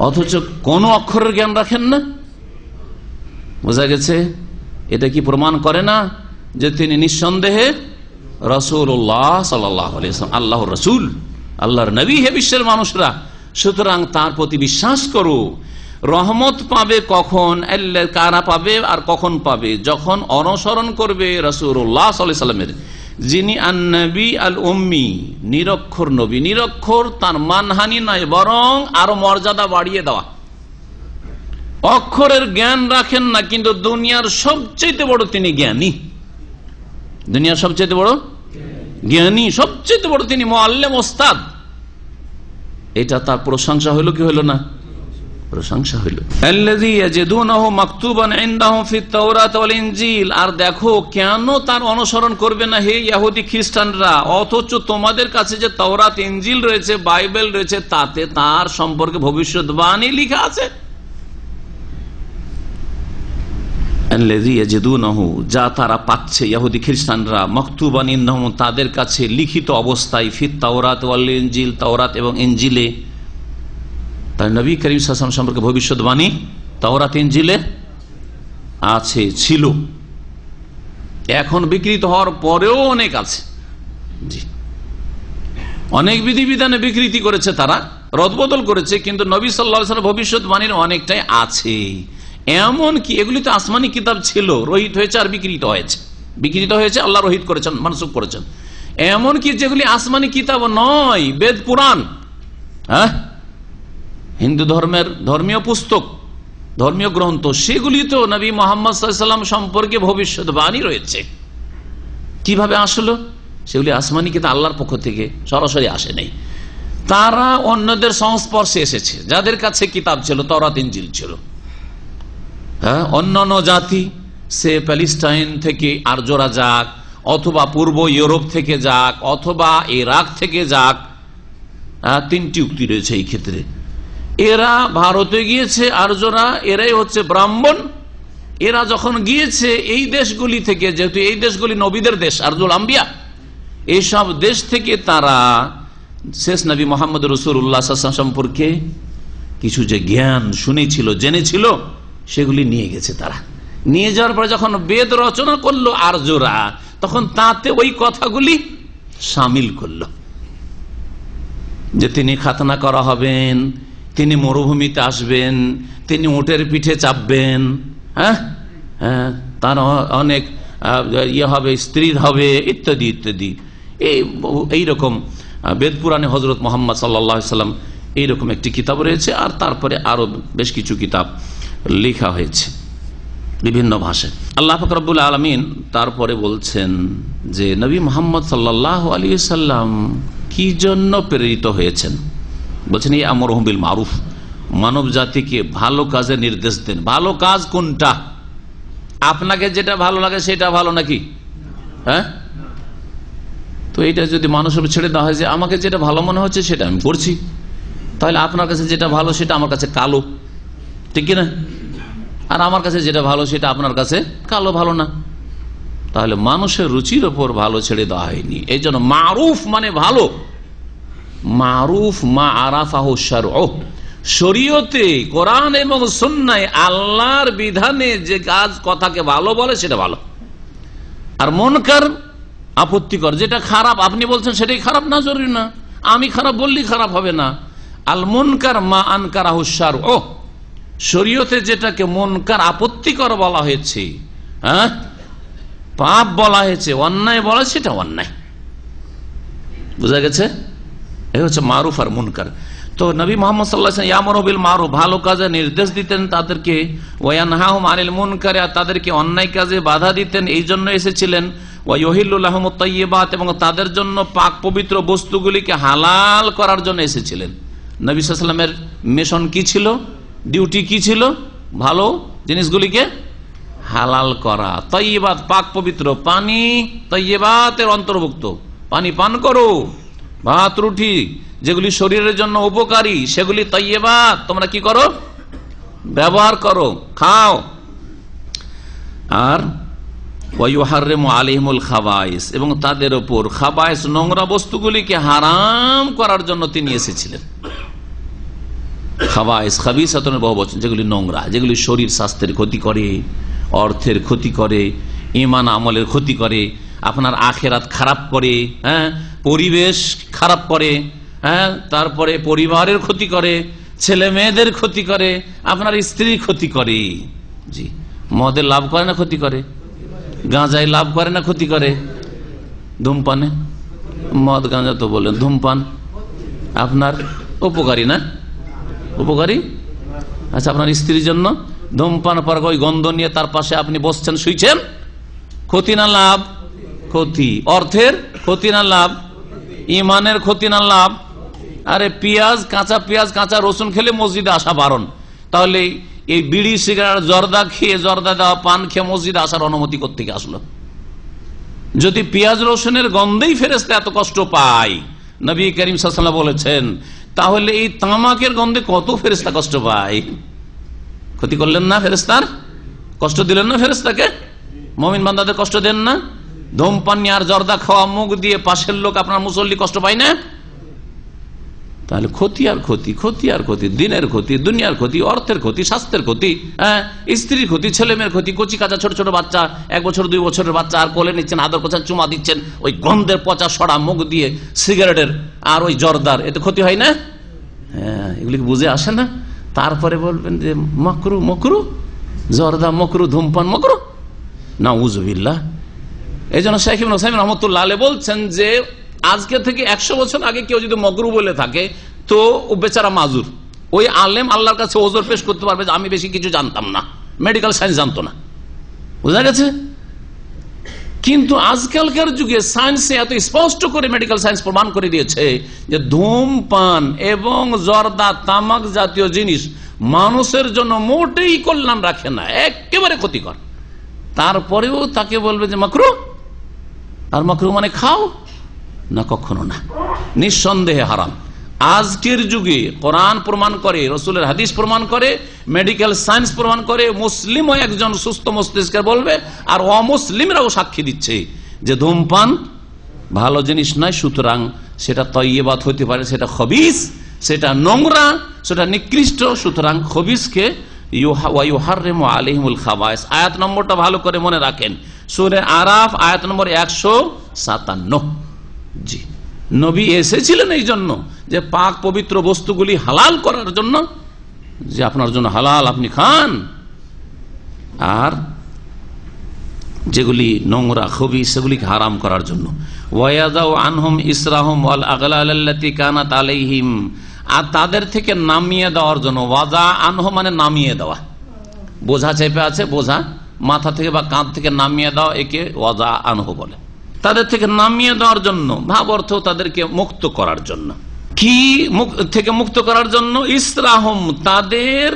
অথচ কোন অক্ষরের জ্ঞান রাখেন না। বোঝা গেছে? এটা কি প্রমাণ করে না যে তিনি নিঃসন্দেহে রাসূলুল্লাহ সাল্লাল্লাহু আলাইহি ওয়াসাল্লাম, আল্লাহর রাসূল, আল্লাহর নবী। হে বিশ্বের মানুষরা, সুতরাং তার প্রতি বিশ্বাস করো। রহমত পাবে কখন, কারা পাবে আর কখন পাবে? যখন অনুসরণ করবে রাসূলুল্লাহ সাল্লাল্লাহু আলাইহি ওয়াসাল্লামের, যিনি আন-নবী আল-উম্মি, নিরক্ষর নবী। নিরক্ষর তার মানহানি নয়, বরং আরো মর্যাদা বাড়িয়ে দেওয়া। অক্ষরের জ্ঞান রাখেন না, কিন্তু দুনিয়ার সবচেয়ে বড় তিনি জ্ঞানী। দুনিয়ার সবচেয়ে বড় জ্ঞানী, সবচেয়ে বড় তিনি মুআল্লিম, ওস্তাদ। এটা তার প্রশংসা হইল কি হইল না? প্রশংসা হইল। আল্লাযী ইয়াজিদুনাহু মাকতুবান ইনদাহুম ফিত তাওরাত ওয়াল ইনজিল। আর দেখো কেন তার অনুসরণ করবে না হে ইহুদি খ্রিস্টানরা, অথচ তোমাদের কাছে যে তাওরাত, ইনজিল রয়েছে, বাইবেল রয়েছে, তাতে তার সম্পর্কে ভবিষ্যৎবাণী লেখা আছে। যা তারা পাচ্ছে ইহুদি খ্রিস্টানরা, মাকতুবান ইনদাহুম, তাদের কাছে লিখিত অবস্থায়, ফিত তাওরাত ওয়াল ইনজিল, তাওরাত এবং ইনজিলে। তাই নবী করিম সাল্লাল্লাহু আলাইহি ওয়াসাল্লাম সম্পর্কে ভবিষ্যৎবাণী তাওরাত ইনজিলে আছে, ছিল। এখন বিকৃত হওয়ার পরেও অনেক আছে। জি, অনেক বিধিবিধানে বিকৃতি করেছে, তারা রদবদল করেছে, কিন্তু নবী সাল্লাল্লাহু আলাইহি ওয়াসাল্লাম ভবিষ্যৎবাণীর অনেকটাই আছে। এমন কি এগুলি তো আসমানি কিতাব ছিল, রহিত হয়েছে আর বিকৃত হয়েছে। বিকৃত হয়েছে, আল্লাহ রহিত করেছেন, মানসুখ করেছেন। এমন কি যেগুলি আসমানি কিতাব নয়, বেদ পুরাণ, হ্যাঁ, হিন্দু ধর্মের ধর্মীয় পুস্তক, ধর্মীয় গ্রন্থ, সেগুলি তো নবী মুহাম্মদ সাল্লাল্লাহু আলাইহি ওয়াসাল্লাম সম্পর্কে ভবিষ্যৎবাণী রয়েছে। কিভাবে আসলো? সেগুলি আসমানি কিতাব, আল্লাহর পক্ষ থেকে সরাসরি আসে নাই। তারা অন্যদের সংস্পর্শে এসেছে, যাদের কাছে কিতাব ছিল, তাওরাত ইনজিল ছিল। হ্যাঁ, অন্যান্য জাতি, সে প্যালেস্টাইন থেকে আর্যরা যাক, অথবা পূর্ব ইউরোপ থেকে যাক, অথবা ইরাক থেকে যাক, তিনটি উক্তি রয়েছে এই ক্ষেত্রে। এরা ভারতে গিয়েছে, আর্যরা, এরাই হচ্ছে ব্রাহ্মণ। এরা যখন গিয়েছে এই দেশগুলি থেকে, যেহেতু এই দেশগুলি নবীদের দেশ, আরজুল আম্বিয়া, এইসব দেশ থেকে তারা শেষ নবী মুহাম্মদ রাসূলুল্লাহ সাল্লাল্লাহু আলাইহি ওয়াসাল্লাম সম্পর্কে কিছু যে জ্ঞান শুনেছিল, জেনেছিল, সেগুলি নিয়ে গেছে। তারা নিয়ে যাওয়ার পরে যখন বেদ রচনা করলো আর্যরা, তখন তাতে ওই কথাগুলি শামিল করলো, যে তিনি খাতনা করা হবেন, তিনি মরুভূমিতে আসবেন, তিনি উটের পিঠে চাপবেন, হ্যাঁ হ্যাঁ, তার অনেক ইয়ে হবে, স্ত্রী হবে, ইত্যাদি ইত্যাদি। এইরকম বেদ পুরাণে হযরত মুহাম্মদ সাল্লাল্লাহু আলাইহি ওয়াসাল্লাম এইরকম একটি কিতাব রয়েছে। আর তারপরে আরো বেশ কিছু কিতাব লেখা হয়েছে বিভিন্ন ভাষায়। আল্লাহ পাক রব্বুল আলামিন তারপরে বলছেন যে নবী মুহাম্মদ সাল্লাল্লাহু আলাইহি ওয়াসাল্লাম কি জন্য প্রেরিত হয়েছেন। বলছেন এই আমরুহুম বিল মারুফ, মানব জাতিকে ভালো কাজের নির্দেশ দেন। ভালো কাজ কোনটা? আপনাকে যেটা ভালো লাগে সেটা ভালো নাকি? হ্যাঁ, তো এটা যদি মানুষের ছেড়ে দেওয়া হয় যে আমাকে যেটা ভালো মনে হচ্ছে সেটা আমি করছি, তাহলে আপনার কাছে যেটা ভালো সেটা আমার কাছে কালো, ঠিক কিনা? আর আমার কাছে যেটা ভালো সেটা আপনার কাছে কালো, ভালো না। তাহলে মানুষের রুচির ওপর ভালো ছেড়ে দেওয়া হয়নি। এই জন্য মারুফ মানে ভালো। মারুফ মা আরাফাহু শারউ, শরীয়তে কোরআন এবং সুন্নাহয় আল্লাহর বিধানে যে কাজ কথাকে ভালো বলে সেটা ভালো। আর মুনকার, আপত্তিকর, যেটা খারাপ আপনি বলছেন সেটাই খারাপ না, জরুরি না। আমি খারাপ বললেই খারাপ হবে না। আল মুনকার মা আনকারাহু শারউ, শরীয়তে যেটাকে মুনকার আপত্তিকর বলা হয়েছে, হ্যাঁ, পাপ বলা হয়েছে, অন্যায় বলা, সেটা অন্যায়। বুঝা গেছে? এই হচ্ছে মারুফ আর মুনকার। তো নবী মুহাম্মদ সাল্লাল্লাহু আলাইহি ওয়াসাল্লাম ইয়ামুরু বিল মারুফ, ভালো কাজে নির্দেশ দিতেন তাদেরকে, ওয়া ইয়ানহাহুম আনিল মুনকার, তাদেরকে অন্যায় কাজে বাধা দিতেন। এই জন্য এসেছিলেন। ওয়া ইউহিল্লু লাহুমুত তাইয়্যিবাত, এবং তাদের জন্য পাক পবিত্র বস্তুগুলিকে হালাল করার জন্য এসেছিলেন। নবী সাল্লাল্লাহু আলাইহি ওয়াসাল্লামের মিশন কি ছিল, ডিউটি কি ছিল? ভালো জিনিসগুলিকে হালাল করা। তাইয়্যিবাত পাক পবিত্র, পানি তাইয়্যিবাতের অন্তর্ভুক্ত। পানি পান করো, ভাত রুটি যেগুলি শরীরের জন্য উপকারী সেগুলি তাইয়্যিবাত, তোমরা কি করো? ব্যবহার করো, খাও। আর ওয়া ইউহাররিমু আলাইহিমুল খাবাইস, এবং তাদের উপর খাবাইস নোংরা বস্তুগুলিকে হারাম করার জন্য তিনি এসেছিলেন। খাবাইস খাবিসাতুন বহুবচন, যেগুলি নোংরা, যেগুলি শরীর স্বাস্থ্যের ক্ষতি করে, অর্থের ক্ষতি করে, ঈমান আমলের ক্ষতি করে, আপনার আখিরাত খারাপ করে, হ্যাঁ, পরিবেশ খারাপ করে, হ্যাঁ, তারপরে পরিবারের ক্ষতি করে, ছেলে মেয়েদের ক্ষতি করে, আপনার স্ত্রীর ক্ষতি করে। জি, মদে লাভ করে না ক্ষতি করে? গাঁজায় লাভ করে না ক্ষতি করে? ধূমপানে, মদ গাঁজা তো বলেন, ধূমপান আপনার উপকারী না? উপকারী। আচ্ছা, আপনার স্ত্রীর জন্য ধূমপান পর ওই গন্ধ নিয়ে তার পাশে আপনি বসছেন, শুইছেন, ক্ষতি না লাভ? ক্ষতি। অর্থের ক্ষতি না লাভ? ইমানের ক্ষতি না লাভ? আরে পেঁয়াজ, কাঁচা পেঁয়াজ, কাঁচা রসুন খেলে মসজিদে আসা বারণ, তাহলে এই বিড়ি সিগারেট জর্দা খেয়ে, জর্দা দেওয়া পান খেয়ে মসজিদে আসার অনুমতি কোত্থেকে আসলো? যদি পেঁয়াজ রসুনের গন্ধেই ফেরেশতা এত কষ্ট পায়, নবী করিম সাল্লাল্লাহু আলাইহি ওয়াসাল্লাম বলেছেন, তাহলে এই তামাকের গন্ধে কত ফেরেশতা কষ্ট পায়? ক্ষতি করলেন না ফেরেশতার? কষ্ট দিলেন না ফেরেশতাকে? মুমিন বান্দাদের কষ্ট দেন না? ধূমপান আর জর্দা খাওয়া মুখ দিয়ে পাশের লোক, আপনার মুসল্লি কষ্ট পায় না? তাহলে ক্ষতি আর ক্ষতি, ক্ষতি আর ক্ষতি, দিনের ক্ষতি, দুনিয়ার ক্ষতি, অর্থের ক্ষতি, স্বাস্থ্যের ক্ষতি, হ্যাঁ, স্ত্রীর ক্ষতি, ছেলে মেয়ের ক্ষতি, কচি কাঁচা ছোট ছোট বাচ্চা, 1 বছর 2 বছরের বাচ্চা, আর কোলে নিচ্ছেন, আদর করছেন, চুমা দিচ্ছেন, ওই গন্ধের পচা সরা মুখ দিয়ে সিগারেটের আর ওই জর্দার, এতে ক্ষতি হয় না? হ্যাঁ, এগুলি বুঝে আসে না? তারপরে বলবেন যে মকরু, মকরু, জর্দা মকরু, ধূমপান মকরু, নাউযুবিল্লাহ। এই জন্য শাইখ ইবনে উসাইমিন রাহমাতুল্লাহ আলাইহি বলছেন যে আজকে থেকে 100 বছর আগে কেউ যদি মকরু বলে থাকে তো ও বেচারা মাজুর। ওই আলেম আল্লাহর কাছে ওজর পেশ করতে পারবে যে আমি বেশি কিছু জানতাম না, মেডিকেল সায়েন্স জানতো না। বুঝা গেছে? কিন্তু আজকালকার যুগে সায়েন্সে এত স্পষ্ট করে মেডিকেল সায়েন্স প্রমাণ করে দিয়েছে যে ধূমপান এবং জর্দা, তামাক জাতীয় জিনিস মানুষের জন্য মোটেই কল্যাণ রাখে না, একেবারে ক্ষতিকর। তারপরেও তাকে বলবে যে মাকরু, আর মাকরু মানে খাও না? কখনো না, নিঃসন্দেহে হারাম। আজকের যুগে কোরআন প্রমাণ করে, রসুলের হাদিস প্রমাণ করে, মেডিকেল সায়েন্স প্রমাণ করে, মুসলিমও একজন সুস্থ মস্তিষ্কে বলবে, আর অমুসলিমরাও সাক্ষী দিচ্ছে যে ধূমপান ভালো জিনিস নয়, সুতরাং সেটা তাইয়্যিবাত হতে পারে, সেটা খবিস, সেটা নোংরা, সেটা নিকৃষ্ট। সুতরাং খবিসকে ইউহাররিমু আলাইহিমুল খাবাইস, আয়াত নম্বরটা ভালো করে মনে রাখেন, সূরা আরাফ আয়াত নম্বর 157। জি, নবী এসেছিলেন এই জন্য যে পাক পবিত্র বস্তুগুলি হালাল করার জন্য, যে আপনার জন্য হালাল আপনি খান, আর যেগুলি নোংরা খবিস সেগুলিকে হারাম করার জন্য। ওয়ায়াদাউ আনহুম ইসরাহুম ওয়াল আগলাল আল্লাতী কানাত আলাইহিম, আর তাদের থেকে নামিয়ে দেওয়ার জন্য। ওয়াজা আনহু মানে নামিয়ে দেওয়া, বোঝা চেপে আছে, বোঝা মাথা থেকে বা কাঁধ থেকে নামিয়ে দেওয়া, একে ওয়াজা আনহু বলে। তাদের থেকে নামিয়ে দেওয়ার জন্য, ভাব অর্থ তাদেরকে মুক্ত করার জন্য। কি থেকে মুক্ত করার জন্য? ইসরাহুম, তাদের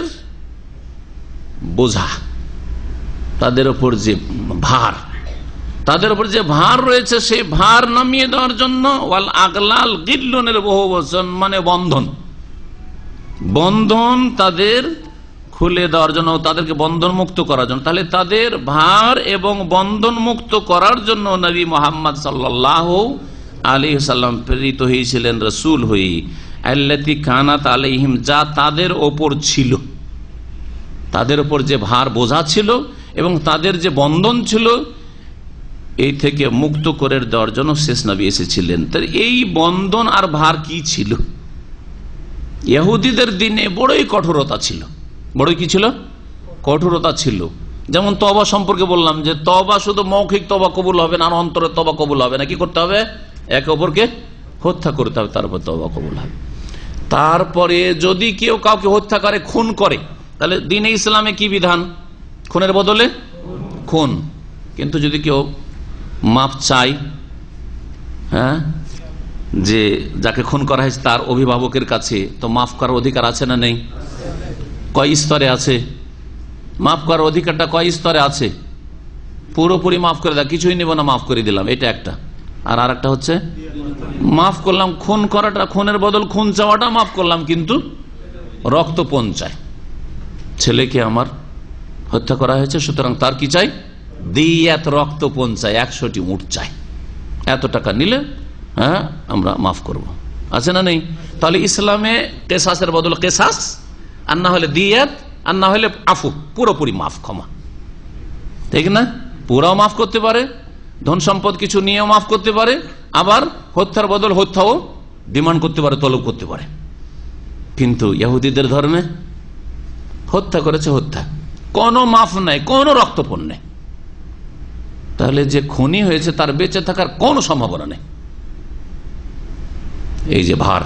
বোঝা, তাদের উপর যে ভার, তাদের উপর যে ভার রয়েছে সেই ভার নামিয়ে দেওয়ার জন্য। ওয়াল আগলাল, গিল্লনের বহুবচন মানে বন্ধন, বন্ধন তাদের খুলে দেওয়ার জন্য, তাদেরকে বন্ধন মুক্ত করার জন্য। তাহলে তাদের ভার এবং বন্ধন মুক্ত করার জন্য নবী মুহাম্মদ সাল্লাল্লাহু আলাইহি ওয়াসাল্লাম প্রেরিত হয়েছিলেন রাসূল হয়ে। আল্লাতী কানাত আলাইহিম, যা তাদের ওপর ছিল, তাদের ওপর যে ভার বোঝা ছিল এবং তাদের যে বন্ধন ছিল, এই থেকে মুক্ত করে দেওয়ার জন্য শেষ নবী এসেছিলেন। তার এই বন্ধন আর ভার কি ছিল? ইহুদিদের দিনে বড়ই কঠোরতা ছিল, বড়ই কি ছিল? কঠোরতা ছিল। যেমন তওবা সম্পর্কে বললাম যে তওবা শুধু মৌখিক তওবা কবুল হবে না, আর অন্তরের তওবা কবুল হবে না। কি করতে হবে? একে অপরকে হত্যা করতে হবে, তারপর তওবা কবুল হবে। তারপরে যদি কেউ কাউকে হত্যা করে, খুন করে, তাহলে দ্বীনে ইসলামে কি বিধান? খুনের বদলে খুন। কিন্তু যদি কেউ মাপ চায়, হ্যাঁ, যে যাকে খুন করা হয়েছে তার অভিভাবকের কাছে, তো মাফ করার অধিকার আছে না নেই? কয় স্তরে আছে মাফ করার অধিকারটা? কয় স্তরে আছে? পুরোপুরি মাফ করে দেয়, কিছুই নেব না, মাফ করে দিলাম, এটা একটা। আর আরেকটা হচ্ছে মাফ করলাম খুন করাটা, খুনের বদল খুন চাওয়াটা মাফ করলাম, কিন্তু রক্ত পঞ্চায়, ছেলেকে আমার হত্যা করা হয়েছে, সুতরাং তার কি চাই? দিয়াত, রক্ত পঞ্চায়, 100টি উট চাই, এত টাকা নিলে হ্যাঁ আমরা মাফ করব। আছে না নেই? তাহলে ইসলামে কেসাসের বদল কেসাস, আর না হলে দিয়াত, আর না হলে আফু, পুরোপুরি মাফ, ক্ষমা, ঠিক না? পুরাও মাফ করতে পারে, ধন সম্পদ কিছু নিয়েও মাফ করতে পারে, আবার হত্যার বদল হত্যাও ডিমান্ড করতে পারে, তলব করতে পারে। কিন্তু ইহুদিদের ধর্মে হত্যা করেছে, হত্যা, কোনো মাফ নাই, কোনো রক্তপণ নেই। তাহলে যে খুনি হয়েছে তার বেঁচে থাকার কোনো সম্ভাবনা নেই। এই যে ভার,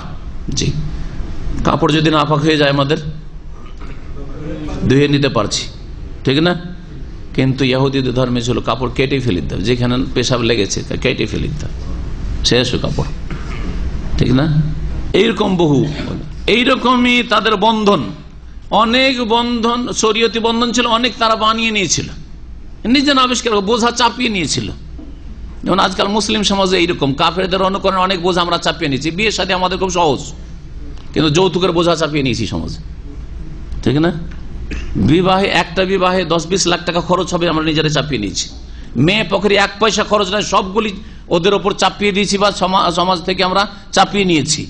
জি, কাপড় যদি নাপাক হয়ে যায় আমাদের ধুয়ে নিতে পারছি, ঠিক না? কিন্তু ইহুদিদের ধর্মে ছিল কাপড় কেটে ফেলে দিতে হবে, যেখানে পেশাব লেগেছে কেটে ফেলে দিতে হবে, শেষ কাপড়, ঠিক না? এইরকম বহু, এইরকমই তাদের বন্ধন, অনেক বন্ধন, শরীয়তি বন্ধন ছিল, অনেক তারা বানিয়ে নিয়েছিল, নিজের আবিষ্কার, বোঝা চাপিয়ে নিয়েছিল। যেমন আজকাল মুসলিম সমাজে এইরকম কাফেরদের অনুকরণে অনেক বোঝা আমরা চাপিয়ে নিয়েছি। বিয়ের সাথে আমাদের খুব সহজ, কিন্তু যৌতুকের বোঝা চাপিয়ে নিয়েছি সমাজে, ঠিক না? বিবাহে, একটা বিবাহে 10-20 লাখ টাকা খরচ হবে, আমরা নিজেরা চাপিয়ে নিয়েছি। মেয়ে পক্ষে 1 পয়সা খরচ নয়, সবগুলি ওদের ওপর চাপিয়ে দিয়েছি, বা সমাজ থেকে আমরা চাপিয়ে নিয়েছি।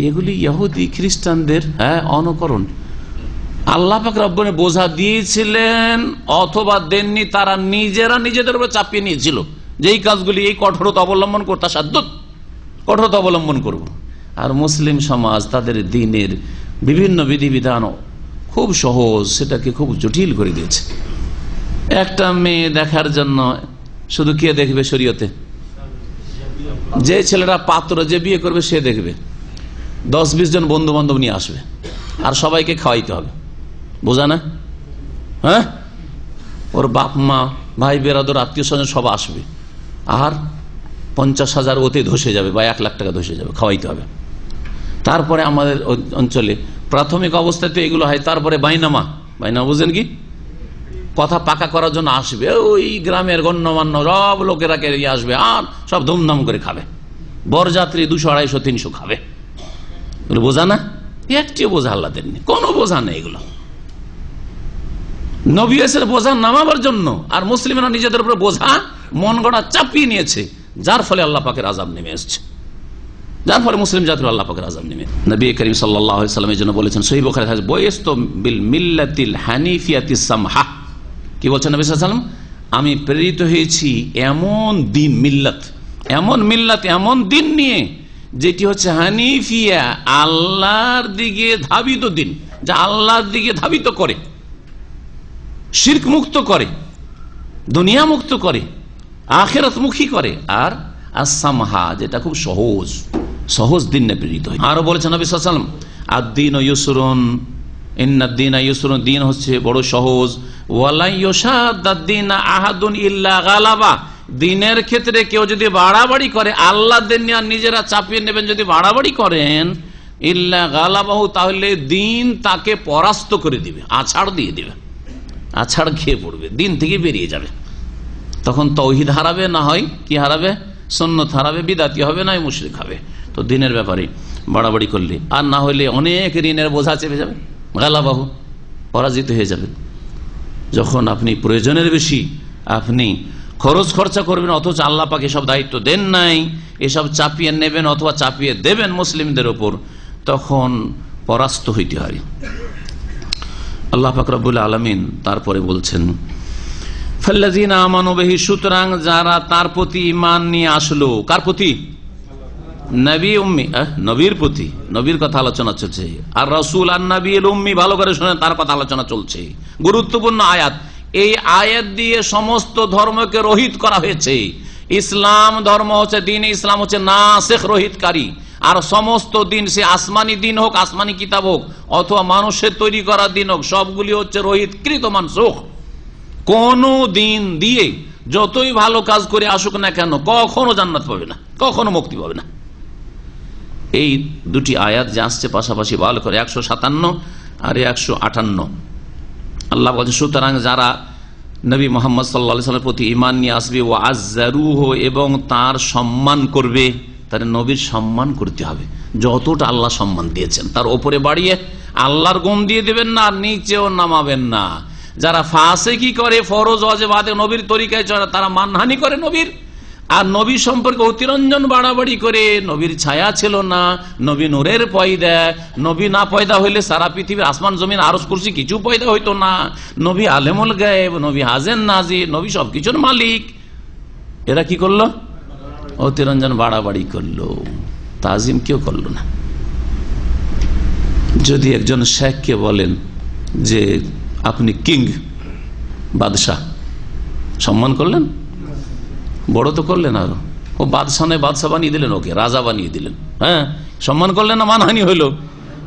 এগুলি ইহুদি খ্রিস্টানদের অনুকরণ। আল্লাহ পাক রব্বুল বোঝা দিয়েছিলেন অথবা দেননি, তারা নিজেরা নিজেদের উপর চাপিয়ে নিয়েছিল যে এই কাজগুলি, এই কঠোরতা অবলম্বন করতে, সাধ্যত কঠোরতা অবলম্বন করব। আর মুসলিম সমাজ তাদের দ্বীনের বিভিন্ন বিধিবিধান খুব সহজ, সেটাকে খুব জটিল করে দিয়েছে। একটা মেয়ে দেখার জন্য শুধু কে দেখবে শরীয়তে? যে ছেলেরা পাত্র, যে বিয়ে করবে সে দেখবে, 10-20 জন বন্ধু বান্ধব নিয়ে আসবে, আর সবাইকে খাওয়াইতে হবে, বোঝা না? হ্যাঁ, ওর বাপ মা, ভাই বেরাদর, আত্মীয় স্বজন সব আসবে, আর 50,000 ওতে ধসে যাবে, বা 1 লাখ টাকা ধসে যাবে, খাওয়াইতে হবে। তারপরে আমাদের অঞ্চলে প্রাথমিক অবস্থাতে এগুলো হয়, তারপরে বাইনামা, বুঝেন কি? কথা পাকা করার জন্য আসবে, ওই গ্রামের গণ্যমান্য সব লোকেরা আসবে, আর সব ধুমধাম করে খাবে, বরযাত্রী 200, 250, 300 খাবে। এগুলো বোঝা না? একটিও বোঝা আল্লাহ দেননি, কোনো বোঝা নেই এগুলো। নবী এসের বোঝা নামাবার জন্য, আর মুসলিমরা নিজেদের উপর বোঝা মন গড়া চাপিয়ে নিয়েছে, যার ফলে আল্লাহ পাকের আযাব নেমে এসেছে, যার ফলে মুসলিম জাতির আল্লাহ পাকের আযাব নেমে। নবী করিম সাল্লাল্লাহু আলাইহি ওয়াসাল্লাম এই জন্য বলেছেন, সহিহ বুখারী হাদিস, বয়স্ত বিল মিল্লাতিল হানিফিয়াতিস সামহা। কি বলছেন নবী সাল্লাল্লাহু আলাইহি ওয়াসাল্লাম? আমি প্রেরিত হয়েছি এমন দিন, মিল্লাত, এমন মিল্লাত, এমন দিন নিয়ে যেটি হচ্ছে হানিফিয়া, আল্লাহর দিকে ধাবিত দিন, যা আল্লাহর দিকে ধাবিত করে, শিরক মুক্ত করে, দুনিয়া মুক্ত করে, আখিরাত মুখী করে, আর আসামহা, যেটা খুব সহজ, সহজ দিন নিয়ে প্রেরিত হয়। আরো বলেছেন নবী সাল্লাল্লাহু আলাইহি ওয়াসাল্লাম, আদ-দীন ইউসরুন, ইন্নাদ-দীনা ইউসরুন, দিন হচ্ছে বড় সহজ, ওয়ালা ইউশাদ্দাদ-দীন আহাদুন ইল্লা গালাবা, দিনের ক্ষেত্রে কেউ যদি বাড়াবাড়ি করে, আল্লাহ দেন আর নিজেরা চাপিয়ে নেবেন, যদি বাড়াবাড়ি করেন, ইল্লা গালাবাহু, তাহলে দিন তাকে পরাস্ত করে দিবে, আছাড় দিয়ে দিবে, আছাড় খেয়ে পড়বে, দিন থেকে বেরিয়ে যাবে। তখন তাওহীদ হারাবে, না হয় কি হারাবে? সুন্নাত হারাবে, বিদাতি হবে, না মুশরিক হবে। তো দিনের ব্যাপারে বাড়াবাড়ি করলে, আর না হলে অনেক ঋণের বোঝা চেপে যাবে, গালাবাহু, পরাজিত হয়ে যাবে। যখন আপনি প্রয়োজনের বেশি আপনি খরচ খরচা করবেন, অথচ আল্লাহ পাক এসব দায়িত্ব দেন নাই, এসব চাপিয়ে নেবেন অথবা চাপিয়ে দেবেন মুসলিমদের উপর, তখন পরাস্ত হইতে হয়। আল্লাহ পাক রব্বুল আলামিন তারপরে বলছেন, ফাল্লাযীনা আমানু বিহি, সুতরাং যারা তার প্রতি ঈমান নিয়ে আসলো, কার প্রতি? নবী উম্মি, নবীর প্রতি, নবীর কথা আলোচনা চলছে। আর রাসূল আর নবী উম্মি, ভালো করে শুনেন, তার কথা আলোচনা চলছে। গুরুত্বপূর্ণ আয়াত। এই আয়াত দিয়ে সমস্ত ধর্মকে রহিত করা হয়েছে। ইসলাম ধর্ম হচ্ছে, দিন ইসলাম হচ্ছে নাসিখ, রহিতকারী। আর সমস্ত দিন, সে আসমানি দিন হোক, আসমানি কিতাব হোক, অথবা মানুষের তৈরি করা দিন হোক, সবগুলি হচ্ছে রহিতকৃত, মানসুখ। কোন দিন দিয়ে যতই ভালো কাজ করে আসুক না কেন, কখনো জান্নাত পাবে না, কখনো মুক্তি পাবে না। এই দুটি আয়াত যে আসছে পাশাপাশি, ভালো করে 157 আর 158। আল্লাহ বলছে, সুতরাং যারা নবী মুহাম্মদ সাল্লাল্লাহু আলাইহি ওয়াসাল্লামের প্রতি ঈমান নিয়ে আসবে, ওয়া আযযারুহু, এবং তার সম্মান করবে, তার নবীর সম্মান করতে হবে যতটা আল্লাহ সম্মান দিয়েছেন, তার ওপরে বাড়িয়ে আল্লাহর গুণ দিয়ে দেবেন না, আর নিচেও নামাবেন না। যারা ফাসিকি করে, ফরজ ওয়াজিব বাদে নবীর তরিকায় চলে, তারা মানহানি করে নবীর, আর নবী সম্পর্কে অতিরঞ্জন বাড়াবাড়ি করে। নবীর ছায়া ছিল না, নবী নূরের পয়দা, নবী না পয়দা হইলে সারা পৃথিবীর আসমান জমিন আরশ কুরসি কিছু পয়দা হইতো না। নবী আলেমুল গায়েব, নবী হাজের নাজির, নবী সবকিছুর মালিক। এরা কি করলো? অতিরঞ্জন বাড়াবাড়ি করলো, তাজিম কেউ করলো না। যদি একজন শেখকে বলেন যে আপনি কিং, বাদশাহ, সম্মান করলেন? বড় তো করলেন, আরো ও বাদশাহ নয়, বাদশাহ বানিয়ে দিলেন, ওকে রাজা বানিয়ে দিলেন। হ্যাঁ, সম্মান করলেন না, মানহানি হইল।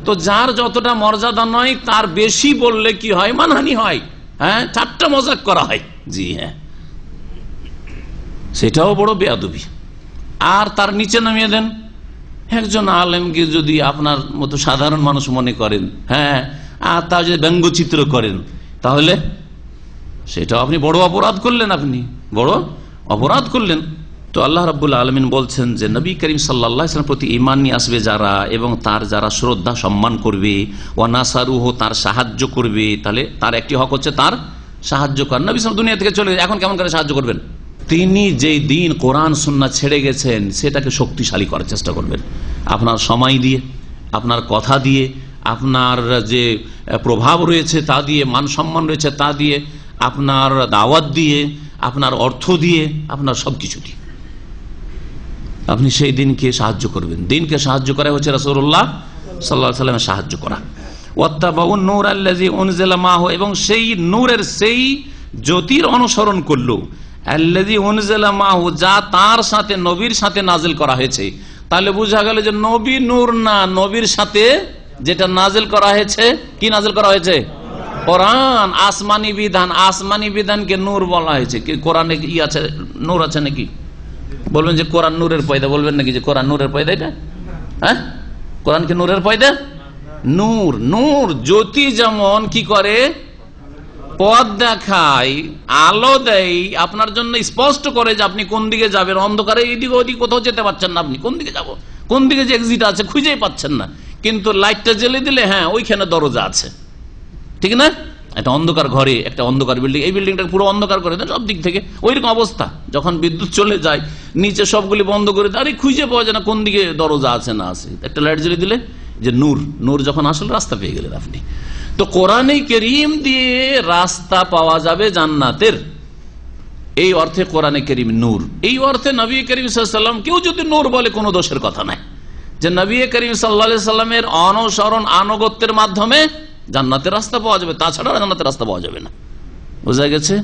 তো যার যতটা মর্যাদা নয়, তার বেশি বললে কি হয়? মানহানি হয়। হ্যাঁ, ঠাট্টা মজাক করা হয়। জি হ্যাঁ, সেটাও বড় বেয়াদবি। আর তার নিচে নামিয়ে দেন। একজন আলেমকে যদি আপনার মতো সাধারণ মানুষ মনে করেন, হ্যাঁ, আর তা যদি ব্যঙ্গচিত্র করেন, তাহলে সেটাও আপনি বড় অপরাধ করলেন, আপনি বড় অপরাধ করলেন। তো আল্লাহ রাব্বুল আলামিন বলছেন যে নবী করিম সাল্লাল্লাহু আলাইহি ওয়াসাল্লাম প্রতি ঈমান নিয়ে আসবে যারা, এবং তার যারা শ্রদ্ধা সম্মান করবে, ওয়া নাসারুহু, তার সাহায্য করবে, তাহলে তার একটি হক হচ্ছে তার সাহায্য করা। নবী সাল্লাল্লাহু দুনিয়া থেকে চলে, এখন কেমন করে সাহায্য করবেন? তিনি যেই দিন কোরআন সুন্নাহ ছেড়ে গেছেন, সেটাকে শক্তিশালী করার চেষ্টা করবেন, আপনার সময় দিয়ে, আপনার কথা দিয়ে, আপনার যে প্রভাব রয়েছে তা দিয়ে, মান সম্মান রয়েছে তা দিয়ে, আপনার দাওয়াত দিয়ে, আপনার অর্থ দিয়ে, আপনার সবকিছু দিয়ে আপনি সেই দিনকে সাহায্য করবেন। দিনকে সাহায্য করা হচ্ছে রাসূলুল্লাহ সাল্লাল্লাহু আলাইহি ওয়াসাল্লামের সাহায্য করা। ওয়াত্তাবাউন নূর আল্লাযী উনজিলা মাহু, এবং সেই নূরের, সেই জ্যোতির অনুসরণ করলো, আল্লাযী উনজিলা মাহু, যা তার সাথে, নবীর সাথে নাজিল করা হয়েছে। তাহলে বোঝা গেল যে নবী নূর না, নবীর সাথে যেটা নাজিল করা হয়েছে, কি নাজিল করা হয়েছে? কোরআন, আসমানি বিধান। আসমানি বিধানকে নূর বলা হয়েছে। কি কোরআনে ই আছে, নূর আছে নাকি? বলবেন যে কোরআন নূরের পয়দা, বলবেন নাকি যে কোরআন নূরের পয়দা? এটা হ্যাঁ, কোরআন কি নূরের পয়দা? নূর, নূর জ্যোতি যেমন কি করে, পথ দেখায়, আলো দেয়, আপনার জন্য স্পষ্ট করে যে আপনি কোন দিকে যাবেন। অন্ধকারে এইদিকে ওইদিকে কোথাও যেতে পারছেন না, আপনি কোন দিকে যাব, কোন দিকে যে এক্সিট আছে খুঁজেই পাচ্ছেন না। কিন্তু লাইটটা জ্বেলে দিলে, হ্যাঁ, ওইখানে দরজা আছে, ঠিক না? একটা অন্ধকার ঘরে, একটা অন্ধকার বিল্ডিং, এই বিল্ডিংটা পুরো অন্ধকার করে দেন সব দিক থেকে। ওইরকম অবস্থা, যখন বিদ্যুৎ চলে যায়, নিচে সবগুলি বন্ধ করে দেয়, আরে খুঁজে পাওয়া যায় না কোন দিকে দরজা আছে না আছে। একটা লাইট জ্বেলে দিলে, যে নূর, নূর যখন আসলে রাস্তা পেয়ে গেলেন আপনি। তো কোরআনে কারীম দিয়ে রাস্তা পাওয়া যাবে জান্নাতের, এই অর্থে কোরআনে কারীম নূর। এই অর্থে নবী করিম সাল্লাল্লাহু আলাইহি ওয়াসাল্লাম কেউ যদি নূর বলে, কোনো দোষের কথা নাই। যে নবী করিম সাল্লাল্লাহু আলাইহি ওয়াসাল্লামের অনুসরণ, আনুগত্যের মাধ্যমে জান্নাতের রাস্তা পাওয়া যাবে, তাছাড়া জান্নাতের রাস্তা পাওয়া যাবে না। বোঝা গেছে?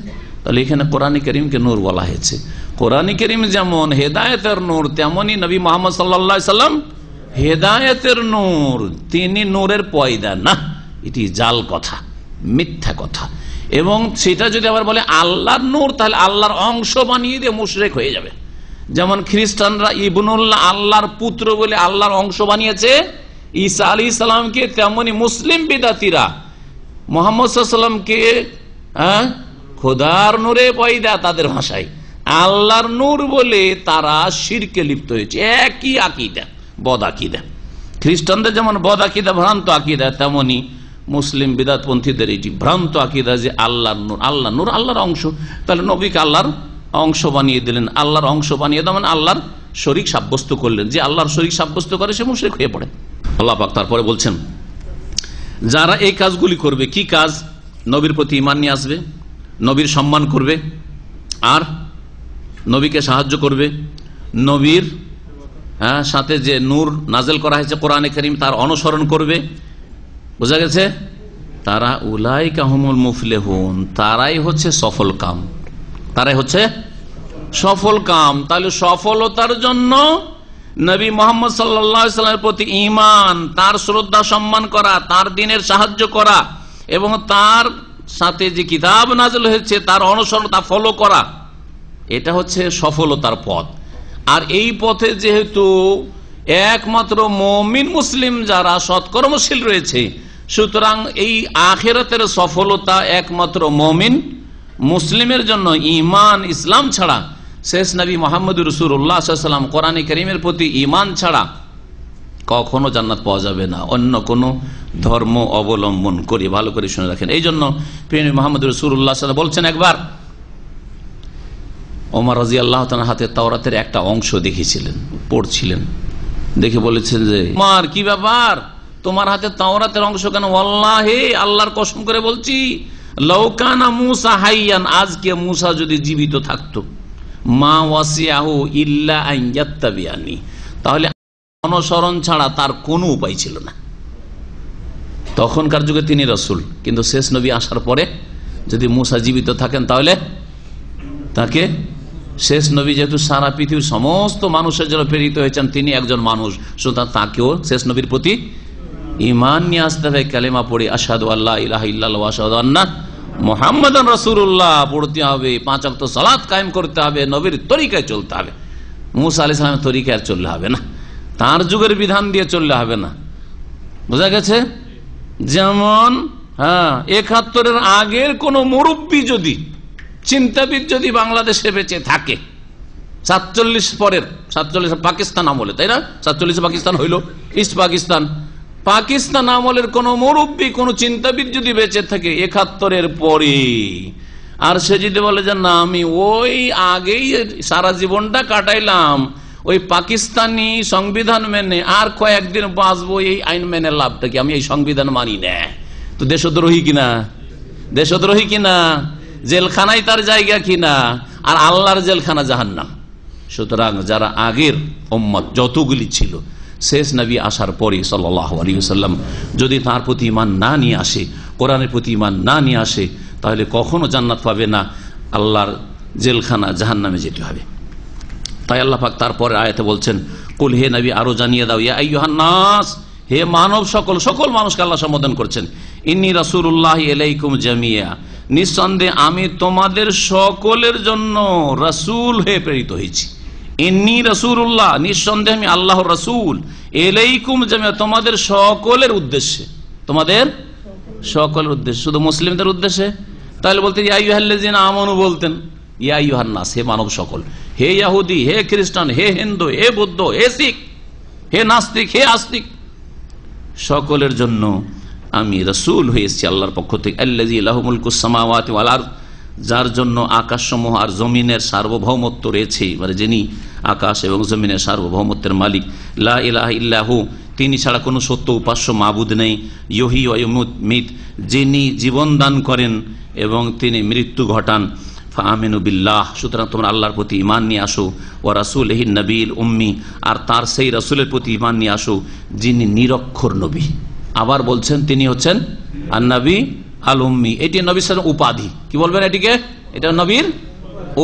তাহলে এখানে কোরআনে কারীমকে নূর বলা হয়েছে। কোরআনে কারীম যেমন হেদায়েতের নূর, তেমনি নবী মুহাম্মদ সাল্লাল্লাহু আলাইহি ওয়াসাল্লাম হেদায়েতের নূর। তিনি নূরের পয়দা না, এটি জাল কথা, মিথ্যা কথা। এবং সেটা যদি আবার বলে আল্লাহর নূর, তাহলে আল্লাহর অংশ বানিয়ে দিয়ে মুশরিক হয়ে যাবে। যেমন খ্রিস্টানরা ইবনুল্লাহ, আল্লাহর পুত্র বলে আল্লাহর অংশ বানিয়েছে ঈসা আলাইহিস সালামকে, তেমনি মুসলিম বিদাতিরা মুহাম্মদ সাল্লাল্লাহু আলাইহি সাল্লামকে খোদার নূরে পয়দা, তাদের ভাষায় আল্লাহর নূর বলে তারা শিরকে লিপ্ত হয়েছে। একই আকীদা, বদ আকীদা। খ্রিস্টানদের যেমন বদ আকীদা, ভ্রান্ত আকীদা, তেমনি মুসলিম বিদাতপন্থীদের এটি ভ্রান্ত আকীদা যে আল্লাহর নূর, আল্লাহ নূর, আল্লাহর অংশ। তাহলে নবীকে আল্লাহর অংশ বানিয়ে দিলেন। আল্লাহর অংশ বানিয়ে দেওয়া মানে আল্লাহর শরীক সাব্যস্ত করলেন। যে আল্লাহর শরীক সাব্যস্ত করে সে মুশরিক হয়ে পড়ে। আল্লাহ পাক তারপরে বলছেন, যারা এই কাজগুলি করবে, কি কাজ? নবীর প্রতি ঈমান নিয়ে আসবে, নবীর সম্মান করবে, আর নবীকে সাহায্য করবে, নবীর হ্যাঁ, সাথে যে নূর নাজেল করা হয়েছে কোরআনে কারীম, তার অনুসরণ করবে। বোঝা গেছে? তারা উলাইকা হুমুল মুফলিহুন, তারাই হচ্ছে সফল কাম, তারাই হচ্ছে সফল কাম। তাহলে সফলতার জন্য নবী মুহাম্মদ সাল্লাল্লাহু আলাইহি ওয়াসাল্লামের প্রতি ঈমান, তার শ্রদ্ধা সম্মান করা, তার দ্বীনের সাহায্য করা এবং তার সাথে যে কিতাব নাযিল হয়েছে তার অনুসরণ, তা ফলো করা, এটা হচ্ছে সফলতার পথ। আর এই পথে যেহেতু একমাত্র মুমিন মুসলিম যারা সৎকর্মশীল রয়েছে, সুতরাং এই আখিরাতের সফলতা একমাত্র মুমিন মুসলিমের জন্য। ঈমান ইসলাম ছাড়া, শেষ নবী মুহাম্মদ রাসূলুল্লাহ সাল্লাল্লাহু আলাইহি ওয়াসাল্লাম কোরআনে কারীমের প্রতি ঈমান ছাড়া কখনো জান্নাত পাওয়া যাবে না, অন্য কোনো ধর্ম অবলম্বন করে। ভালো করে শুনে রাখেন। এই জন্য প্রিয় নবী মুহাম্মদ রাসূলুল্লাহ সাল্লাল্লাহু আলাইহি ওয়াসাল্লাম বলছেন, একবার ওমর রাদিয়াল্লাহু তাআলার হাতে তাওরাতের একটা অংশ দেখেছিলেন, পড়ছিলেন, দেখে বলেছেন যে ওমর, কি ব্যাপার, তোমার হাতে তাওরাতের অংশ কেন? ওয়াল্লাহি, আল্লাহর কসম করে বলছি, লাউ কানা মূসা হাইয়ান, আজকে মূসা যদি জীবিত থাকতো, মা ওয়াসিয়াহু ইল্লা আন ইয়াত্তাবিআনি, তাহলে অনুসরণ ছাড়া তার কোনো উপায় ছিল না। তখনকার যুগে তিনি রাসূল, কিন্তু শেষ নবী আসার পরে যদি মূসা জীবিত থাকেন তাহলে তাকে, শেষ নবী যেহেতু সারা পৃথিবীর সমস্ত মানুষের জন্য প্রেরিত হয়েছেন, তিনি একজন মানুষ, সুতরাং তাকেও শেষ নবীর প্রতি ঈমান নিয়ে আসতে হবে। কালেমা পড়ে আশহাদু আল্লা ইলাহা ইল্লাল্লাহ ওয়া আশহাদু আন্না মুহাম্মাদান রাসূলুল্লাহ পড়তে হবে, 5 ওয়াক্ত সালাত কায়েম করতে হবে, নবীর তরিকায় চলতে হবে। মূসা আলাইহিস সালামের তরিকায় আর চললে হবে না, তার যুগের বিধান দিয়ে চললে হবে না। বোঝা গেছে? যেমন 71-এর আগের কোন মুরব্বী যদি, চিন্তাবিদ যদি বাংলাদেশে বেঁচে থাকে, 47 পরের, 47 পাকিস্তান আমলে, তাই না? 47 পাকিস্তান হইল, ইস্ট পাকিস্তান, পাকিস্তান আমলের কোন মুরব্বী, কোন চিন্তাবিদ যদি বেঁচে থাকে 71-এর পরে, আর সে যদি বলে যে না, আমি ওই আগেই সারা জীবনটা কাটাইলাম ওই পাকিস্তানি সংবিধান মেনে, আর কয়েকদিন বাঁচবো এই আইন মেনে, লাভটা কি? আমি এই সংবিধান মানি না, তো দেশদ্রোহী কিনা? দেশদ্রোহী কিনা? জেলখানায় তার জায়গা কিনা? আর আল্লাহর জেলখানা জাহান্নাম। সুতরাং যারা আগের উম্মত যতগুলি ছিল, শেষ নবী আসার পরে সাল্লাল্লাহু আলাইহি ওয়াসাল্লাম যদি তার প্রতি ঈমান না নিয়ে আসে, কোরআনের প্রতি ঈমান না নিয়ে আসে, তাহলে কখনো জান্নাত পাবে না, আল্লাহর জেলখানা জাহান্নামে যেতে হবে। তাই আল্লাহ পাক তারপরে আয়াতে বলছেন, কুল, হে নবী আরো জানিয়ে দাও, ইয়া আইয়ুহান নাস, হে মানব সকল, সকল মানুষকে আল্লাহ সম্বোধন করছেন, ইন্নী রাসূলুল্লাহি ইলাইকুম জামিয়া, নিঃসন্দেহে আমি তোমাদের সকলের জন্য রাসূল হয়ে প্রেরিত হয়েছি। ইন্নী রাসূলুল্লাহ, নিঃসন্দেহে আমি আল্লাহর রাসূল, ইলাইকুম জামিয়া, তোমাদের সকলের উদ্দেশ্যে, তোমাদের সকলের উদ্দেশ্যে, শুধু মুসলিমদের উদ্দেশ্যে? তাহলে বলতে ইয়া আইয়ুহাল্লাযিনা আমানু বলতেন, ইয়া আইয়ুহান নাস, হে মানব সকল, হে ইহুদি, হে খ্রিস্টান, হে হিন্দু, হে বৌদ্ধ, হে শিখ, হে নাস্তিক, হে আস্তিক, সকলের জন্য আমি রাসূল হয়ে এসেছি আল্লাহর পক্ষ থেকে। আল্লাযী লাহু মুলকুস সামাওয়াতি ওয়াল আরদ, যার জন্য আকাশসমূহ আর জমিনের সার্বভৌমত্ব রয়েছে, মানে যিনি আকাশ এবং জমিনের সার্বভৌমত্বের মালিক। লা ইলাহা ইল্লাহু, তিনি ছাড়া কোনো সত্য উপাস্য মাবুদ নেই। ইউহয়ী ওয়া ইউমীত, যিনি জীবন দান করেন এবং তিনি মৃত্যু ঘটান। ফাআমিনু বিল্লাহ, সুতরাং তোমরা আল্লাহর প্রতি ঈমান নিয়ে আসো। ওয়া রাসূলিহি নবীল উম্মি, আর তার সেই রাসূলের প্রতি ঈমান নিয়ে আসো যিনি নিরক্ষর নবী। আবার বলছেন তিনি হচ্ছেন আন-নবী আল উম্মি, এটি নবীর সাথে উপাধি। কি বলবেন এটিকে? এটা নবীর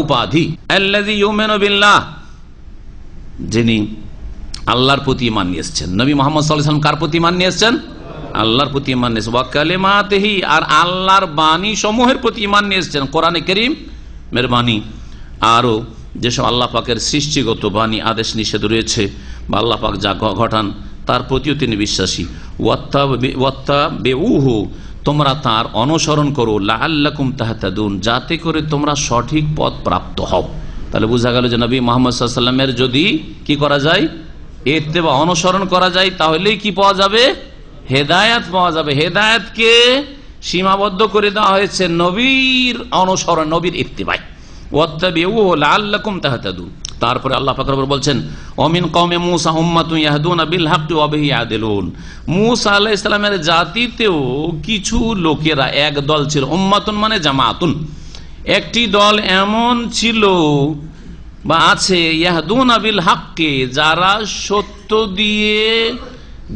উপাধি। আল্লাযী ইউমিনু বিল্লাহ, যিনি আল্লাহর প্রতি ঈমান নিয়ে এসেছেন। নবী মুহাম্মদ সাল্লাল্লাহু আলাইহি ওয়াসাল্লাম কার প্রতি ঈমান নিয়ে এসেছেন? আল্লাহর প্রতি ঈমান নিয়ে এসেছেন। ওয়া কালিমাতিহি, আর আল্লাহর বাণী সমূহের প্রতি ঈমান নিয়ে এসেছেন, কোরআনে কারীম এর বাণী, আরো যেসব আল্লাহ পাকের সৃষ্টিগত বাণী, আদেশ নিষেধ রয়েছে বা আল্লাহ পাক যা ঘটান তার প্রতিও তিনি বিশ্বাসী। ওয়াত্তাবিউহু, তোমরা তার অনুসরণ করো, লাআল্লাকুম তাহতাদুন, যাতে করে তোমরা সঠিক পথ প্রাপ্ত হও। তাহলে বোঝা গেল যে নবী মুহাম্মদ সাল্লাল্লাহু আলাইহি ওয়াসাল্লামের যদি কি করা যায়, ইত্তেবা অনুসরণ করা যায়, তাহলেই কি পাওয়া যাবে? হেদায়েত পাওয়া যাবে। হেদায়েতকে সীমাবদ্ধ করে দেওয়া হয়েছে নবীর অনুসরণ, নবীর ইত্তেবায়। ওয়াত্তাবিউহু লাআল্লাকুম তাহতাদুন। তারপরে আল্লাহ পাক রব্বুল বলছেন, ওমিন কওমে মূসা উম্মাতুন ইয়াহদুনা বিল হাক্কি ওয়া বিহি ইয়াদিলুন, মূসা আলাইহিস সালামের জাতিতেও কিছু লোকেরা, এক দল ছিল, উম্মাতুন মানে জামাতুন, একটি দল এমন ছিল বা আছে ইয়াহদুনা বিল হাক্কি, যারা সত্য দিয়ে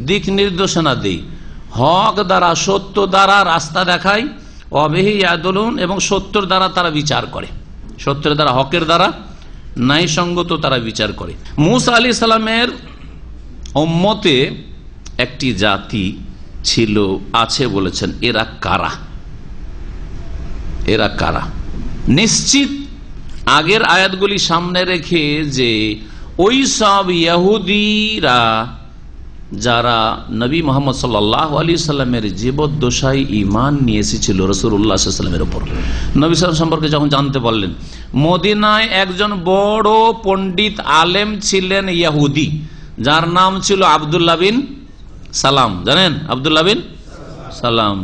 দিক নির্দেশনা দেয়, হক দ্বারা সত্য দ্বারা রাস্তা দেখায়, অবিহি ইয়াদুলুন এবং সত্যের দ্বারা তারা বিচার করে, সত্যের দ্বারা হকের দ্বারা ন্যায়সঙ্গত তারা বিচার করে। মুসা আলাইহিস সালামের উম্মতে একটি জাতি ছিল, আছে, বলেছেন এরা কারা, এরা কারা? নিশ্চিত আগের আয়াতগুলি সামনে রেখে যে ওই সব ইহুদিরা যারা নবী মুহাম্মদ সাল্লাল্লাহু আলাইহি সাল্লামের জীবদ্দশায় ঈমান নিয়ে এসেছিল রাসূলুল্লাহ সাল্লাল্লাহু আলাইহি ওয়াসাল্লামের উপর, নবী সাল্লাল্লাহু সম্পর্কে যখন জানতে পারলেন, মদিনায় একজন বড় পণ্ডিত আলেম ছিলেন ইহুদি, যার নাম ছিল আব্দুল্লাহ বিন সালাম। জানেন আব্দুল্লাহ বিন সালাম?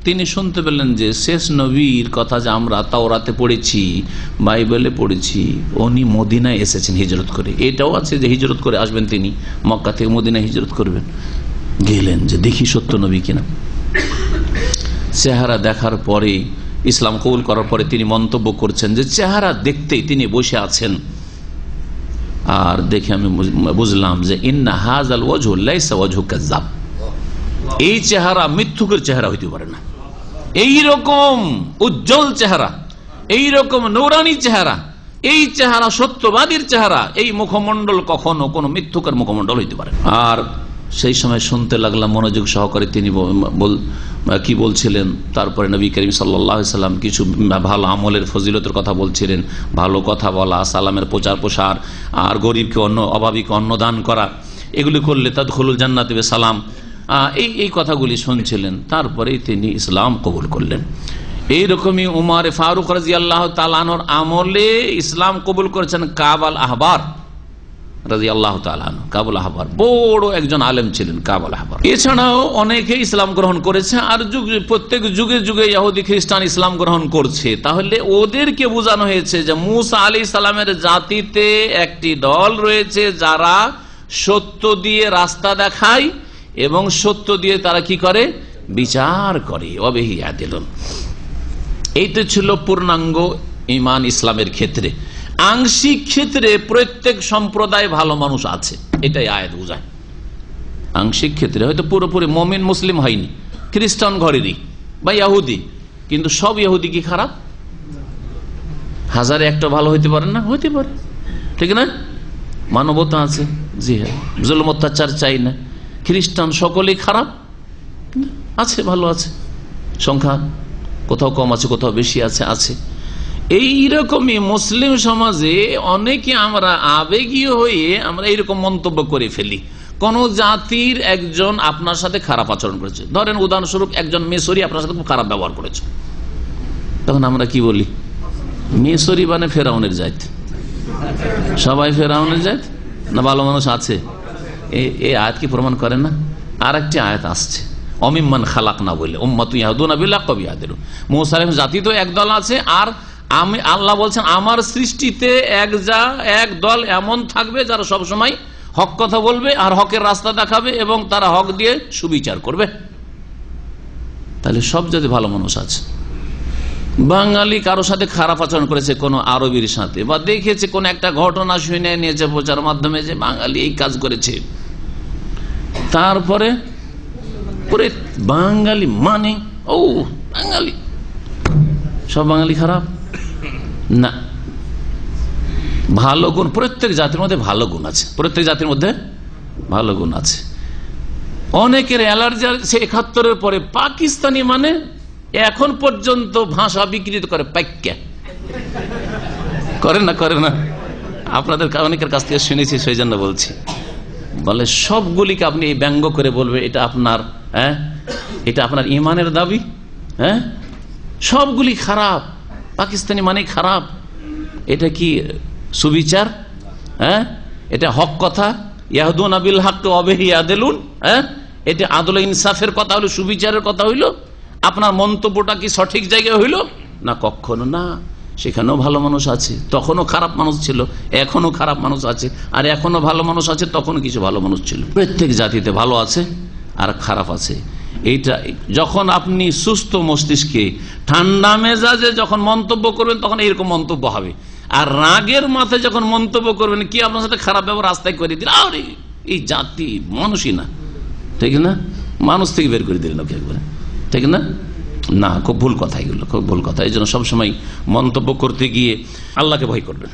তিনি শুনতে পেলেন যে শেষ নবীর কথা যে আমরা তাওরাতে পড়েছি, বাইবেলে পড়েছি, উনি মদিনায় এসেছেন হিজরত করে। এটাও আছে যে হিজরত করে আসবেন, তিনি মক্কা থেকে মদিনায় হিজরত করবেন। গেলেন যে দেখি সত্য নবী কিনা। চেহারা দেখার পরে, ইসলাম কবুল করার পরে তিনি মন্তব্য করছেন যে চেহারা দেখতেই তিনি বসে আছেন, আর দেখে আমি বুঝলাম যে ইন্না হাযাল ওয়াজহু লাইসা ওয়াজহু কাযাব, এই চেহারা মিথ্যুকের চেহারা হইতে পারে না। এইরকম উজ্জ্বল চেহারা, এইরকম নূরানী চেহারা, এই চেহারা সত্যবাদীর চেহারা, এই মুখমণ্ডল কখনো কোনো মিথ্যুকের মুখমণ্ডল হইতে পারে। আর সেই সময় শুনতে লাগলাম মনোযোগ সহকারে তিনি কি বলছিলেন। তারপরে নবী করিম সাল্লাল্লাহু আলাইহি সাল্লাম কিছু ভালো আমলের ফজিলতের কথা বলছিলেন, ভালো কথা বলা, সালামের প্রচার প্রসার, আর গরিবকে অভাবীকে অন্নদান করা, এগুলি করলে তাদখুলুল জান্নাত বিসালাম, এই কথাগুলি শুনছিলেন। তারপরে তিনি ইসলাম কবুল করলেন। এইরকমই উমর ফারুক রাদিয়াল্লাহু তাআলা আনহুর আমলে ইসলাম কবুল করেছেন কাব আল আহবার রাদিয়াল্লাহু তাআলা আনহু। কাব আল আহবার বড় একজন আলেম ছিলেন, কাব আল আহবার। এছাড়াও অনেকে ইসলাম গ্রহণ করেছে, আর প্রত্যেক যুগে যুগে ইহুদি খ্রিস্টান ইসলাম গ্রহণ করছে। তাহলে ওদেরকে বোঝানো হয়েছে যে মুসা আলাইহিস সালামের জাতিতে একটি দল রয়েছে যারা সত্য দিয়ে রাস্তা দেখায় এবং সত্য দিয়ে তারা কি করে? বিচার করে। অবিহি ইয়াদিলুন। এই তো ছিল পূর্ণাঙ্গ ঈমান ইসলামের ক্ষেত্রে। আংশিক ক্ষেত্রে প্রত্যেক সম্প্রদায় ভালো মানুষ আছে, এটাই আয়াত বোঝায়। আংশিক ক্ষেত্রে হয়তো পুরোপুরি মুমিন মুসলিম হয়নি, খ্রিস্টান ঘরেরই বা ইহুদি, কিন্তু সব ইহুদি কি খারাপ? হাজারে একটা ভালো হইতে পারে না? হইতে পারে, ঠিক না? মানবতা আছে, জি হ্যাঁ, জুলুম অত্যাচার চাই না। খ্রিস্টান সকলেই খারাপ? আছে, ভালো আছে, সংখ্যা কোথাও কম আছে, কোথাও বেশি আছে, আছে। এইরকমই মুসলিম সমাজে অনেকে আমরা আবেগীয় হয়ে আমরা এইরকম মন্তব্য করে ফেলি। কোন জাতির একজন আপনার সাথে খারাপ আচরণ করেছে, ধরেন উদাহরণস্বরূপ একজন মিশরি আপনার সাথে খুব খারাপ ব্যবহার করেছে, তখন আমরা কি বলি? মিশরি মানে ফেরাউনের জাত। সবাই ফেরাউনের জাত না? ভালো মানুষ আছে? এই আয়াত কি প্রমাণ করে না? আর একটি আয়াত আসছে, অমিম্মান খালাক না বলে উম্মাতুন ইয়াহদুনা বিল হাক্কি ওয়া ইয়াহদিলুন। মুসা আলাইহিস জাতি তো একদল আছে, আর আমি আল্লাহ বলছেন আমার সৃষ্টিতে এক দল এমন থাকবে যারা সব সময় হক কথা বলবে আর হকের রাস্তা দেখাবে এবং তারা হক দিয়ে সুবিচার করবে। তাহলে সব যদি ভালো মানুষ আছে। বাঙালি কারো সাথে খারাপ আচরণ করেছে কোনো আরবির সাথে, বা দেখেছে কোন একটা ঘটনা শুনে নিয়েছে প্রচার মাধ্যমে যে বাঙালি এই কাজ করেছে, তারপরে বাঙালি মানে ও বাঙালি, সব বাঙালি খারাপ না। ভালো গুণ প্রত্যেক জাতির মধ্যে ভালো গুণ আছে, প্রত্যেক জাতির মধ্যে ভালো গুণ আছে। অনেকের অ্যালার্জি আছে ৭১-এর পরে। পাকিস্তানি মানে এখন পর্যন্ত ভাষা বিকৃত করে, পাইক্যা করে না, করে না? আপনাদের অনেকের কাছ থেকে শুনেছি, সেই জন্য বলছি। বলে সবগুলিকে আপনি এই ব্যঙ্গ করে বলবে এটা আপনার, হ্যাঁ, এটা আপনার ইমানের দাবি? হ্যাঁ, সবগুলি খারাপ, পাকিস্তানি মানে খারাপ। এটা কি সুবিচার? হ্যাঁ, এটা হক কথা? ইয়াহদুনা বিল হাক্কি ওয়া বিহি ইয়াদিলুন। হ্যাঁ, এটা আদল ইনসাফের কথা হইল, সুবিচারের কথা হইল? আপনার মন্তব্যটা কি সঠিক জায়গায় হইল? না, কখনো না। সেখানেও ভালো মানুষ আছে, তখনও খারাপ মানুষ ছিল, এখনো খারাপ মানুষ আছে, আর এখনো ভালো মানুষ আছে, তখন কিছু ভালো মানুষ ছিল। প্রত্যেক জাতিতে ভালো আছে আর খারাপ আছে। এইটা যখন আপনি সুস্থ মস্তিষ্কে ঠান্ডা মেজাজে যখন মন্তব্য করবেন তখন এরকম মন্তব্য হবে। আর রাগের মাথায় যখন মন্তব্য করবেন, কি আপনার সাথে খারাপ ব্যবহার রাস্তায় করে দিল, আরে এই জাতি মানুষই না, ঠিক না, মানুষ থেকে বের করে দিলেন ওকে একবারে, ঠিক না? না, খুব ভুল কথা এগুলো, খুব ভুল কথা। এই জন্য সবসময় মন্তব্য করতে গিয়ে আল্লাহকে ভয় করবেন,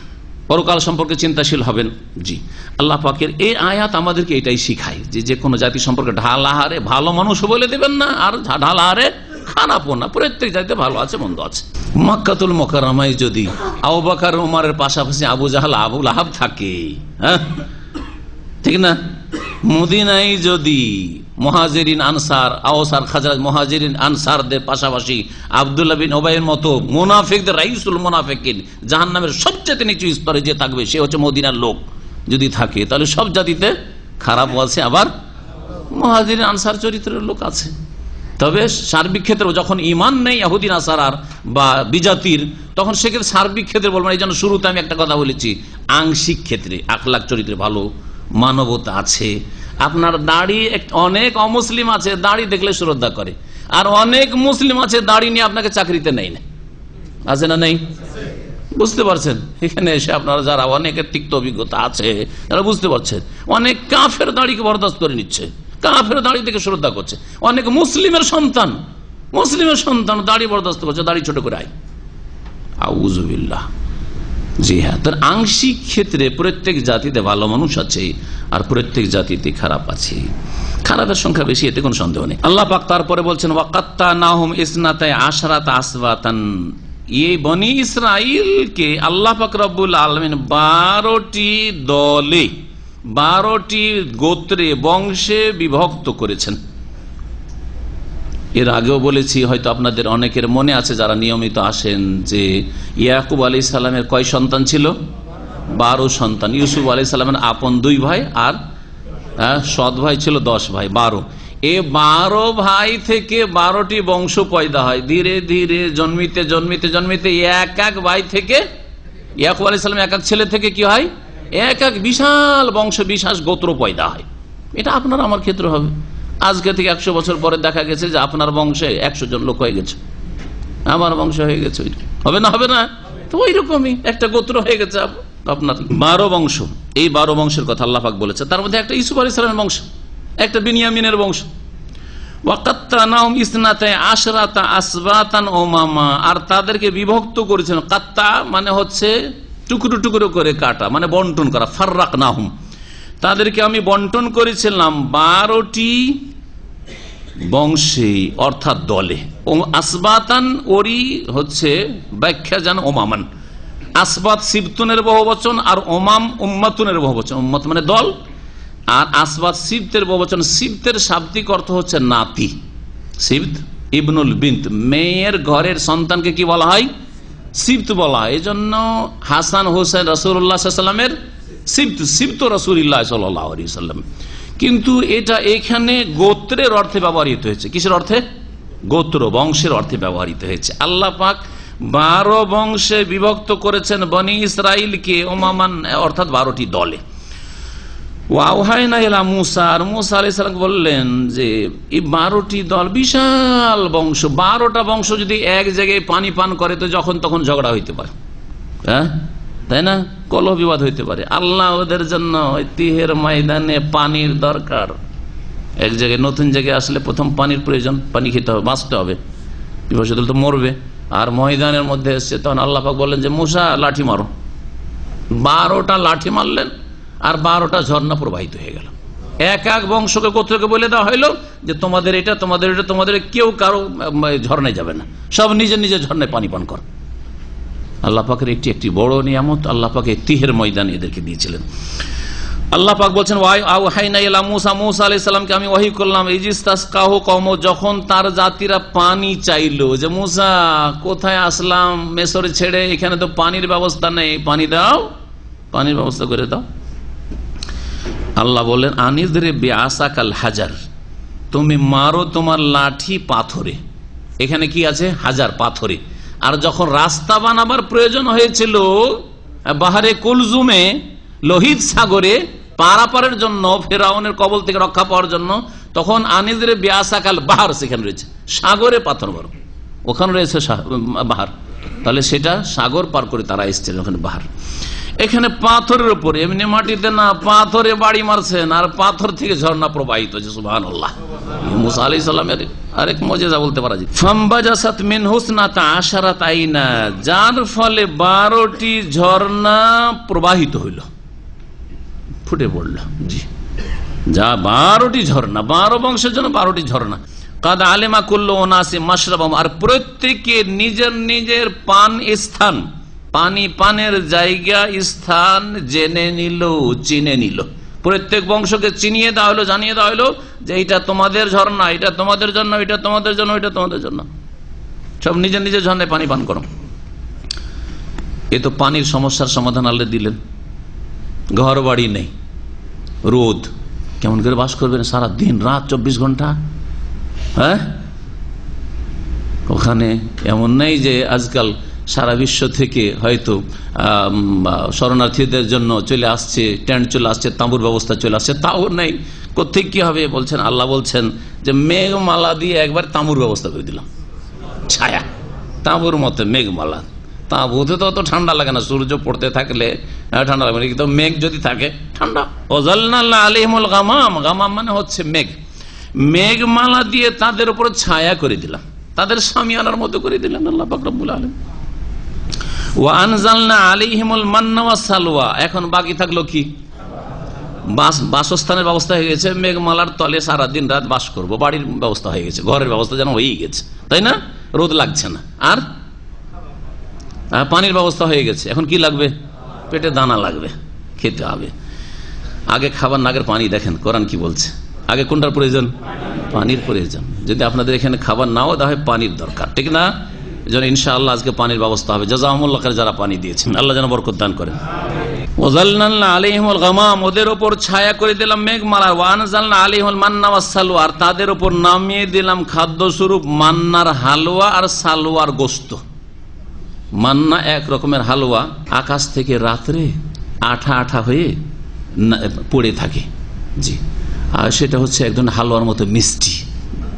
পরকাল সম্পর্কে চিন্তাশীল হবেন। জি, আল্লাহ পাকের এই আয়াত আমাদেরকে এটাই শিখায় যে কোনো জাতি সম্পর্কে ঢালাহারে ভালো মানুষ বলে দেবেন না, আর ঢালাহারে খারাপ না। প্রত্যেক জাতিতে ভালো আছে, মন্দ আছে। মক্কাতুল মুকাররমায় যদি আবু বকর ওমরের পাশাপাশি আবু জাহাল আবু লাহাব থাকে, হ্যাঁ ঠিক না, মদিনায় যদি মুহাজিরিন আনসার, আওস আর খাজরাজ মুহাজিরিন আনসারদের পাশাপাশি আব্দুল্লাহ বিন উবাইয়ের মতো মুনাফিকদের রাইসুল মুনাফিকিন, জাহান্নামের সবচেয়ে নিচু স্তরে যে থাকবে সে হচ্ছে মদিনার লোক যদি থাকে, তাহলে সব জাতিতে খারাপ আছে, আবার মুহাজিরিন আনসার চরিত্রের লোক আছে। তবে সার্বিক ক্ষেত্রে যখন ইমান নেই ইহুদি নাসারার বা বিজাতির, তখন সেক্ষেত্রে সার্বিক ক্ষেত্রে বলবো না। এই জন্য শুরুতে আমি একটা কথা বলেছি, আংশিক ক্ষেত্রে আখলাক চরিত্রে ভালো, মানবতা আছে। আপনার দাড়ি, অনেক অমুসলিম আছে দাড়ি দেখলে শ্রদ্ধা করে, আর অনেক মুসলিম আছে দাড়ি নিয়ে আপনাকে চাকরিতে নেই না, আছে না নেই? বুঝতে পারছেন? এখানে এসে আপনারা যারা অনেকের তিক্ত অভিজ্ঞতা আছে তারা বুঝতে পারছেন, অনেক কাফের দাড়িকে বরদাস্ত করে নিচ্ছে, কাফের দাড়ি থেকে শ্রদ্ধা করছে। অনেক মুসলিমের সন্তান দাড়ি বরদাস্ত করছে, দাড়ি ছোট করে আয়, আউযুবিল্লাহ। জি হ্যাঁ, তার আংশিক ক্ষেত্রে প্রত্যেক জাতিতে ভালো মানুষ আছে আর প্রত্যেক জাতিতে খারাপ আছে। খারাপের সংখ্যা বেশি, এতে কোনো সন্দেহ নেই। আল্লাহ পাক তারপরে বলছেন ওয়াকাত্তানাহুম ইসনাতাই আশরাতা আসবাতান, এই বনি ইসরাইলকে আল্লাহ পাক রব্বুল আলামিন 12টি দলে, 12টি গোত্রে, বংশে বিভক্ত করেছেন। এর আগেও বলেছি, হয়তো আপনাদের অনেকের মনে আছে যারা নিয়মিত আসেন, যে ইয়াকুব আলাইহিস সালামের কয় সন্তান ছিল? 12 সন্তান। ইউসুফ আলাইহিস সালামের আপন 2 ভাই আর সৎ ভাই ছিল 10 ভাই, 12। এই 12 ভাই থেকে 12টি বংশ পয়দা হয়। ধীরে ধীরে জন্মিতে জন্মিতে জন্মিতে এক এক ভাই থেকে, ইয়াকুব আলাইহিস সালামের এক এক ছেলে থেকে কি হয়, এক এক বিশাল বংশ, বিশাল গোত্র পয়দা হয়। এটা আপনার আমার ক্ষেত্রে হবে। আজকে থেকে 100 বছর পরে দেখা গেছে যে আপনার বংশে 100 জন লোক হয়ে গেছে, আমার বংশ হয়ে গেছে, হবে না? হবে না? তো ওই রকমই একটা গোত্র হয়ে গেছে আপনার। 12 বংশ, এই 12 বংশের কথা আল্লাহ পাক বলেছে। তার মধ্যে একটা ইউসুফ আলাইহিস সালামের বংশ, একটা বিনিয়ামিনের বংশ। ওয়াকাত্তানাহুম ইসনাতাই আশরাতা আসবাতান উমামা, আর তাদেরকে বিভক্ত করেছেন। কাত্তা মানে হচ্ছে টুকরো টুকরো করে কাটা, মানে বন্টন করা। ফাররাকনাহুম, তাদেরকে আমি বন্টন করেছিলাম 12টি বংশে, অর্থাৎ দলে। আসবাতান ওরি হচ্ছে ব্যাখ্যা জান ওমামান। আসবাত সিবতুনের বহুবচন, আর ওমাম উম্মাতুনের বহুবচন। উম্মাত মানে দল, আর আসবাত সিবতের বহুবচন। সিবতের শাব্দিক অর্থ হচ্ছে নাতি। সিবত ইবনুল বিন্ত, মেয়ের ঘরের সন্তানকে কি বলা হয়? সিবত বলা হয়। এই জন্য হাসান হোসেন রাসূলুল্লাহ সাল্লাল্লাহু আলাইহি ওয়াসাল্লামের সিবত রাসূলুল্লাহ সাল্লাল্লাহু আলাইহি ওয়াসাল্লাম। কিন্তু এটা এখানে গোত্রের অর্থে ব্যবহৃত হয়েছে। কিসের অর্থে? গোত্র, বংশের অর্থে ব্যবহৃত হয়েছে। আল্লাহ পাক 12 বংশে বিভক্ত করেছেন বনি ইসরাইলকে, ওমামান অর্থাৎ 12টি দলে। ওয়াওহাইনা ইলা মুসা, আর মুসা আলাইহিস সালাম বললেন যে এই 12টি দল বিশাল বংশ, 12টা বংশ যদি এক জায়গায় পানি পান করে তো যখন তখন ঝগড়া হইতে পারে, হ্যাঁ তাই না, কলহ বিবাদ হইতে পারে। আল্লাহ ওদের জন্য ওই তিহের ময়দানে পানির দরকার। এক জায়গায় নতুন জায়গায় আসলে প্রথম পানির প্রয়োজন, পানি খেতে হবে, বাঁচতে হবে, পিপাসা তো মরবে। আর ময়দানের মধ্যে এসছে, তখন আল্লাহ পাক বললেন যে মুসা লাঠি মারো। 12টা লাঠি মারলেন, আর 12টা ঝর্ণা প্রবাহিত হয়ে গেল। এক এক বংশকে গোত্রকে বলে দেওয়া হইলো যে তোমাদের এটা, তোমাদের এটা, তোমাদের, কেউ কারো ঝর্ণায় যাবে না, সব নিজের নিজের ঝর্ণায় পানি পান কর। আল্লাহ পাকের একটি বড় নিয়ামত আল্লাহ পাক তিহের ময়দান এদেরকে দিয়েছিলেন। আল্লাহ পাক বলছেন ওয়াহাইনা ইলা মুসা, মুসা আলাইহিস সালামকে আমি ওহী করলাম, ইজিস্তাসকাহু কওম, যখন তার জাতিরা পানি চাইলো, যে মুসা কোথায় আসলাম মিশর ছেড়ে, এখানে তো পানির ব্যবস্থা নেই, পানি দাও, পানির ব্যবস্থা করে দাও। আল্লাহ বলেন আনিজরে বিআসাকাল হাজার, তুমি মারো তোমার লাঠি পাথরে। এখানে কি আছে? হাজার, পাথরে। আর যখন রাস্তা বানাবার প্রয়োজন হয়েছিল বাহারে কুলজুমে, লোহিত সাগরে পারাপারের জন্য, ফেরাউনের কবল থেকে রক্ষা পাওয়ার জন্য, তখন আনিজরে বিআসাকাল বাহার, সেখানে রয়েছে সাগরে পাথর মারো, ওখানে রয়েছে বাহার। তাহলে সেটা সাগর পার করে তারা এসছেন ওখানে বাহার। এখানে পাথরের উপরে, এমনি মাটিতে না, পাথরে বাড়ি মারছেন আর পাথর থেকে ঝর্ণা প্রবাহিত হচ্ছে। সুবহানাল্লাহ। মুসা আলাইহিস সালামের আরেক মুজিজা বলতে পারা যায়। ফামবাজাসাত মিন হুসনাতা আশারাত আইনা, যার ফলে 12টি ঝর্ণা প্রবাহিত হইল, ফুটে পড়ল। জি, যা 12টি ঝর্ণা, 12 বংশের জন্য 12টি ঝর্ণা। কাদ আলেমা কুল্লু উনাসি মাশরাবাহুম, আর প্রত্যেকে নিজের নিজের পান স্থান, পানি পানের জায়গা স্থান জেনে নিল, চিনে নিল। প্রত্যেক বংশকে চিনিয়ে দেওয়া হলো, জানিয়ে দেওয়া হলো যে এটা তোমাদের ঝর্ণা, এটা তোমাদের জন্য, এটা তোমাদের জন্য, এটা তোমাদের জন্য। সব নিজের নিজের ঝর্ণায় পানি পান করো। এ তো পানির সমস্যার সমাধান আল্লাহ দিলেন। ঘর বাড়ি নেই, রোদ, কেমন করে বাস করবেন সারা দিন রাত 24 ঘন্টা? হ্যাঁ, ওখানে এমন নেই যে আজকাল সারা বিশ্ব থেকে হয়তো শরণার্থীদের জন্য চলে আসছে, টেন্ট চলে আসছে, তাঁবুর ব্যবস্থা চলে আসছে, তাও নেই। কোথেকে কি হবে বলছেন? আল্লাহ বলছেন যে মেঘমালা দিয়ে একবার তাঁবুর ব্যবস্থা করে দিলাম, ছায়া তাঁবুর মতো মেঘমালা। তাঁবুতে তো অত ঠান্ডা লাগে না, সূর্য পড়তে থাকলে ঠান্ডা লাগবে না, কিন্তু মেঘ যদি থাকে ঠান্ডা। ওয়াজালনা আলাইহিমুল গামাম, গামাম মানে হচ্ছে মেঘ। মেঘমালা দিয়ে তাদের উপর ছায়া করে দিলাম, তাদের শামিয়ানার মতো করে দিলেন আল্লাহ পাক রব্বুল আলামিন। ওয়া আনজালনা আলাইহিমুল মান্না ওয়াস সালওয়া, এখন বাকি থাকলো কি? বাসস্থানের ব্যবস্থা হয়ে গেছে, মেঘমালার তলে সারা দিন রাত বাস করব, বাড়ির ব্যবস্থা হয়ে গেছে, ঘরের ব্যবস্থা যেন হয়েই গেছে, তাই না? রোদ লাগছে না, আর পানির ব্যবস্থা হয়ে গেছে। এখন কি লাগবে? পেটে দানা লাগবে, খেতে হবে। আগে খাবার না, আগের পানি। দেখেন কোরআন কি বলছে, আগে কোনটার প্রয়োজন? পানির প্রয়োজন। যদি আপনাদের এখানে খাবার নাও দেওয়া হয়, পানির দরকার, ঠিক না? যেন ইনশাআল্লাহ আজকে পানির ব্যবস্থা হবে। জাযাহুমুল্লাহ খায়র, যারা পানি দিয়েছেন, আল্লাহ যেন বরকত দান করেন। ওয়াজালনা আলাইহিমুল গামাম, ওদের উপর ছায়া করে দিলাম মেঘমালা। ওয়া আনজালনা আলাইহিমুল মান্না ওয়াস সালওয়া, আর তাদের উপর নামিয়ে দিলাম খাদ্য স্বরূপ মান্নার হালুয়া আর সালওয়ার গোশত। মান্না এক রকমের হালুয়া, আকাশ থেকে রাত্রে আঠা আঠা হয়ে পড়ে থাকে। জি, আর সেটা হচ্ছে এক ধরনের হালুয়ার মতো মিষ্টি,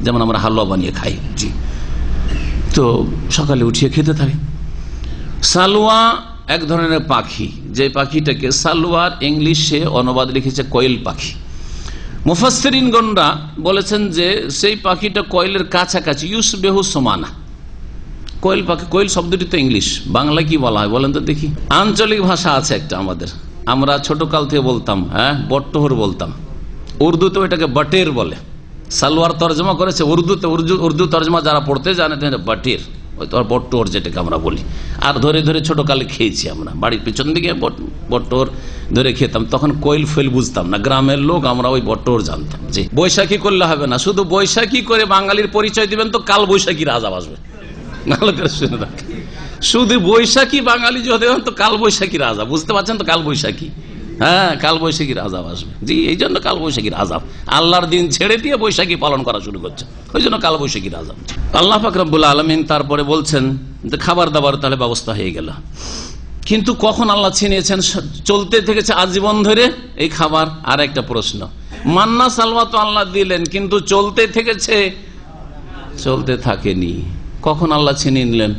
যেমন আমরা হালুয়া বানিয়ে খাই। জি, তো সকালে উঠিয়ে খেতে থাকে। সালওয়া এক ধরনের পাখি, যে পাখিটাকে সালওয়ার ইংলিশে অনুবাদ লিখেছে কোয়েল পাখি। মুফাসসিরিনগণরা বলেছেন যে সেই পাখিটা কোয়েলের কাছাকাছি, ইউসবিহু সুমানা। কোয়েল পাখি, কোয়েল শব্দটি তো ইংলিশ, বাংলায় কি বলা হয় বলেন তো দেখি? আঞ্চলিক ভাষা আছে একটা আমাদের, আমরা ছোট কাল থেকে বলতাম, হ্যাঁ, বট্টহর বলতাম। উর্দুতে ওইটাকে বটের বলে। সালোয়ার তর্জমা করেছে উর্দুতে, উর্দু তর্জমা যারা পড়তে জানে বটের, ওই তো বট্টহর যেটাকে আমরা বলি। আর ধরে ধরে ছোট কালে খেয়েছি আমরা, বাড়ির পিছন দিকে বট্টহর ধরে খেতাম। তখন কোয়েল ফোয়েল বুঝতাম না, গ্রামের লোক, আমরা ওই বট্টহর জানতাম। জি, বৈশাখী করলে হবে না, শুধু বৈশাখী করে বাঙালির পরিচয় দিবেন তো কাল বৈশাখীর আজাব আসবে। ভালো করে শুনে রাখ, শুধু বৈশাখী বাঙালি যদি হন তো কাল বৈশাখীর আজাব, বুঝতে পারছেন তো? কাল বৈশাখী, হ্যাঁ, কাল বৈশাখীর আজাব আসবে। জি, এই জন্য কাল বৈশাখীর আজাব, আল্লাহর দিন ছেড়ে দিয়ে বৈশাখী পালন করা শুরু করছে, ওই জন্য কাল বৈশাখীর আজাব। আল্লাহ পাক রব্বুল আলামিন তারপরে বলছেন যে খাবার দাবার তাহলে ব্যবস্থা হয়ে গেল, কিন্তু কখন আল্লাহ ছিনিয়েছেন? চলতে থেকেছে আজীবন ধরে এই খাবার। আর একটা প্রশ্ন, মান্না সালওয়া তো আল্লাহ দিলেন, কিন্তু চলতে থেকেছে, চলতে থাকেনি, কখন আল্লাহ ছিনিয়ে নিলেন?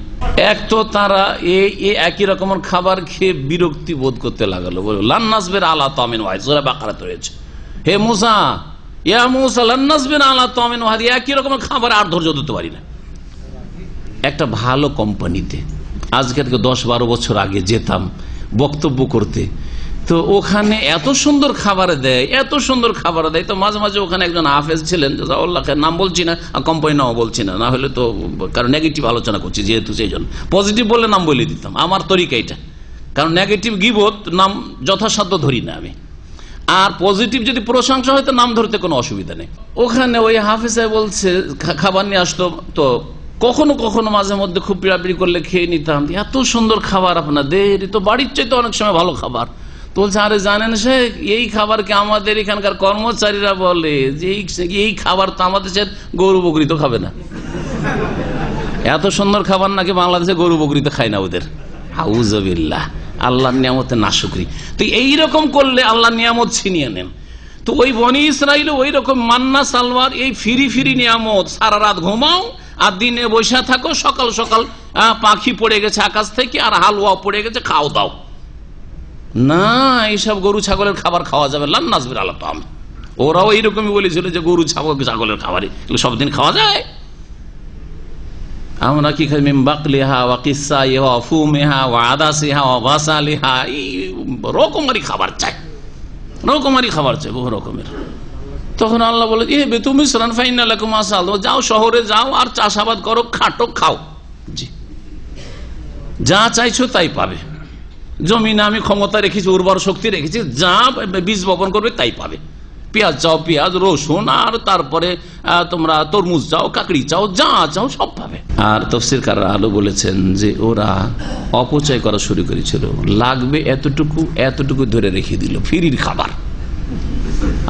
এক তো তারা এই একই রকমের খাবার খেয়ে বিরক্তি বোধ করতে লাগলো, বলো লান্নাসবের আলা তামিন ওয়াহিদ, সূরা বাকারাতে রয়েছে, হে মুসা, ইয়া মুসা লান্নাসবের আলা তামিন ওয়াহিদ, একই রকমের খাবার আর ধৈর্য ধরতে পারি না। একটা ভালো কোম্পানিতে আজকে থেকে 10-12 বছর আগে যেতাম বক্তব্য করতে, তো ওখানে এত সুন্দর খাবার দেয়, এত সুন্দর খাবার দেয়। তো মাঝে মাঝে ওখানে একজন হাফেজ ছিলেন, নাম বলছি না, কোম্পানি নাও বলছি না, না হলে তো, কারণ নেগেটিভ আলোচনা করছি যেহেতু, সেই জন্য পজিটিভ বললে নাম বলে দিতাম, আমার তরিকা এটা। কারণ নেগেটিভ গিবত নাম যথাসাধ্য ধরি না আমি, আর পজিটিভ যদি প্রশংসা হয় তো নাম ধরতে কোনো অসুবিধা নেই। ওখানে ওই হাফেজ সাহেব বলছে খাবার নিয়ে আসতো, তো কখনো কখনো মাঝে মধ্যে খুব পিড়াপিড়ি করলে খেয়ে নিতাম, এত সুন্দর খাবার আপনাদের, তো বাড়ির চাইতে অনেক সময় ভালো খাবার। তো বলছে, আরে জানেন শেখ, এই খাবারকে আমাদের এখানকার কর্মচারীরা বলে যে এই খাবার তো আমাদের গরু বকরি তো খাবে না। এত সুন্দর খাবার নাকি বাংলাদেশে গরু বকরি তো খায় না ওদের। আউযুবিল্লাহ, আল্লাহর নিয়ামতের নাশুকরি। তো এইরকম করলে আল্লাহ নিয়ামত ছিনিয়ে নেন। তো ওই বনি ইসরাইল ওই রকম মান্না সালওয়ার এই ফিরি ফিরি নিয়ামত, সারা রাত ঘুমাও আর দিনে বসে থাকো, সকাল সকাল পাখি পড়ে গেছে আকাশ থেকে আর হালুয়া পড়ে গেছে, খাও দাও। না, এইসব গরু ছাগলের খাবার খাওয়া যাবে না, নাজবির আল্লাহ। তো ওরাও এইরকমই বলেছিল যে গরু ছাগলের খাবারই এগুলো সব দিন খাওয়া যায়। আমরা কি খাই? মিমবাকলিহা ওয়া কিসাইহা ওয়া ফুমিহা ওয়া আদাসিহা ওয়া বাসালিহা, এই রকমারি খাবার চাই, রকমারি খাবার চাই, বহু রকমের। তখন আল্লাহ বলে, এ বেতুম মিসরান ফাইন্না লাকুম আসাল, যাও শহরে যাও আর চাষাবাদ করো, খাটো, খাও। জি, যা চাইছো তাই পাবে। জমিনে আমি ক্ষমতা রেখেছি, উর্বর শক্তি রেখেছি, যা বীজ বপন করবে তাই পাবে। পেঁয়াজ চাও পেঁয়াজ, রসুন, আর তারপরে তোমরা তরমুজ চাও, কাকড়ি চাও, যা চাও সব পাবে। আর তফসিরকাররা আলো বলেছেন যে ওরা অপচয় করা শুরু করেছিল, লাগবে এতটুকু এতটুকু ধরে রেখে দিল, ফ্রির খাবার,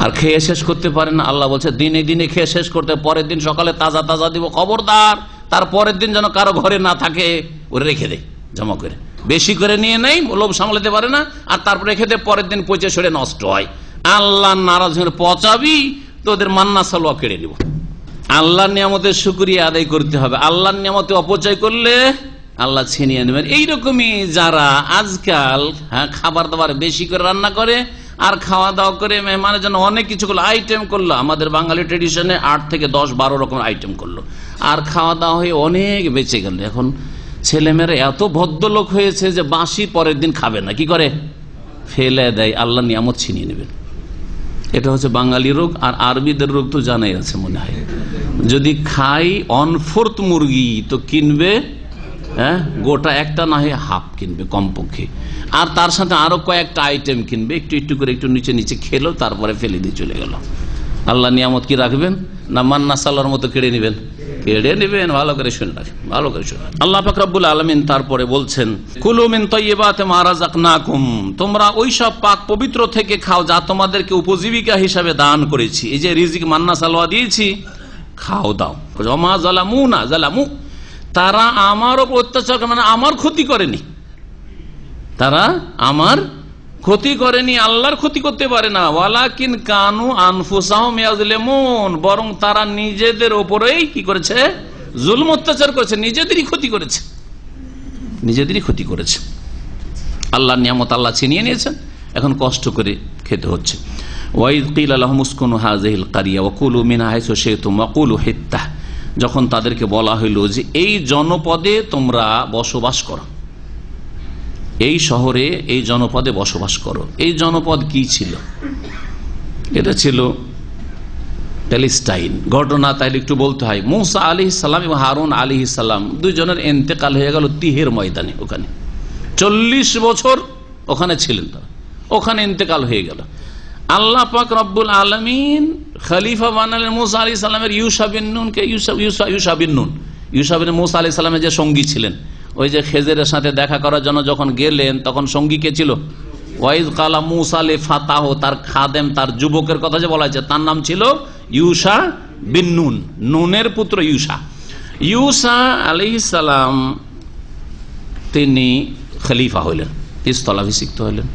আর খেয়ে শেষ করতে পারে না। আল্লাহ বলছে দিনে দিনে খেয়ে শেষ করতে, পরের দিন সকালে তাজা তাজা দিব, খবরদার তার পরের দিন যেন কারো ঘরে না থাকে, ওরা রেখে দেয় জমা করে, বেশি করে নিয়ে নেই, লোভ সামলাতে পারে না, আর তারপরে রেখে দেয়, পরের দিন পচে সরে নষ্ট হয়। আল্লাহ নারাজ হয়ে পচাবি তো ওদের মান্না সালোয়া কেড়ে নিব। আল্লাহর নিয়ামতের শুকরিয়া আদায় করতে হবে, আল্লাহর নিয়ামতে অপচয় করলে আল্লাহ ছিনিয়ে নেবেন। এইরকমই যারা আজকাল খাবার দাবার বেশি করে রান্না করে আর খাওয়া দাওয়া করে মেহমানের জন্য অনেক কিছু করলো, আইটেম করলো, আমাদের বাঙালি ট্রেডিশনে 8 থেকে 10-12 রকমের আইটেম করলো, আর খাওয়া দাওয়া হয়ে অনেক বেঁচে গেল। এখন ছেলেমেয়েরা এত ভদ্রলোক হয়েছে যে বাসি পরের দিন খাবে না, কি করে? ফেলে দেয়। আল্লাহ নিয়ামত ছিনিয়ে নেবেন। এটা হচ্ছে বাঙালি রোগ। আর আরবিদের রোগ তো জানাই আছে মনে হয়, যদি খাই অনফোর্থ মুরগি তো কিনবে গোটা একটা, না হয় হাফ কিনবে কমপক্ষে, আর তার সাথে আরো কয়েকটা আইটেম কিনবে, একটু একটু করে একটু নিচে নিচে খেলো, তারপরে ফেলে দিয়ে চলে গেল। আল্লাহ নিয়ামত কি রাখবেন না মান্না সাল্লার মতো কেড়ে নেবেন? কেড়ে নেবেন। ভালো করে শুনে রাখেন, ভালো করে শুনে। আল্লাহ পাক রব্বুল আলামিন তারপরে বলছেন, কুলু মিন তাইয়্যিবাতি মা রাযাকনাকুম, তোমরা ওই সব পাক পবিত্র থেকে খাও যা তোমাদেরকে উপজীবিকা হিসাবে দান করেছি। এই যে রিজিক মান্না সালোয়া দিয়েছি, খাও দাও। ওমা যালামুনা, যালামু, তারা আমার উপর অত্যাচার, মানে আমার ক্ষতি করেনি, তারা আমার ক্ষতি করেনি, আল্লাহর ক্ষতি করতে পারে না। ওয়ালাকিন কানু আনফুসাহুম ইয়াজলিমুন, বরং তারা নিজেদের উপরেই কি করেছে? জুলম, অত্যাচার করেছে, নিজেদেরই ক্ষতি করেছে, নিজেদেরই ক্ষতি করেছে। আল্লাহর নিয়ামত আল্লাহ ছিনিয়ে নিয়েছেন, এখন কষ্ট করে খেতে হচ্ছে। ওয়াইদ কিলা লাহুম উসকুনু হাযিহিল কারিয়া ওয়া কুলু মিনহা হাইসু শি'তুম ওয়া কুলু হিত্তাহ, যখন তাদেরকে বলা হইল যে এই জনপদে তোমরা বসবাস করো, এই শহরে এই জনপদে বসবাস করো। এই জনপদ কি ছিল? এটা ছিল প্যালেস্টাইন। ঘটনা তাইলে একটু বলতে হয়। মূসা আলাইহিস সালাম এবং হারুন আলাইহিস সালাম দুইজনের ইন্তেকাল হয়ে গেল তিহের ময়দানে। ওখানে 40 বছর ওখানে ছিলেন তারা, ওখানে ইন্তেকাল হয়ে গেল। আল্লাহ পাক রব্বুল আলামিন খলিফা বানালেন মূসা আলাইহিস সালামের ইউসা বিন নুনকে। ইউসা বিন নুন, ইউসা বিন মূসা আলাইহিস সালামের যে সঙ্গী ছিলেন, ওই যে খেজরের সাথে দেখা করার জন্য যখন গেলেন তখন সঙ্গী কে ছিল? ওয়াইজ কালা মূসা লি ফাতাহ, তার খাদেম, তার যুবকের কথা যে বলা হয়েছে, তার নাম ছিল ইউসা বিন নুন, নুনের পুত্র ইউসা। ইউসা আলাইহিস সালাম তিনি খলিফা হইলেন, স্থলাভিষিক্ত হইলেন।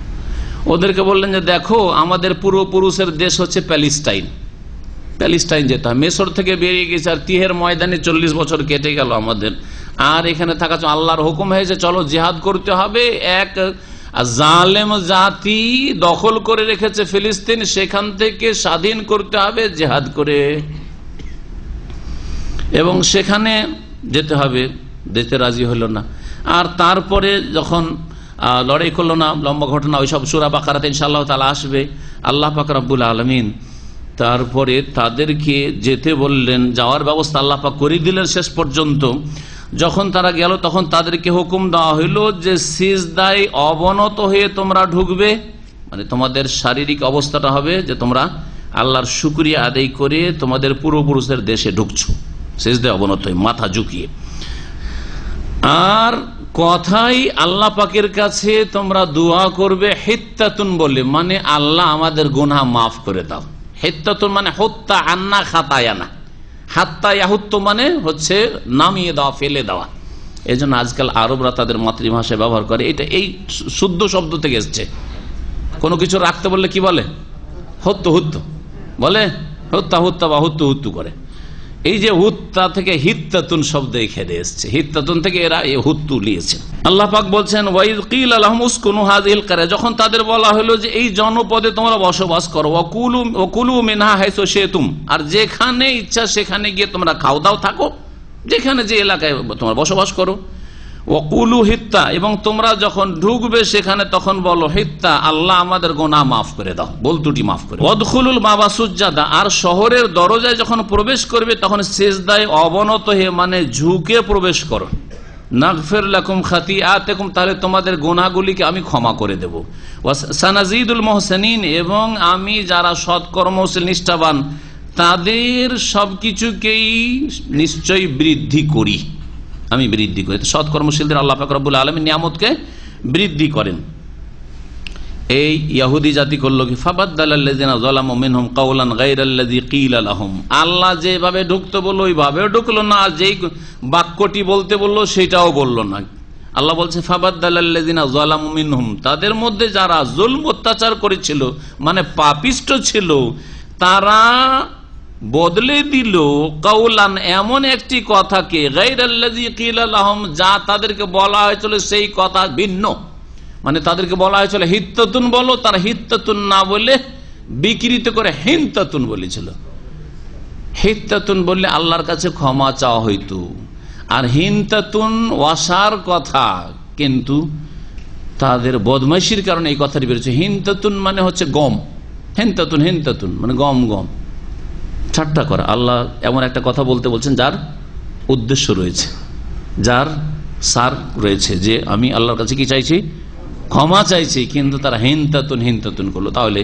ওদেরকে বললেন যে দেখো, আমাদের পূর্বপুরুষের দেশ হচ্ছে প্যালেস্টাইন, প্যালেস্টাইন যেতে হয়। মেসর থেকে বেরিয়ে গেছে, আর তিহের ময়দানে 40 বছর কেটে গেল আমাদের, আর এখানে থাকা আল্লাহর হুকুম হয়েছে চলো জিহাদ করতে হবে। এক জালেম জাতি দখল করে রেখেছে ফিলিস্তিন, সেখান থেকে স্বাধীন করতে হবে জিহাদ করে, এবং সেখানে যেতে হবে। যেতে রাজি হলো না। আর তারপরে যখন লড়াই করলো না, লম্বা ঘটনা, ওইসব সূরা বাকারাতে ইনশাআল্লাহ তাআলা আসবে। আল্লাহ পাক রব্বুল আলামিন তারপরে তাদেরকে যেতে বললেন, যাওয়ার ব্যবস্থা আল্লাহ পাক করে দিলেন। শেষ পর্যন্ত যখন তারা গেল তখন তাদেরকে হুকুম দেওয়া হইল যে সিজদায় অবনত হয়ে তোমরা ঢুকবে, মানে তোমাদের শারীরিক অবস্থাটা হবে যে তোমরা আল্লাহর শুকরিয়া আদায় করে তোমাদের পূর্বপুরুষের দেশে ঢুকছো, সিজদায় অবনত হয়ে মাথা ঝুঁকিয়ে। আর কথাই আল্লাহ পাকের কাছে তোমরা দোয়া করবে হিত্তাতুন বলে, মানে আল্লাহ আমাদের গুনাহ মাফ করে দাও। হিত্তাতুন মানে হত্যা আন্না খাতায়ানা, হাত্তা ইয়াহুত্ত মানে হচ্ছে নামিয়ে দেওয়া, ফেলে দেওয়া। এই জন্য আজকাল আরবরা তাদের মাতৃভাষায় ব্যবহার করে, এটা এই শুদ্ধ শব্দ থেকে এসছে। কোনো কিছু রাখতে বললে কি বলে? হত্য হুত্ত বলে, হত্যা হত্যা বা হুত্তু হুত্তু করে। এই যে হুত্তা থেকে হিত্তাতুন শব্দ এখানে এসছে, হিত্তাতুন থেকে এরা এই হুত্তু লিয়েছে। আল্লাহ পাক বলছেন ওয়াইদ কিল আলাহুম উসকুনু হাযিহিল কারয়া, যখন তাদের বলা হলো যে এই জনপদে তোমরা বসবাস করো, ওয়াকুলু মিনহা হাইসু শিতুম, আর যেখানে ইচ্ছা সেখানে গিয়ে তোমরা খাও দাও থাকো, যেখানে যে এলাকায় তোমরা বসবাস করো। ওয়াকুলু হিত্তা, এবং তোমরা যখন ঢুকবে সেখানে তখন বলো হিত্তা, আল্লাহ আমাদের গুনাহ মাফ করে দাও, ভুল ত্রুটি মাফ করে। ওয়াদখুলুল বাবা সুজ্জাদা, আর শহরের দরজায় যখন প্রবেশ করবে তখন সিজদায় অবনত হয়ে মানে ঝুঁকে প্রবেশ করো। নাগফির লাকুম খাতিআতাকুম, তাহলে তোমাদের গুনাহগুলিকে আমি ক্ষমা করে দেব। সানাজিদুল মুহসিনিন, এবং আমি যারা সৎকর্মশীল নিষ্ঠাবান তাদের সবকিছুকেই নিশ্চয়ই বৃদ্ধি করি, আমি বৃদ্ধি করি। সৎকর্মশীলদের আল্লাহ পাক রব্বুল আলামিন নিয়ামতকে বৃদ্ধি করেন। এই ইহুদি জাতি করলো কি, ফাবাদদালাল্লাযিনা যালামু মিনহুম কাওলান গায়রাল্লাযী কিলা লাহুম, আল্লাহ যেভাবে ঢুকতে বললো ওইভাবেও ঢুকলো না, আর যেই বাক্যটি বলতে বললো সেটাও বললো না। আল্লাহ বলছে ফাবাদদালাল্লাযিনা যালামু মিনহুম, তাদের মধ্যে যারা জুলম অত্যাচার করেছিল মানে পাপিষ্ট ছিল, তারা বদলে দিল কাউলান এমন একটি কথাকে, গায়রাল্লাযী কিলা লাহুম, যা তাদেরকে বলা হয়েছিল সেই কথা ভিন্ন। মানে তাদেরকে বলা হয়েছিল হিত্তাতুন বলো, তারা হিত্তাতুন না বলে বিকৃত করে হিনতাতুন বলেছিল। হিত্তাতুন বললে আল্লাহর কাছে ক্ষমা চাওয়া হইতো, আর হিনতাতুন ওয়াসার কথা, কিন্তু তাদের বদমাইশির কারণে এই কথাটি বেরোচ্ছে। হিনতাতুন মানে হচ্ছে গম, হিনতাতুন হিনতাতুন মানে গম গম, ঠাট্টা করা। আল্লাহ এমন একটা কথা বলতে বলছেন যার উদ্দেশ্য রয়েছে, যার সার রয়েছে, যে আমি আল্লাহর কাছে কি চাইছি, ক্ষমা চাইছি, কিন্তু তারা হিনতাতুন হিনতাতুন করলো। তাহলে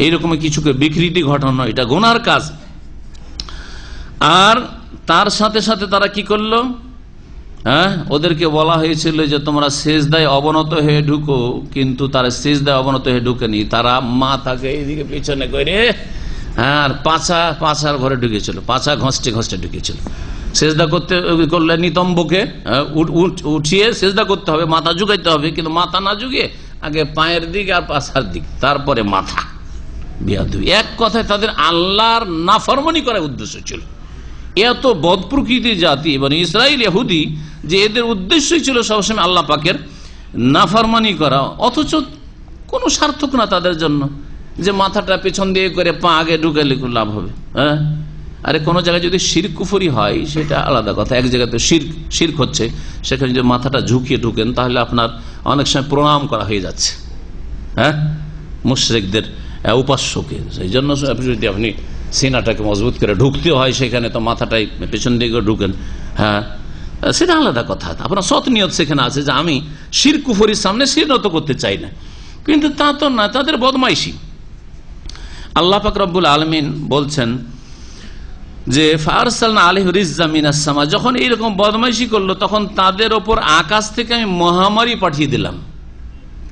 এইরকম কিছুকে বিকৃতি ঘটানো এটা গুনার কাজ। আর তার সাথে সাথে তারা কি করলো, ওদেরকে বলা হয়েছিল যে তোমরা সিজদায় অবনত হয়ে ঢুকো, কিন্তু তারা সিজদায় অবনত হয়ে ঢুকেনি, তারা মাথাকে এইদিকে পিছনে করে আর পাছার ঘরে ঢুকেছিল, পাছা ঘষতে ঘষতে ঢুকেছিল। সেজদা করতে করলে নিতম্বকে উঠিয়ে সেজদা করতে হবে, মাথা ঝুঁকাইতে হবে, কিন্তু মাথা না ঝুঁকিয়ে আগে পায়ের দিক আর পাছার দিক, তারপরে মাথা। বিয়াদবি, এক কথায় তাদের আল্লাহর নাফরমানি করার উদ্দেশ্য ছিল। এত বদ প্রকৃতির জাতি এবং ইসরায়েল ইহুদি, যে এদের উদ্দেশ্যই ছিল সবসময় আল্লাহ পাকের নাফরমানি করা, অথচ কোনো সার্থক না তাদের জন্য যে মাথাটা পেছন দিয়ে করে পা আগে ঢুকালে লাভ হবে। হ্যাঁ, আরে কোনো জায়গায় যদি শিরক কুফরি হয় সেটা আলাদা কথা, এক জায়গাতে শিরক হচ্ছে, সেখানে যদি মাথাটা ঝুঁকিয়ে ঢুকেন তাহলে আপনার অনেক সময় প্রণাম করা হয়ে যাচ্ছে, হ্যাঁ, মুশরিকদের উপাস্যকে। সেই জন্য যদি আপনি সিনাটাকে মজবুত করে ঢুকতে হয় সেখানে, তো মাথাটাই পেছন দিকে ঢুকেন, হ্যাঁ, সেটা আলাদা কথা। আপনার সৎ নিয়ত সেখানে আছে যে আমি শিরক কুফরির সামনে শিরনত করতে চাই না, কিন্তু তা তো না, তাদের বদমাইশি। আল্লাহ পাক রব্বুল আলামিন বলছেন যে ফারসালনা আলাইহি রিজজাম মিনাস সামা, যখন এইরকম বদমাইশি করলো তখন তাদের ওপর আকাশ থেকে আমি মহামারী পাঠিয়ে দিলাম।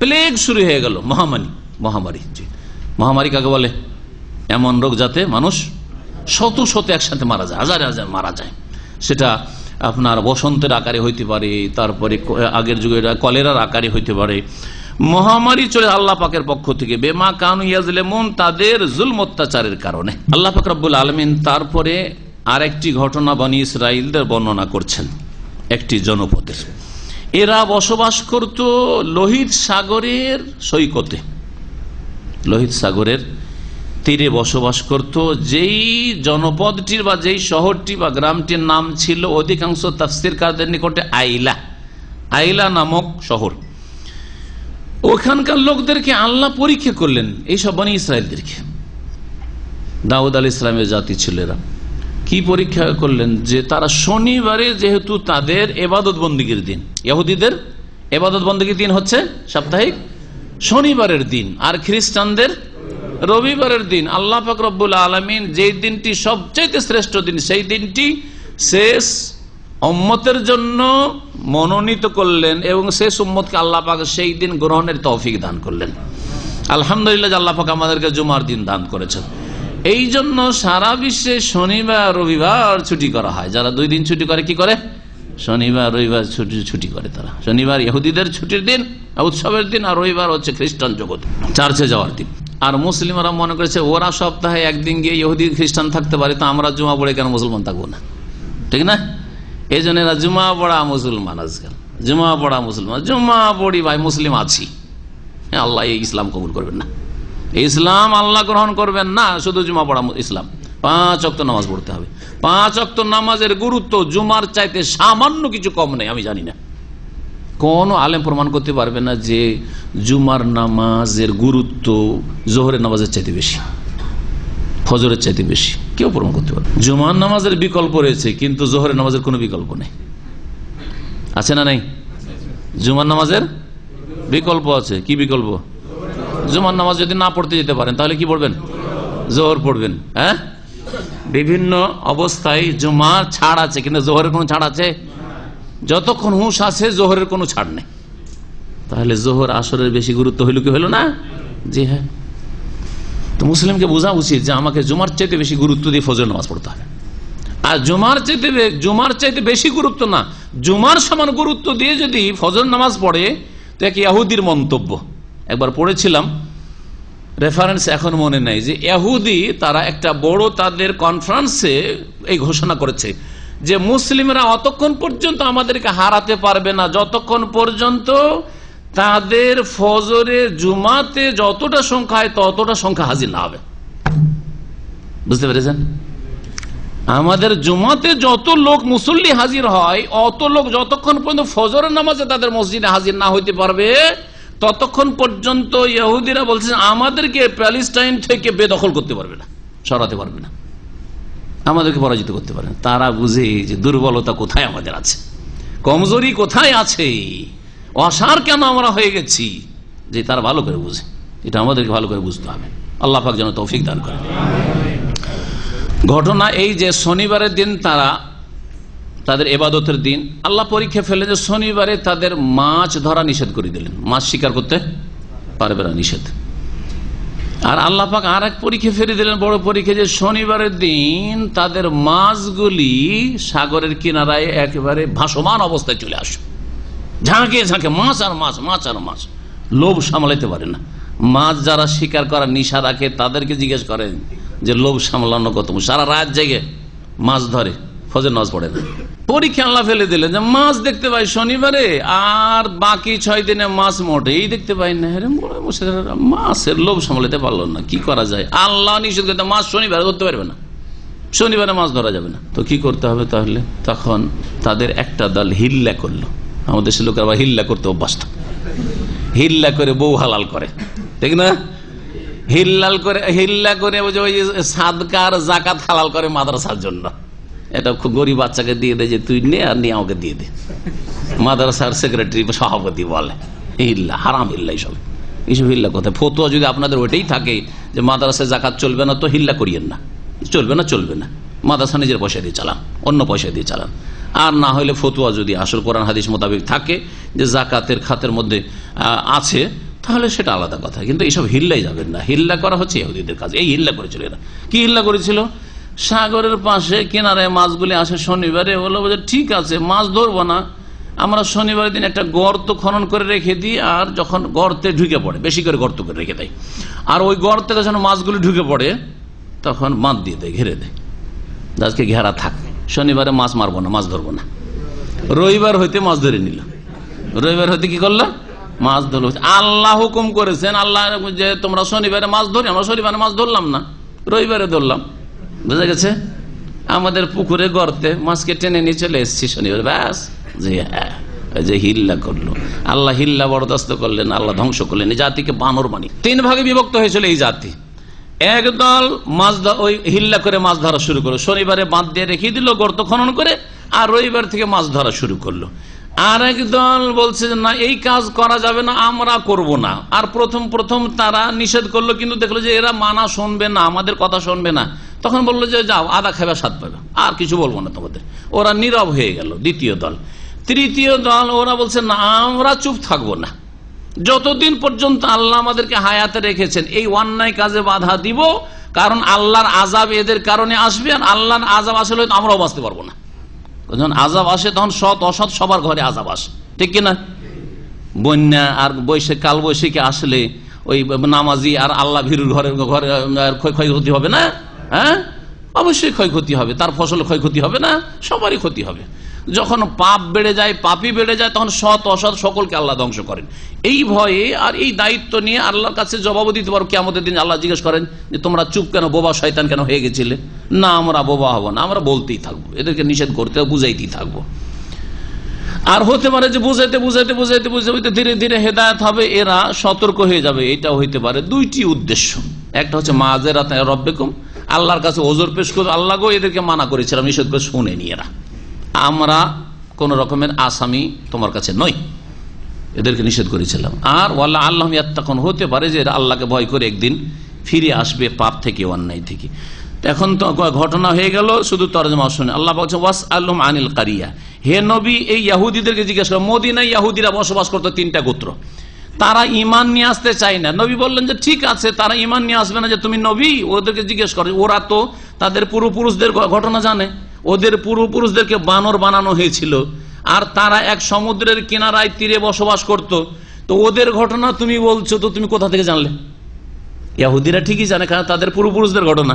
প্লেগ শুরু হয়ে গেল, মহামারী। জি, মহামারী কাকে বলে? এমন রোগ যাতে মানুষ শত শত একসাথে মারা যায়, হাজার হাজার মারা যায়। সেটা আপনার বসন্তের আকারে হইতে পারে, তারপরে আগের যুগে কলেরার আকারে হইতে পারে। মহামারী চলে আল্লাহ পাকের পক্ষ থেকে, বেমা কানু ইয়াজলিমুন, তাদের জুলম অত্যাচারের কারণে। আল্লাহ পাক রব্বুল আলামিন তারপরে আরেকটি ঘটনা বনি ইসরাইলদের বর্ণনা করছেন, একটি জনপদের। এরা বসবাস করত লোহিত সাগরের সৈকতে, লোহিত সাগরের তীরে বসবাস করত। যেই জনপদটির বা যেই শহরটি বা গ্রামটির নাম ছিল অধিকাংশ তাফসীরকারদের নিকটে আইলা নামক শহর। ওখানকার লোকদেরকে আল্লাহ পরীক্ষা করলেন, এইসব বনি ইসরায়েলদেরকে, দাউদ আলাইহিস সালামের জাতি ছিল এরা। কি পরীক্ষা করলেন? যে তারা শনিবারে, যেহেতু তাদের ইবাদত বন্দেগীর দিন, ইহুদিদের ইবাদত বন্দেগীর দিন হচ্ছে সাপ্তাহিক শনিবারের দিন, আর খ্রিস্টানদের রবিবারের দিন। আল্লাহ পাক রব্বুল আলামিন যেই দিনটি সবচেয়ে শ্রেষ্ঠ দিন, সেই দিনটি শেষ উম্মতের জন্য মনোনীত করলেন, এবং শেষ উম্মতকে আল্লাহ পাক সেই দিন গ্রহণের তৌফিক দান করলেন। আলহামদুলিল্লাহ, আল্লাহ পাক আমাদেরকে জুমার দিন দান করেছেন। এই জন্য সারা বিশ্বে শনিবার রবিবার ছুটি করা হয়। যারা 2 দিন ছুটি করে, কি করে? শনিবার রবিবার ছুটি করে তারা। শনিবার ইহুদিদের ছুটির দিন, উৎসবের দিন, আর রবিবার হচ্ছে খ্রিস্টান জগৎ চার্চে যাওয়ার দিন। আর মুসলিমরা মনে করেছে ওরা সপ্তাহে একদিন গিয়ে ইহুদি খ্রিস্টান থাকতে পারে, তো আমরা জুমা পড়ে কেন মুসলমান থাকবো না? ঠিক না? এই জন্য এরা জুমা পড়া মুসলমান, আজকাল জুমা পড়া মুসলমান। জুমা পড়ি ভাই, মুসলিম আছি, আল্লাহ এই ইসলাম কবুল করবেন না, ইসলাম আল্লাহ গ্রহণ করবেন না। শুধু জুমা পড়া ইসলাম। 5 ওয়াক্ত নামাজ পড়তে হবে। 5 ওয়াক্ত নামাজের গুরুত্ব জুমার চাইতে সামান্য কিছু কম নেই। আমি জানি না কোন আলেম প্রমাণ করতে পারবে না যে জুমার নামাজের গুরুত্ব জোহরের নামাজের চাইতে বেশি, ফজরের চাইতে বেশি। কেউ প্রমাণ করতে পারবে? জুমার নামাজের বিকল্প রয়েছে, কিন্তু জোহরের নামাজের কোনো বিকল্প নেই। আছে না? নেই। জুমার নামাজের বিকল্প আছে। কি বিকল্প? জুমার নামাজ যদি না পড়তে যেতে পারেন তাহলে কি পড়বেন? জোহর পড়বেন। হ্যাঁ, বিভিন্ন অবস্থায় জুমার ছাড় আছে, কিন্তু জোহরের কোনো ছাড় আছে? যতক্ষণ হুঁশ আছে জোহরের কোনো ছাড় নেই। তাহলে জোহর আসরের বেশি গুরুত্ব হইল কি হইল না? জি হ্যাঁ। তো মুসলিমকে বোঝা উচিত যে আমাকে জুমার চাইতে বেশি গুরুত্ব দিয়ে ফজর নামাজ পড়তে হবে। আর জুমার চাইতে বেশি গুরুত্ব না, জুমার সমান গুরুত্ব দিয়ে যদি ফজর নামাজ পড়ে, তো এক ইহুদির মন্তব্য একবার পড়েছিলাম, রেফারেন্স এখন মনে নাই, যে ইহুদি তারা একটা বড় তাদের কনফারেন্সে এই ঘোষণা করেছে যে মুসলিমরা অতক্ষণ পর্যন্ত আমাদেরকে হারাতে পারবে না যতক্ষণ পর্যন্ত তাদের ফজরে জুমাতে যতটা সংখ্যা হয় ততটা সংখ্যা হাজির না হবে। বুঝতে পেরেছেন? আমাদের জুমাতে যত লোক মুসল্লি হাজির হয়, অত লোক যতক্ষণ পর্যন্ত ফজরের নামাজে তাদের মসজিদে হাজির না হইতে পারবে ততক্ষণ পর্যন্ত ইহুদিরা বলছেন আমাদেরকে প্যালেস্টাইন থেকে বেদখল করতে পারবে না, সরাতে পারবে না, আমাদেরকে পরাজিত করতে পারে। তারা বুঝে যে দুর্বলতা কোথায় আমাদের আছে, কমজোরি কোথায় আছে, অসার কেন আমরা হয়ে গেছি, যে তারা ভালো করে বুঝে। এটা আমাদেরকে ভালো করে বুঝতে হবে। আল্লাহ পাক যেন তৌফিক দান করে। ঘটনা এই যে শনিবারের দিন তাদের ইবাদতের দিন আল্লাহ পরীক্ষা ফেলে যে শনিবারে তাদের মাছ ধরা নিষেধ করে দিলেন, মাছ শিকার করতে পারবে না, নিষেধ। আর আল্লাহ পাক আর এক পরীক্ষা ফেলে দিলেন, বড় পরীক্ষা, যে শনিবারের দিন তাদের মাছগুলি সাগরের কিনারায় একেবারে ভাসমান অবস্থায় চলে আসে, ঝাঁকে ঝাঁকে মাছ আর মাছ, মাছ আর মাছ, লোভ সামলাইতে পারে না। মাছ যারা শিকার করার নিশা রাখে তাদেরকে জিজ্ঞেস করেন যে লোভ সামলানো কত, সারা রাত জেগে মাছ ধরে, ফজর নামাজ পড়ে না। পরীক্ষা আল্লাহ ফেলে দিলেন যে মাছ দেখতে পাই শনিবারে, আর বাকি 6 দিনে মাছ মোটেই দেখতে পাই না। মাছের লোভ সামলাতে পারলো না, কি করা যায়? আল্লাহ নিষেধ করতে, মাছ শনিবারে ধরতে পারবে না, শনিবারে মাছ ধরা যাবে না। তো কি করতে হবে তাহলে? তখন তাদের একটা দল হিল্লা করলো। আমাদের দেশের লোকের আবার হিল্লা করতে অভ্যাস, হিল্লা করে বউ হালাল করে, ঠিক না? হিল্লা করে ওই সাদকার জাকাত হালাল করে মাদ্রাসার জন্য। এটা খুব গরিব বাচ্চাকে দিয়ে দেয় যে তুই নে আর নিয়ে আমাকে দিয়ে দে, মাদ্রাসার সেক্রেটারি সভাপতি বলে হিল্লা, হারাম হিল্লা। এইসব হিল্লা কোথায়? ফতুয়া যদি আপনাদের ওইটাই থাকে যে মাদ্রাসায় জাকাত চলবে না, তো হিল্লা করিয়েন না, চলবে না। মাদ্রাসা নিজের পয়সা দিয়ে চালান, অন্য পয়সা দিয়ে চালান। আর না হলে ফতুয়া যদি আসল কোরআন হাদিস মোতাবেক থাকে যে জাকাতের খাতের মধ্যে আছে, তাহলে সেটা আলাদা কথা। কিন্তু এইসব হিল্লাই যাবেন না, হিল্লা করা হচ্ছে ইহুদিদের কাজ। এই হিল্লা করেছিল এরা। কি হিল্লা করেছিল? সাগরের পাশে কিনারায় মাছগুলি আসে শনিবারে, বললো যে ঠিক আছে মাছ ধরবো না, আমরা শনিবারের দিন একটা গর্ত খনন করে রেখে দিই, আর যখন গর্তে ঢুকে পড়ে, বেশি করে গর্ত করে রেখে দেয়, আর ওই গর্তে যখন মাছগুলি ঢুকে পড়ে তখন বাঁধ দিয়ে দেয়, ঘিরে দেয়, আজকে ঘেরা থাক, শনিবারে মাছ মারবো না, মাছ ধরবো না। রবিবার হইতে মাছ ধরে নিল, রবিবার হইতে কি করলো? মাছ ধরল। আল্লাহ হুকুম করেছেন, আল্লাহ যে তোমরা শনিবারে মাছ ধরি, আমরা শনিবারে মাছ ধরলাম না, রবিবারে ধরলাম। বুঝা গেছে? আমাদের পুকুরে গর্তে মাছকে টেনে নিয়ে চলে এসেছি শনিবার, ব্যাস। যে হ্যাঁ, যে হিল্লা করলো, আল্লাহ হিল্লা বরদাস্ত করলেন, আল্লাহ ধ্বংস করলেন। এই জাতিকে বানর বানি 3 ভাগে বিভক্ত হয়েছিল এই জাতি। একদল মাছ ওই হিল্লা করে মাছ ধরা শুরু করলো, শনিবারে বাঁধ দিয়ে রেখে দিল গর্ত খনন করে, আর রবিবার থেকে মাছ ধরা শুরু করলো। আর একদল বলছে যে না, এই কাজ করা যাবে না, আমরা করব না। আর প্রথম তারা নিষেধ করলো, কিন্তু দেখলো যে এরা মানা শুনবে না, আমাদের কথা শুনবে না। তখন বললো যে যাও, আদা খাবে, স্বাদ পাবে, আর কিছু বলবো না তোমাদের। ওরা নীরব হয়ে গেল। দ্বিতীয় দল। তৃতীয় দল ওরা বলছে না, আমরা চুপ থাকবো না, যতদিন পর্যন্ত আল্লাহ আমাদেরকে হায়াতে রেখেছেন এই অন্যায় কাজে বাধা দিব, কারণ আল্লাহর আযাব এদের কারণে আসবে, আর আল্লাহর আযাব আসলে আমরাও বাঁচতে পারবো না। যখন আযাব আসে তখন সৎ অসৎ সবার ঘরে আযাব আসে, ঠিক কিনা? বন্যা আর কাল বৈশাখী আসলে ওই নামাজি আর আল্লাহ ভীরুর ঘরে ঘরে ক্ষয়ক্ষতি হবে না? হ্যাঁ, অবশ্যই ক্ষয়ক্ষতি হবে, তার ফসল ক্ষয়ক্ষতি হবে না? সবারই ক্ষতি হবে। যখন পাপ বেড়ে যায়, পাপই বেড়ে যায়, তখন সৎ অসৎ সকলকে আল্লাহ ধ্বংস করেন। এই ভয়ে আর এই দায়িত্ব নিয়ে আল্লাহর কাছে জবাব দিতে পারো কিয়ামতের দিন। আল্লাহ জিজ্ঞেস করেন যে তোমরা চুপ কেন, বোবা শয়তান কেন হয়ে গেছিলে? না, আমরা বোবা হব না, আমরা বলতেই থাকবো, এদেরকে নিষেধ করতে বুঝাইতেই থাকবো। আর হতে পারে যে বুঝাইতে বুঝাইতে বুঝাইতে বুঝাইতে ধীরে ধীরে হেদায়েত হবে, এরা সতর্ক হয়ে যাবে। এটাও হইতে পারে। দুইটি উদ্দেশ্য, একটা হচ্ছে মাযেরাত রব্বিকুম, আল্লাহর কাছে ওজর পেশ করে আল্লাহ গো এদেরকে মানা করেছিলাম, নিষেধ করে শুনেনি এরা, আমরা কোন রকমের আসামি তোমার কাছে নই, এদেরকে নিষেধ করেছিলাম। আর ওয়াল্লাহ আল্লাহ ইয়াত্তাকুন, হতে পারে যে এরা আল্লাহকে ভয় করে একদিন ফিরে আসবে পাপ থেকে, অন্যায় থেকে। এখন তো ঘটনা হয়ে গেল, শুধু তরজমা শুনে আল্লাহ বলছে ওয়াসআলহুম আনিল কারিয়া, হে নবী এই ইহুদিদেরকে জিজ্ঞেস করো। মদিনায় ইহুদিরা বসবাস করতো, 3টা গোত্র, তারা ঈমান নিয়ে আসতে চায় না। নবী বললেন যে ঠিক আছে, তারা ঈমান নিয়ে আসবে না যে তুমি নবী, ওদেরকে জিজ্ঞেস করো। ওরা তো তাদের পূর্বপুরুষদের ঘটনা জানে, ওদের পূর্বপুরুষদেরকে বানর বানানো হয়েছিল, আর তারা এক সমুদ্রের কিনারায় তীরে বসবাস করত। তো ওদের ঘটনা তুমি বলছো, তো তুমি কোথা থেকে জানলে? ইহুদিরা ঠিকই জানে, কারণ তাদের পূর্বপুরুষদের ঘটনা।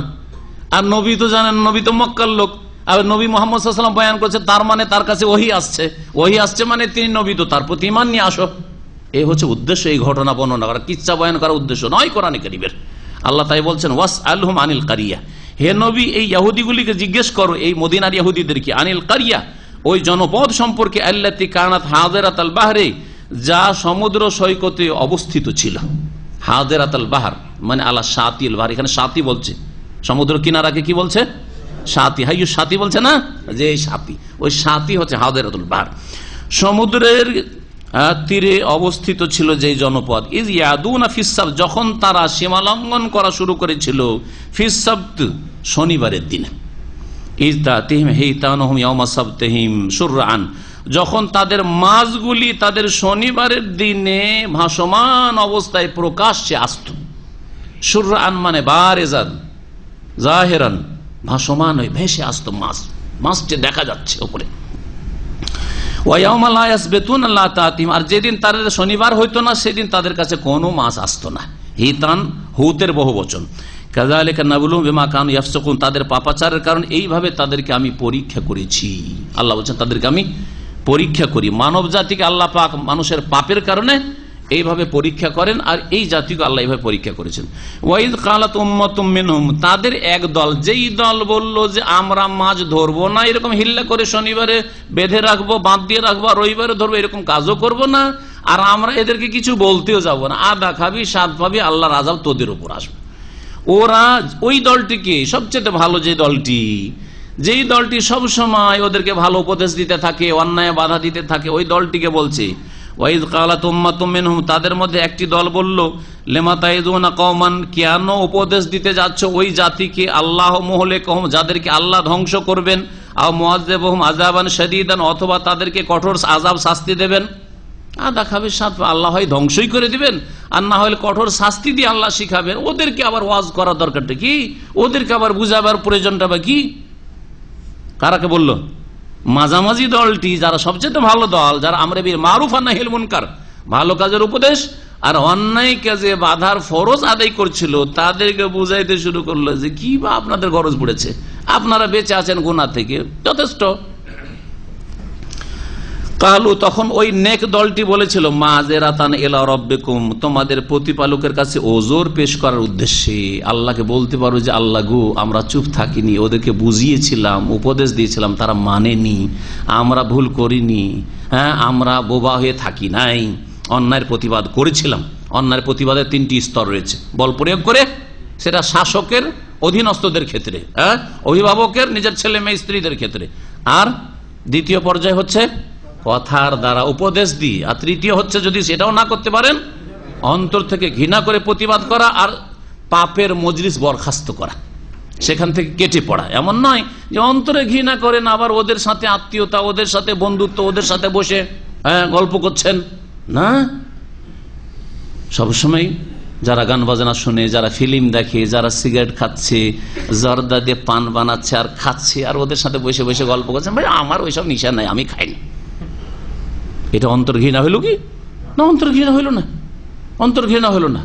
আর নবী তো জানেন, নবী তো মক্কার লোক, আর নবী মুহাম্মদ সাল্লাল্লাহু আলাইহি ওয়াসাল্লাম বয়ান করছে, তার মানে তার কাছে ওহী আসছে, ওহী আসছে মানে তিনি নবী, তো তার প্রতি ঈমান নিয়ে আসো। এই হচ্ছে উদ্দেশ্য, এই ঘটনা বর্ণনা করা, কিচ্ছা বয়ান করার উদ্দেশ্য নয় কোরআনে কারীমের। আল্লাহ তাই বলছেন ওয়াসআলহুম আনিল কারিয়া, হে নবী এই ইহুদিগুলিকে জিজ্ঞেস করো, এই মদিনার ইহুদিদেরকে, আনিল কারিয়া ওই জনপদ সম্পর্কে, আল্লাতী কানাত হাযিরাতাল বাহরে, যা সমুদ্র সৈকতে অবস্থিত ছিল। হাযিরাতাল বাহর মানে আলা শাতিল বাহর, এখানে শাতি বলছে, সমুদ্র কিনারাকে কি বলছে? শাতি। হাইয়ু শাতি বলছে না, যে এই শাতি, ওই শাতি হচ্ছে হাযিরাতুল বাহর, সমুদ্রের তীরে অবস্থিত ছিল যে জনপদ। ইজ ইয়াদুনা ফিস সাবত, যখন তারা সীমা লঙ্ঘন করা শুরু করেছিল, ফিস সাবত শনিবারের দিনে, ইজ তাতিহিম হিতানুহুম ইয়াওমা সাবতিহিম শুরআন, যখন তাদের মাছগুলি তাদের শনিবারের দিনে ভাসমান অবস্থায় প্রকাশ্যে আসত। শুরআন মানে বারিজান জাহিরান, ভাসমান হয়ে ভেসে আসতো মাছ, মাছটি দেখা যাচ্ছে উপরে। আর যেদিন তাদের শনিবার হইতো না, সেদিন তাদের কাছে কোনো মাছ আসতো না। হিতান হুতের বহু বচন। কাযালিকা নাবলুহুম বিমা কানু ইয়াফসুকুন, তাদের পাপাচারের কারণ এইভাবে তাদেরকে আমি পরীক্ষা করেছি। আল্লাহ বলছেন তাদেরকে আমি পরীক্ষা করি। মানব জাতিকে আল্লাহ পাক মানুষের পাপের কারণে এইভাবে পরীক্ষা করেন, আর এই জাতিকে আল্লাহ এইভাবে পরীক্ষা করেছেন। ওয়াইদ কালাত উম্মাতুম মিনহুম, তাদের এক দল, যেই দল বলল যে আমরা মাছ ধরবো না, এরকম হিল্লা করে শনিবারে বেঁধে রাখবো, বাঁধ দিয়ে রাখবো, আর রবিবারে ধরবো, এরকম কাজও করব না, আর আমরা এদেরকে কিছু বলতেও যাব না, আদা খাবি স্বাদ পাবি, আল্লাহর আযাব তোদের উপর আসবে। ওরা ওই দলটিকে, সবচেয়ে ভালো যে দলটি, যেই দলটি সব সময় ওদেরকে ভালো উপদেশ দিতে থাকে, অন্যায় বাধা দিতে থাকে, ওই দলটিকে বলছে ওয়াইদ কালাত উম্মাতুম মিনহুম, তাদের মধ্যে একটি দল বলল লিমা তাইযুনা কওমান, কেন উপদেশ দিতে যাচ্ছ ওই জাতিকে, আল্লাহ মুহলিকুহুম, যাদেরকে আল্লাহ ধ্বংস করবেন, আও মুআযযিবুহুম আযাবান শাদীদান, অথবা তাদেরকে কঠোর আযাব শাস্তি দেবেন। আদা খাবে স্বাদ, আল্লাহ হয় ধ্বংসই করে দিবেন, আর না হলে কঠোর শাস্তি দিয়ে আল্লাহ শিখাবেন। ওদেরকে আবার ওয়াজ করার দরকারটা কি? ওদেরকে আবার বুঝাবার প্রয়োজনটা বা কি? কারাকে বলল? মাঝামাঝি দলটি, যারা সবচেয়ে ভালো দল, যারা আমরে বিল মারুফ আর নাহিল মুনকার, ভালো কাজের উপদেশ আর অন্যায় কাজে বাধার ফরজ আদায় করছিল, তাদেরকে বুঝাইতে শুরু করলো যে কি বা আপনাদের গরজ পড়েছে, আপনারা বেঁচে আছেন গুনাহ থেকে, যথেষ্ট। কালু, তখন ওই নেক দলটি বলেছিল মাযেরাতান ইলা রাব্বিকুম, তোমাদের প্রতিপালকের কাছে ওজর পেশ করার উদ্দেশ্যে আল্লাহকে বলতে পারো যে আল্লাহ গো, আমরা চুপ থাকিনি, ওদেরকে বুঝিয়েছিলাম, উপদেশ দিয়েছিলাম, তারা মানেনি, আমরা ভুল করিনি, হ্যাঁ আমরা বোবা হয়ে থাকি নাই, অন্যায়ের প্রতিবাদ করেছিলাম। অন্যায়ের প্রতিবাদের 3টি স্তর রয়েছে, বল প্রয়োগ করে, সেটা শাসকের অধীনস্থদের ক্ষেত্রে, হ্যাঁ অভিভাবকের নিজের ছেলে মেয়ে স্ত্রীদের ক্ষেত্রে, আর দ্বিতীয় পর্যায়ে হচ্ছে কথার দ্বারা উপদেশ দিই, আর তৃতীয় হচ্ছে যদি সেটাও না করতে পারেন, অন্তর থেকে ঘৃণা করে প্রতিবাদ করা, আর পাপের মজলিস বরখাস্ত করা, সেখান থেকে কেটে পড়া। এমন নয় যে অন্তরে ঘৃণা করেন, আবার ওদের সাথে আত্মীয়তা, ওদের সাথে বন্ধুত্ব, ওদের সাথে বসে গল্প করছেন না। সবসময় যারা গান বাজনা শুনে, যারা ফিল্ম দেখে, যারা সিগারেট খাচ্ছে, জর্দা দিয়ে পান বানাচ্ছে আর খাচ্ছে, আর ওদের সাথে বসে বসে গল্প করছেন, ভাই আমার ওইসব নিশা নাই, আমি খাইনি, এটা অন্তর্ঘৃণা হইল কি? না, অন্তর্ঘৃণা হইল না, অন্তর্ঘৃণা হইল না।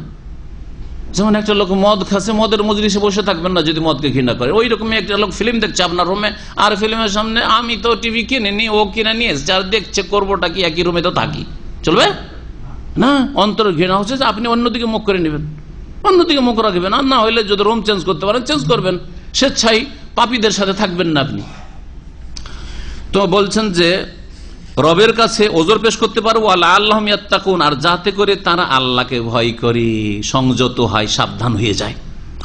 যেমন একটা লোক মদ খাচ্ছে, মদের মজলিসে বসে থাকবেন না যদি মদকে ঘৃণা করে। ওই রকমই একটা লোক ফিল্ম দেখছে আপনার রুমে, আর ফিল্মের সামনে আমি তো টিভি কিনে ও কিনে নিয়ে যার দেখছে, করবোটা কি, একই রুমে তো থাকি, চলবে না? অন্তরের ঘৃণা হচ্ছে যে আপনি অন্যদিকে মুখ করে নেবেন, অন্যদিকে মুখ রাখবেন, আর না হইলে যদি রুম চেঞ্জ করতে পারেন চেঞ্জ করবেন, স্বেচ্ছায় পাপীদের সাথে থাকবেন না আপনি। তো বলছেন যে রবের কাছে ওজর পেশ করতে পারবো আল্লাহম ইয়াত্তাকুন, আর যাতে করে তারা আল্লাহকে ভয় করে সংযত হয়, সাবধান হয়ে যায়,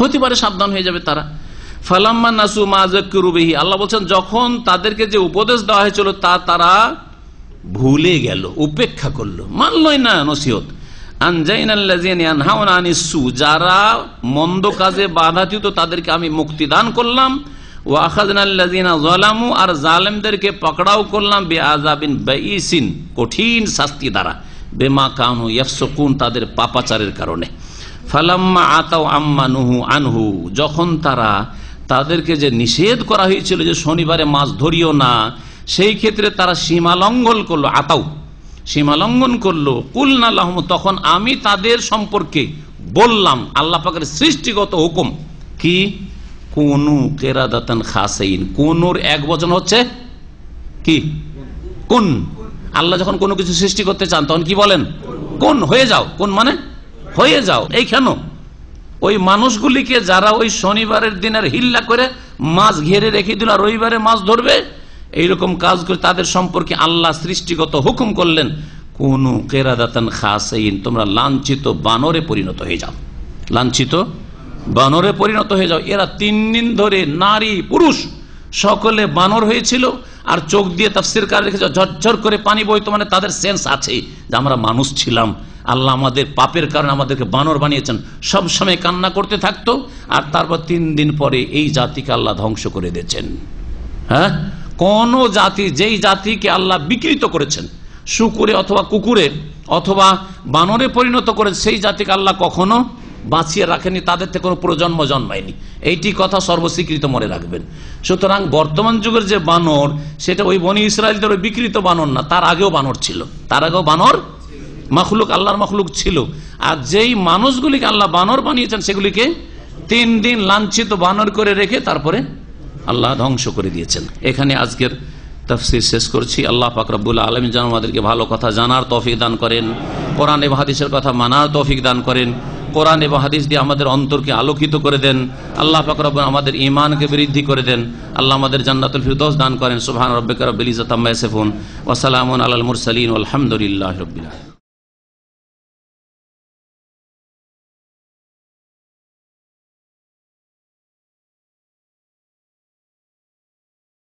হতে পারে সাবধান হয়ে যাবে তারা। ফালাম্মা নাসু মা যাক্কিরু বিহি, আল্লাহ বলছেন যখন তাদেরকে যে উপদেশ দেওয়া হয়েছিল তা তারা ভুলে গেল, উপেক্ষা করলো, মানলই না নসিহত। আনজাইনাল্লাযিনা ইয়ানহাউনা আনিস সু, যারা মন্দ কাজে বাধা দিত তাদেরকে আমি মুক্তি দান করলাম। ওয়া আখাযনাল্লাযিনা যালামু, আর জালেমদেরকে পাকড়াও করলাম বিআযাবিন বাইসিন, কঠিন শাস্তি দ্বারা, বিমা কানু ইয়াফসুকুন, তাদের পাপাচারের কারণে। ফালাম্মা আতাউ আম্মা নুহু আনহু, যখন তারা তাদেরকে যে নিষেধ করা হয়েছিল যে শনিবারে মাছ ধরিও না, সেই ক্ষেত্রে তারা সীমা লঙ্ঘন করলো, আতাউ সীমা লঙ্ঘন করলো, কুলনা লাহুম, তখন আমি তাদের সম্পর্কে বললাম, আল্লাহ পাকের সৃষ্টিগত হুকুম কি, কুনু কিরাদাতান খাসিন, কুনুর এক বচন হচ্ছে কি, কুন। আল্লাহ যখন কোনো কিছু সৃষ্টি করতে চান তখন কি বলেন, কুন, হয়ে যাও। কুন মানে হয়ে যাও। এইখানে ওই মানুষগুলিকে যারা ওই শনিবারের দিনের হিল্লা করে মাছ ঘেরে রেখে দিল আর রবিবারে মাছ ধরবে, এইরকম কাজ করে তাদের সম্পর্কে আল্লাহ সৃষ্টিগত হুকুম করলেন, কুনু কিরাদাতান খাসিন, তোমরা লাঞ্ছিত বানরে পরিণত হয়ে যাও, লাঞ্ছিত বানরে পরিণত হয়ে যাও। এরা 3 দিন ধরে নারী পুরুষ সকলে বানর হয়েছিল, আর চোখ দিয়ে তাফসীরকার রেখেছে ঝরঝর করে পানি বইতো, মানে তাদের সেন্স আছে যে আমরা মানুষ ছিলাম, আল্লাহ আমাদের পাপের কারণে আমাদেরকে বানর বানিয়েছেন। সব সময় কান্না করতে থাকতো, আর তারপর 3 দিন পরে এই জাতিকে আল্লাহ ধ্বংস করে দিয়েছেন। হ্যাঁ, কোন জাতি, যেই জাতিকে আল্লাহ বিকৃত করেছেন, শুকুরে অথবা কুকুরে অথবা বানরে পরিণত করে, সেই জাতিকে আল্লাহ কখনো বাঁচিয়ে রাখেনি, তাদের থেকে কোনো প্রজন্ম জন্মায়নি। এইটি কথা সর্বস্বীকৃত মনে রাখবেন। সুতরাং বর্তমান যুগের যে বানর, সেটা ওই বনি ইসরায়েলদের ওই বিকৃত বানর না, তার আগেও বানর ছিল, তার আগেও বানর মাখলুক, আল্লাহর মাখলুক ছিল। আর যেই মানুষগুলিকে আল্লাহ বানর বানিয়েছেন, সেগুলিকে 3 দিন লাঞ্ছিত বানর করে রেখে তারপরে আল্লাহ ধ্বংস করে দিয়েছেন। এখানে আজকের তাফসীর শেষ করছি। আল্লাহ পাক রব্বুল আলামিন যেন আমাদেরকে ভালো কথা জানার তৌফিক দান করেন, কোরআন এবং হাদিসের কথা মানার তৌফিক দান করেন, কোরআন এবং হাদিস দিয়ে আমাদের অন্তরকে আলোকিত করে দেন। আল্লাহ পাক রব্বুল আমাদের ঈমানকে বৃদ্ধি করে দেন। আল্লাহ আমাদের জান্নাতুল ফিরদৌস দান করেন। সুবহান রাব্বিকা রাব্বিল ইজ্জাতি আম্মা ইয়াসিফুন ওয়া সালামুন আলাল মুরসালিন ওয়াল হামদুলিল্লাহি রাব্বিল আলামিন।